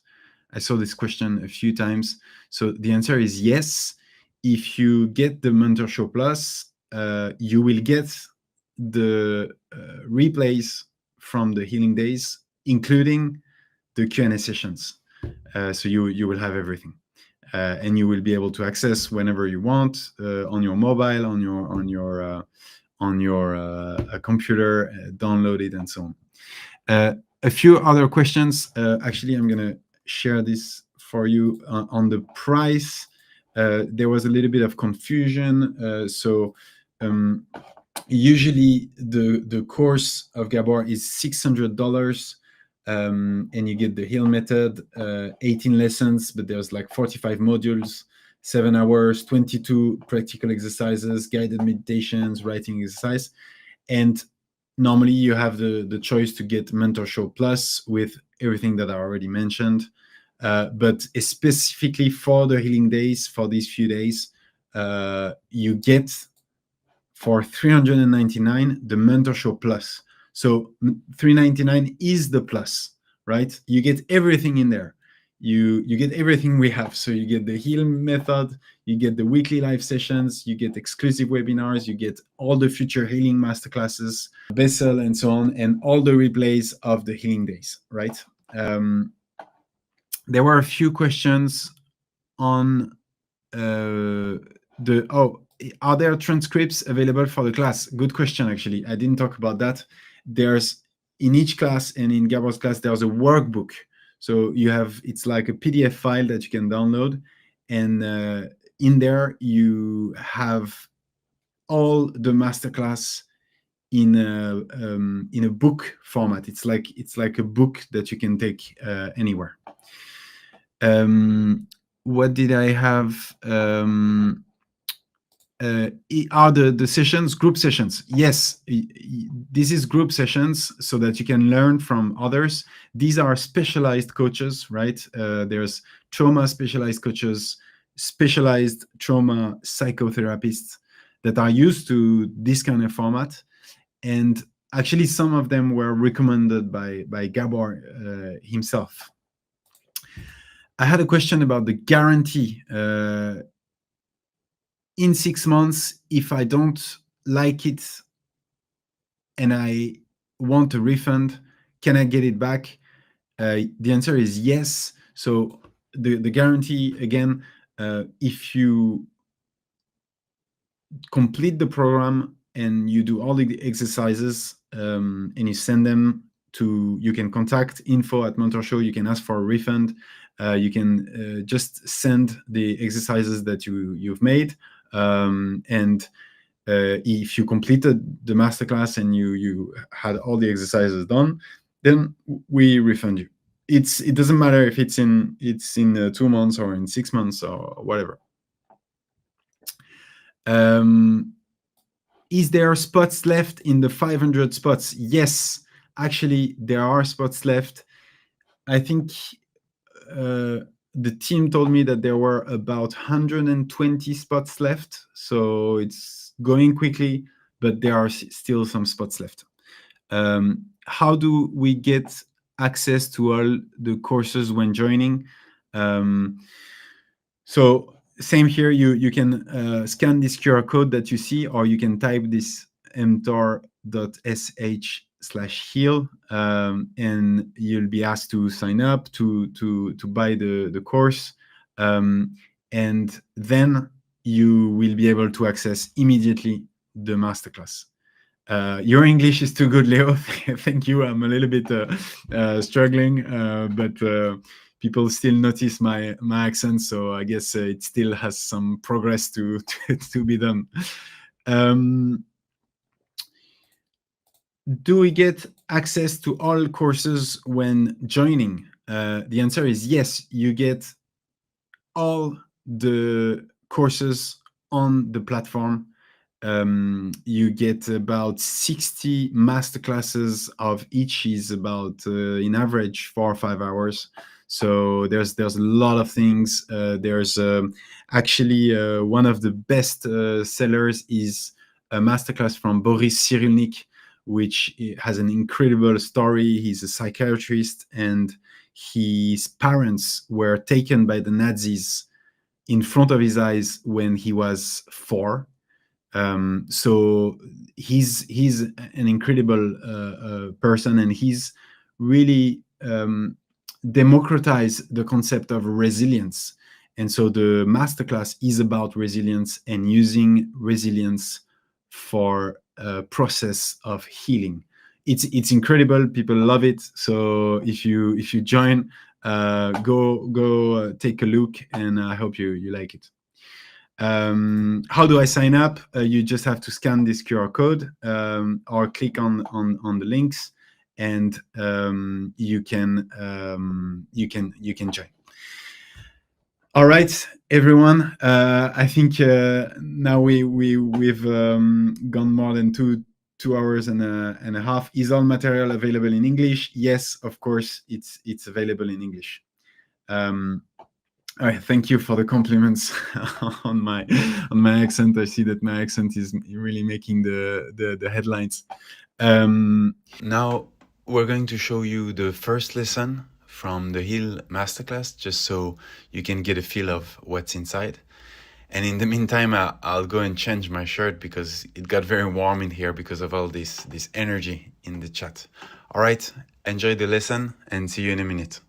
I saw this question a few times. So the answer is yes. If you get the Mentor Show Plus, you will get the replays from the Healing Days, including the Q&A sessions. So you will have everything. And you will be able to access whenever you want, on your mobile, on your computer, download it, and so on. A few other questions. Actually, I'm going to share this for you on the price. There was a little bit of confusion. Usually the course of Gabor is $600. And you get the Heal Method, 18 lessons, but there's like 45 modules, 7 hours, 22 practical exercises, guided meditations, writing exercise. And normally you have the choice to get Mentor Show Plus with everything that I already mentioned. But specifically for the Healing Days, for these few days, you get for $399 the Mentor Show Plus. So $399 is the plus, right? You get everything in there. You get everything we have. So you get the Heal Method, you get the weekly live sessions, you get exclusive webinars, you get all the future healing masterclasses, Bessel, and so on, and all the replays of the Healing Days, right? There were a few questions on are there transcripts available for the class? Good question, actually. I didn't talk about that. There's, in each class and in Gabor's class, there's a workbook. So it's like a PDF file that you can download, and in there you have all the masterclass in a book format. It's like a book that you can take anywhere. What did I have? Are the sessions group sessions? Yes, this is group sessions so that you can learn from others. These are specialized coaches, right? There's trauma specialized coaches, specialized trauma psychotherapists that are used to this kind of format. And actually, some of them were recommended by Gabor himself. I had a question about the guarantee. In 6 months, if I don't like it and I want a refund, can I get it back? The answer is yes. So the guarantee, again, if you complete the program and you do all the exercises and you send them to, you can contact info@mentorshow, you can ask for a refund, you can just send the exercises that you've made, and if you completed the masterclass and you had all the exercises done, then we refund you. It doesn't matter if it's in 2 months or in 6 months or whatever. Is there spots left in the 500 spots? Yes, actually there are spots left. I think the team told me that there were about 120 spots left, so it's going quickly, but there are still some spots left. How do we get access to all the courses when joining? So same here, you can scan this QR code that you see, or you can type this mtor.sh/heal, and you'll be asked to sign up to buy the course, and then you will be able to access immediately the masterclass. Your English is too good, Leo. Thank you. I'm a little bit struggling, but people still notice my accent, so I guess it still has some progress to be done. Do we get access to all courses when joining? The answer is yes. You get all the courses on the platform. You get about 60 masterclasses of each, is about in average 4 or 5 hours. So there's a lot of things. There's actually one of the best sellers is a masterclass from Boris Cyrulnik, which has an incredible story. He's a psychiatrist, and his parents were taken by the Nazis in front of his eyes when he was 4. So he's an incredible person, and he's really democratized the concept of resilience. And so the masterclass is about resilience and using resilience for a process of healing. It's incredible. People love it. So if you join, go take a look, and I hope you like it. How do I sign up? You just have to scan this QR code or click on the links, and you can join. All right, everyone. I think now we've gone more than two hours and a half. Is all material available in English? Yes, of course, it's available in English. All right, thank you for the compliments on my accent. I see that my accent is really making the headlines. Now we're going to show you the first lesson from the Heal Masterclass, just so you can get a feel of what's inside. And in the meantime, I'll go and change my shirt because it got very warm in here because of all this energy in the chat. All right, enjoy the lesson and see you in a minute.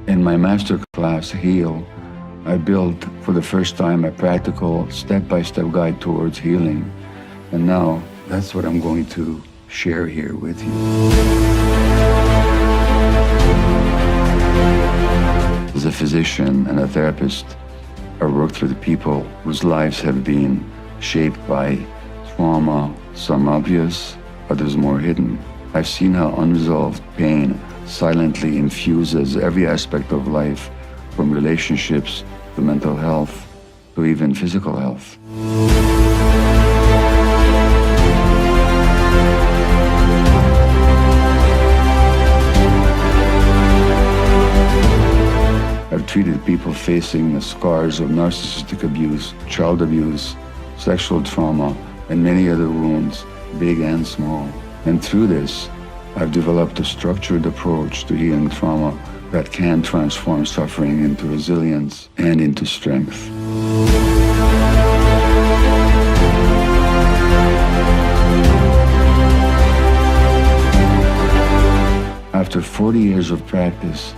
In my masterclass, Heal, I built for the first time a practical step-by-step guide towards healing. And now that's what I'm going to share here with you. As a physician and a therapist, I worked with people whose lives have been shaped by trauma, some obvious, others more hidden. I've seen how unresolved pain silently infuses every aspect of life, from relationships to mental health to even physical health. I've treated people facing the scars of narcissistic abuse, child abuse, sexual trauma, and many other wounds, big and small. And through this, I've developed a structured approach to healing trauma that can transform suffering into resilience and into strength. After 40 years of practice,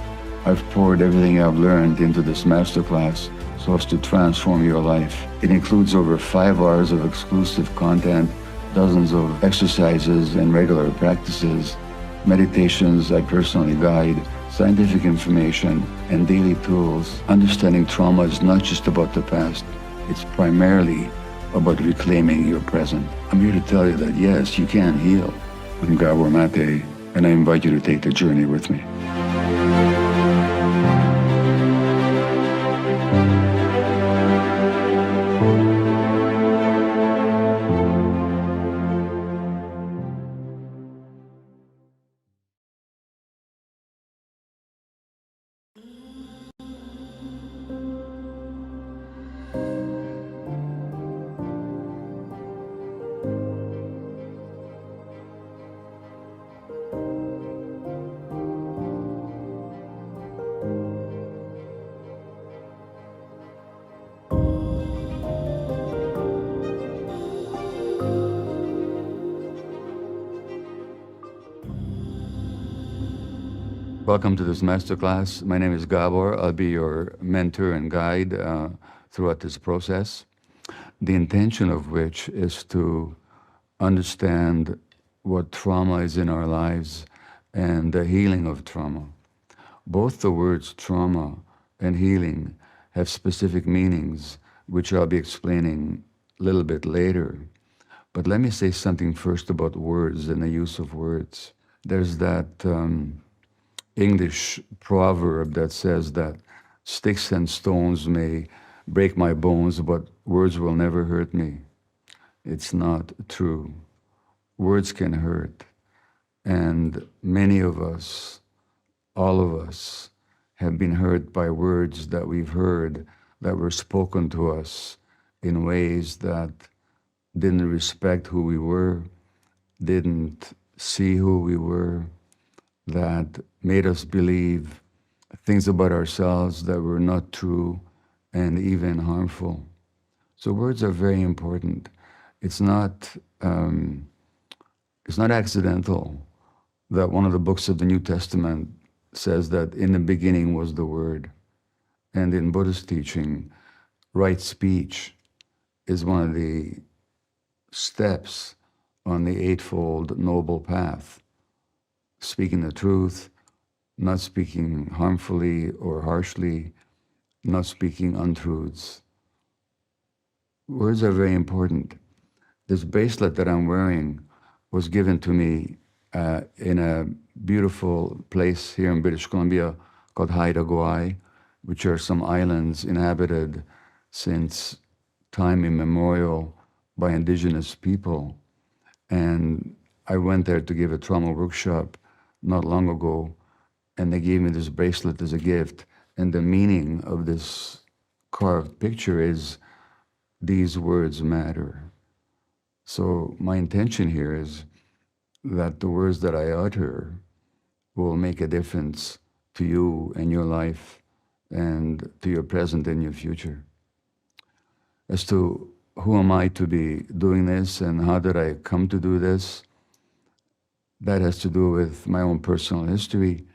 I've poured everything I've learned into this masterclass so as to transform your life. It includes over 5 hours of exclusive content, dozens of exercises and regular practices, meditations I personally guide, scientific information, and daily tools. Understanding trauma is not just about the past. It's primarily about reclaiming your present. I'm here to tell you that yes, you can heal. I'm Gabor Maté, and I invite you to take the journey with me. Welcome to this masterclass. My name is Gabor. I'll be your mentor and guide throughout this process, the intention of which is to understand what trauma is in our lives and the healing of trauma. Both the words trauma and healing have specific meanings, which I'll be explaining a little bit later. But let me say something first about words and the use of words. There's that English proverb that says that sticks and stones may break my bones, but words will never hurt me. It's not true. Words can hurt. And many of us, all of us, have been hurt by words that we've heard that were spoken to us in ways that didn't respect who we were, didn't see who we were, that made us believe things about ourselves that were not true and even harmful. So words are very important. It's not accidental that one of the books of the New Testament says that in the beginning was the Word. And in Buddhist teaching, right speech is one of the steps on the Eightfold Noble Path. Speaking the truth, not speaking harmfully or harshly, not speaking untruths. Words are very important. This bracelet that I'm wearing was given to me in a beautiful place here in British Columbia called Haida, which are some islands inhabited since time immemorial by indigenous people. And I went there to give a trauma workshop not long ago, and they gave me this bracelet as a gift. And the meaning of this carved picture is, these words matter. So my intention here is that the words that I utter will make a difference to you and your life and to your present and your future. As to who am I to be doing this and how did I come to do this, that has to do with my own personal history,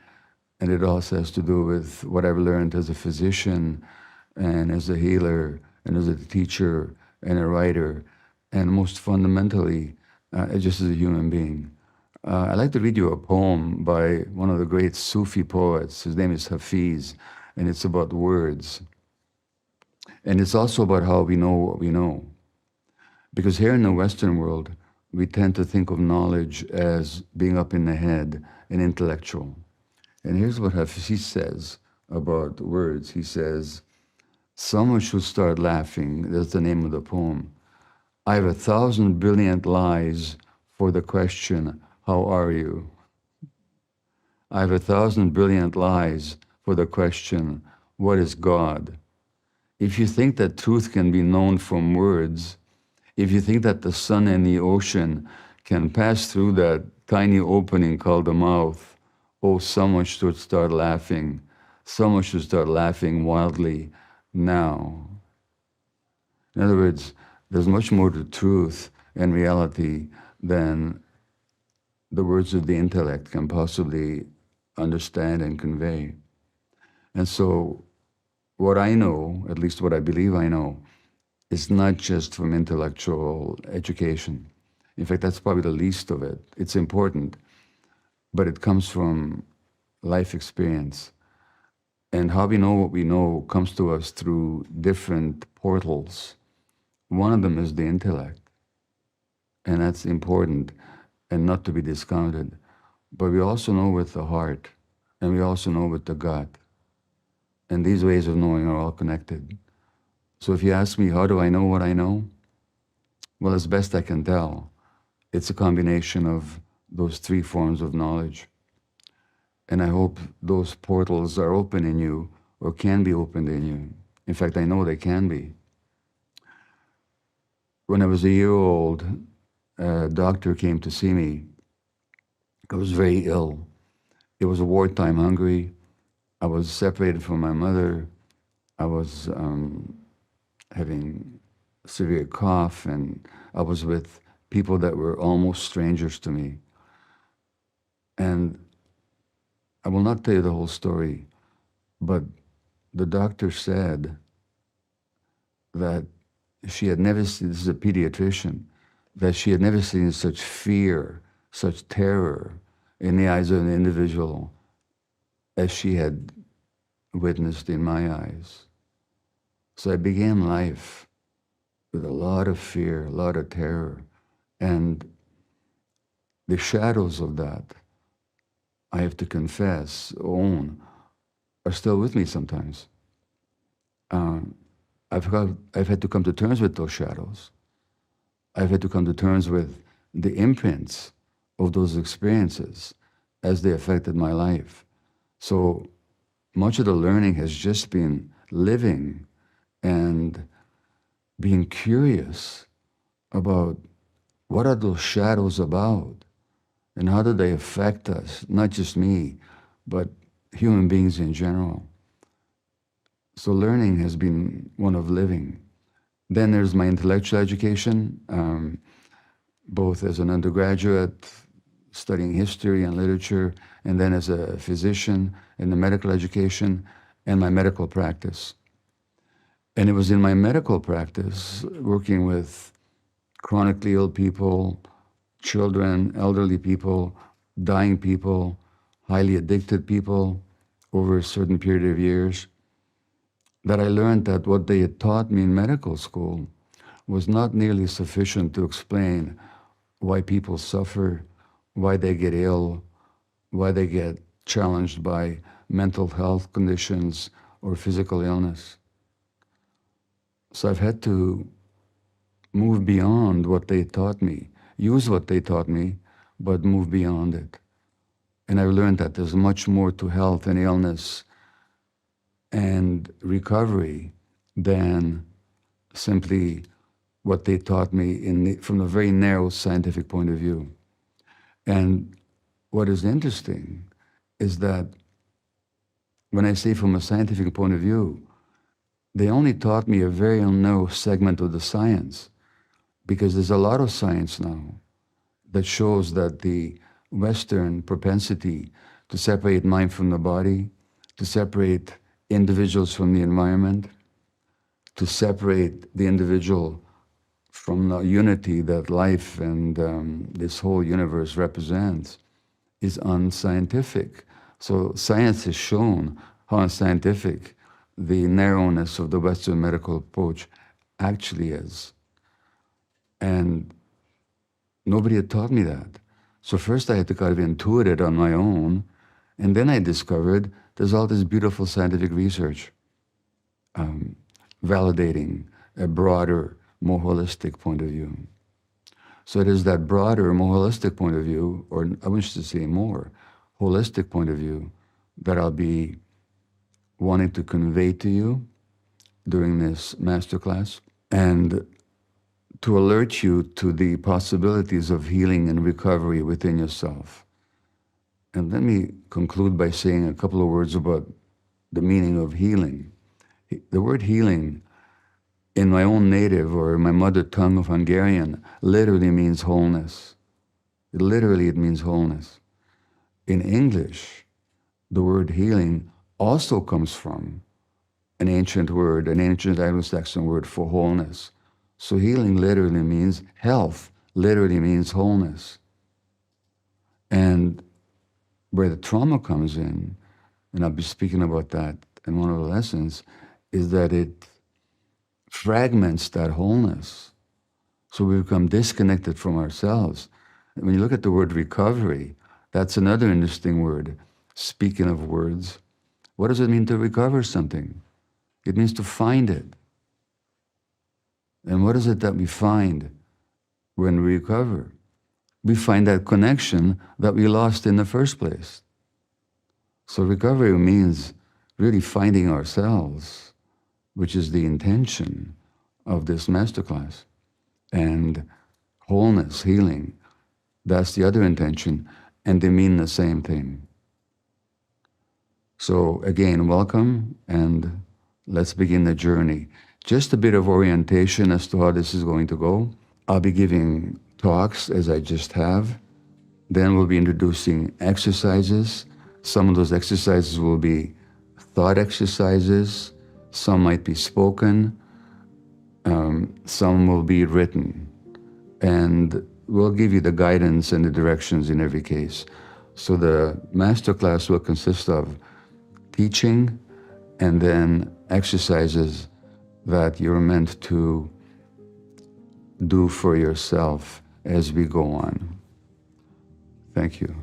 and it also has to do with what I've learned as a physician and as a healer and as a teacher and a writer, and most fundamentally, just as a human being. I'd like to read you a poem by one of the great Sufi poets. His name is Hafiz, and it's about words. And it's also about how we know what we know. Because here in the Western world, we tend to think of knowledge as being up in the head and intellectual. And here's what Hafiz says about words. He says, someone should start laughing. That's the name of the poem. I have 1,000 brilliant lies for the question, how are you? I have 1,000 brilliant lies for the question, what is God? If you think that truth can be known from words, if you think that the sun and the ocean can pass through that tiny opening called the mouth, oh, someone should start laughing. Someone should start laughing wildly now. In other words, there's much more to truth and reality than the words of the intellect can possibly understand and convey. And so what I know, at least what I believe I know, is not just from intellectual education. In fact, that's probably the least of it. It's important, but it comes from life experience. And how we know what we know comes to us through different portals. One of them is the intellect, and that's important and not to be discounted. But we also know with the heart, and we also know with the gut. And these ways of knowing are all connected. So if you ask me, how do I know what I know? Well, as best I can tell, it's a combination of those three forms of knowledge. And I hope those portals are open in you or can be opened in you. In fact, I know they can be. When I was a year old, a doctor came to see me. I was very ill. It was a wartime Hungary. I was separated from my mother. I was having severe cough, and I was with people that were almost strangers to me. And I will not tell you the whole story, but the doctor said that she had never seen, this is a pediatrician, that she had never seen such fear, such terror in the eyes of an individual as she had witnessed in my eyes. So I began life with a lot of fear, a lot of terror, and the shadows of that, I have to confess, own, are still with me sometimes. I've had to come to terms with those shadows. I've had to come to terms with the imprints of those experiences as they affected my life. So much of the learning has just been living and being curious about what are those shadows about and how do they affect us, not just me, but human beings in general. So learning has been one of living. Then there's my intellectual education, both as an undergraduate studying history and literature, and then as a physician in the medical education and my medical practice. And it was in my medical practice, working with chronically ill people, children, elderly people, dying people, highly addicted people over a certain period of years, that I learned that what they had taught me in medical school was not nearly sufficient to explain why people suffer, why they get ill, why they get challenged by mental health conditions or physical illness. So I've had to move beyond what they taught me, use what they taught me, but move beyond it. And I've learned that there's much more to health and illness and recovery than simply what they taught me from a very narrow scientific point of view. And what is interesting is that when I say from a scientific point of view, they only taught me a very narrow segment of the science, because there's a lot of science now that shows that the Western propensity to separate mind from the body, to separate individuals from the environment, to separate the individual from the unity that life and this whole universe represents, is unscientific. So science has shown how unscientific the narrowness of the Western medical approach actually is. And nobody had taught me that. So first I had to kind of intuit it on my own, and then I discovered there's all this beautiful scientific research validating a broader, more holistic point of view. So it is that broader, more holistic point of view, or I wish to say more, holistic point of view that I'll be wanting to convey to you during this masterclass, and to alert you to the possibilities of healing and recovery within yourself. And let me conclude by saying a couple of words about the meaning of healing. The word healing in my own native or my mother tongue of Hungarian literally means wholeness. It means wholeness. In English, the word healing also comes from an ancient Anglo-Saxon word for wholeness. So healing literally means health, literally means wholeness. And where the trauma comes in, and I'll be speaking about that in one of the lessons, is that it fragments that wholeness. So we become disconnected from ourselves. And when you look at the word recovery, that's another interesting word. Speaking of words, what does it mean to recover something? It means to find it. And what is it that we find when we recover? We find that connection that we lost in the first place. So recovery means really finding ourselves, which is the intention of this masterclass. And wholeness, healing, that's the other intention, and they mean the same thing. So again, welcome, and let's begin the journey. Just a bit of orientation as to how this is going to go. I'll be giving talks as I just have. Then we'll be introducing exercises. Some of those exercises will be thought exercises. Some might be spoken. Some will be written. And we'll give you the guidance and the directions in every case. So the masterclass will consist of teaching and then exercises that you're meant to do for yourself as we go on. Thank you.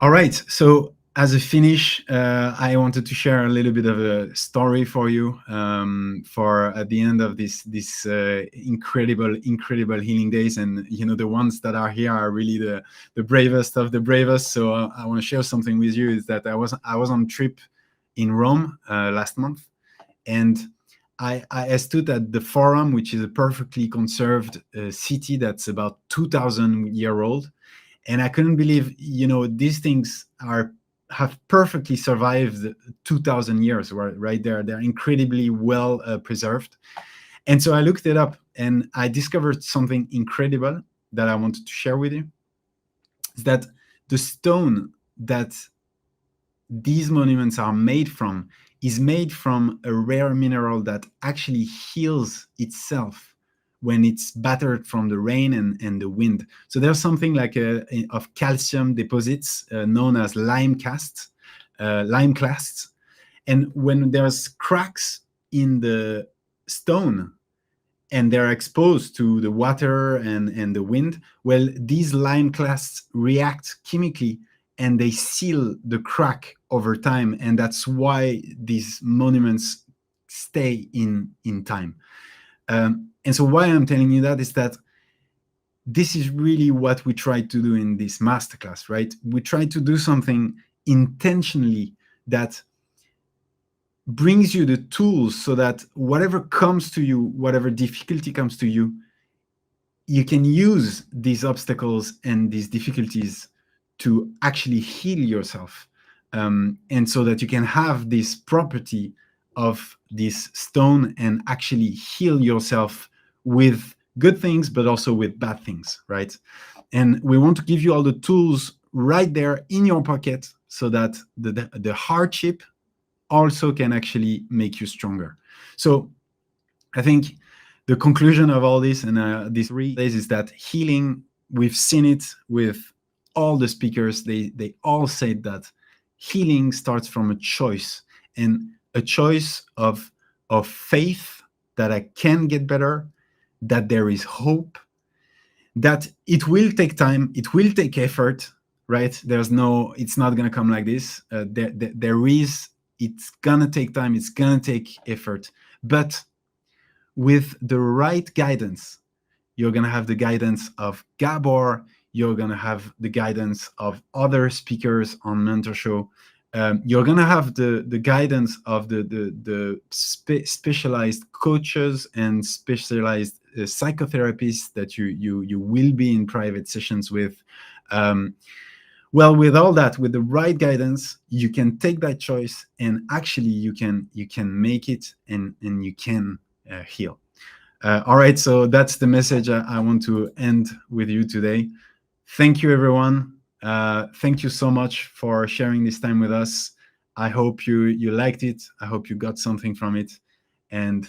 All right. So as a finish, I wanted to share a little bit of a story for you for at the end of this incredible healing days. And the ones that are here are really the bravest of the bravest. So I want to share something with you. Is that I was on trip in Rome last month, and I stood at the Forum, which is a perfectly conserved city that's about 2,000 year old. And I couldn't believe, these things have perfectly survived 2,000 years right there. They're incredibly well preserved. And so I looked it up and I discovered something incredible that I wanted to share with you. Is that the stone that these monuments are made from is made from a rare mineral that actually heals itself when it's battered from the rain and the wind. So there's something like of calcium deposits known as lime casts, lime clasts. And when there's cracks in the stone and they're exposed to the water and the wind, well, these lime clasts react chemically and they seal the crack over time. And that's why these monuments stay in time. And so why I'm telling you that is that this is really what we try to do in this masterclass, right? We try to do something intentionally that brings you the tools so that whatever comes to you, whatever difficulty comes to you, you can use these obstacles and these difficulties to actually heal yourself. And so that you can have this property of this stone and actually heal yourself with good things, but also with bad things, right? And we want to give you all the tools right there in your pocket so that the hardship also can actually make you stronger. So I think the conclusion of all this and these 3 days is that healing, we've seen it with all the speakers. They all said that healing starts from a choice, and a choice of faith that I can get better, that there is hope, that it will take time, it will take effort, right? It's not going to come like this. It's going to take time, it's going to take effort. But with the right guidance, you're going to have the guidance of Gabor, you're going to have the guidance of other speakers on Mentor Show. You're going to have the guidance of the specialized coaches and specialized psychotherapists that you will be in private sessions with. Well, with all that, with the right guidance, you can take that choice and actually you can make it and you can heal. All right, so that's the message I want to end with you today. Thank you, everyone. Thank you so much for sharing this time with us. I hope you liked it. I hope you got something from it. And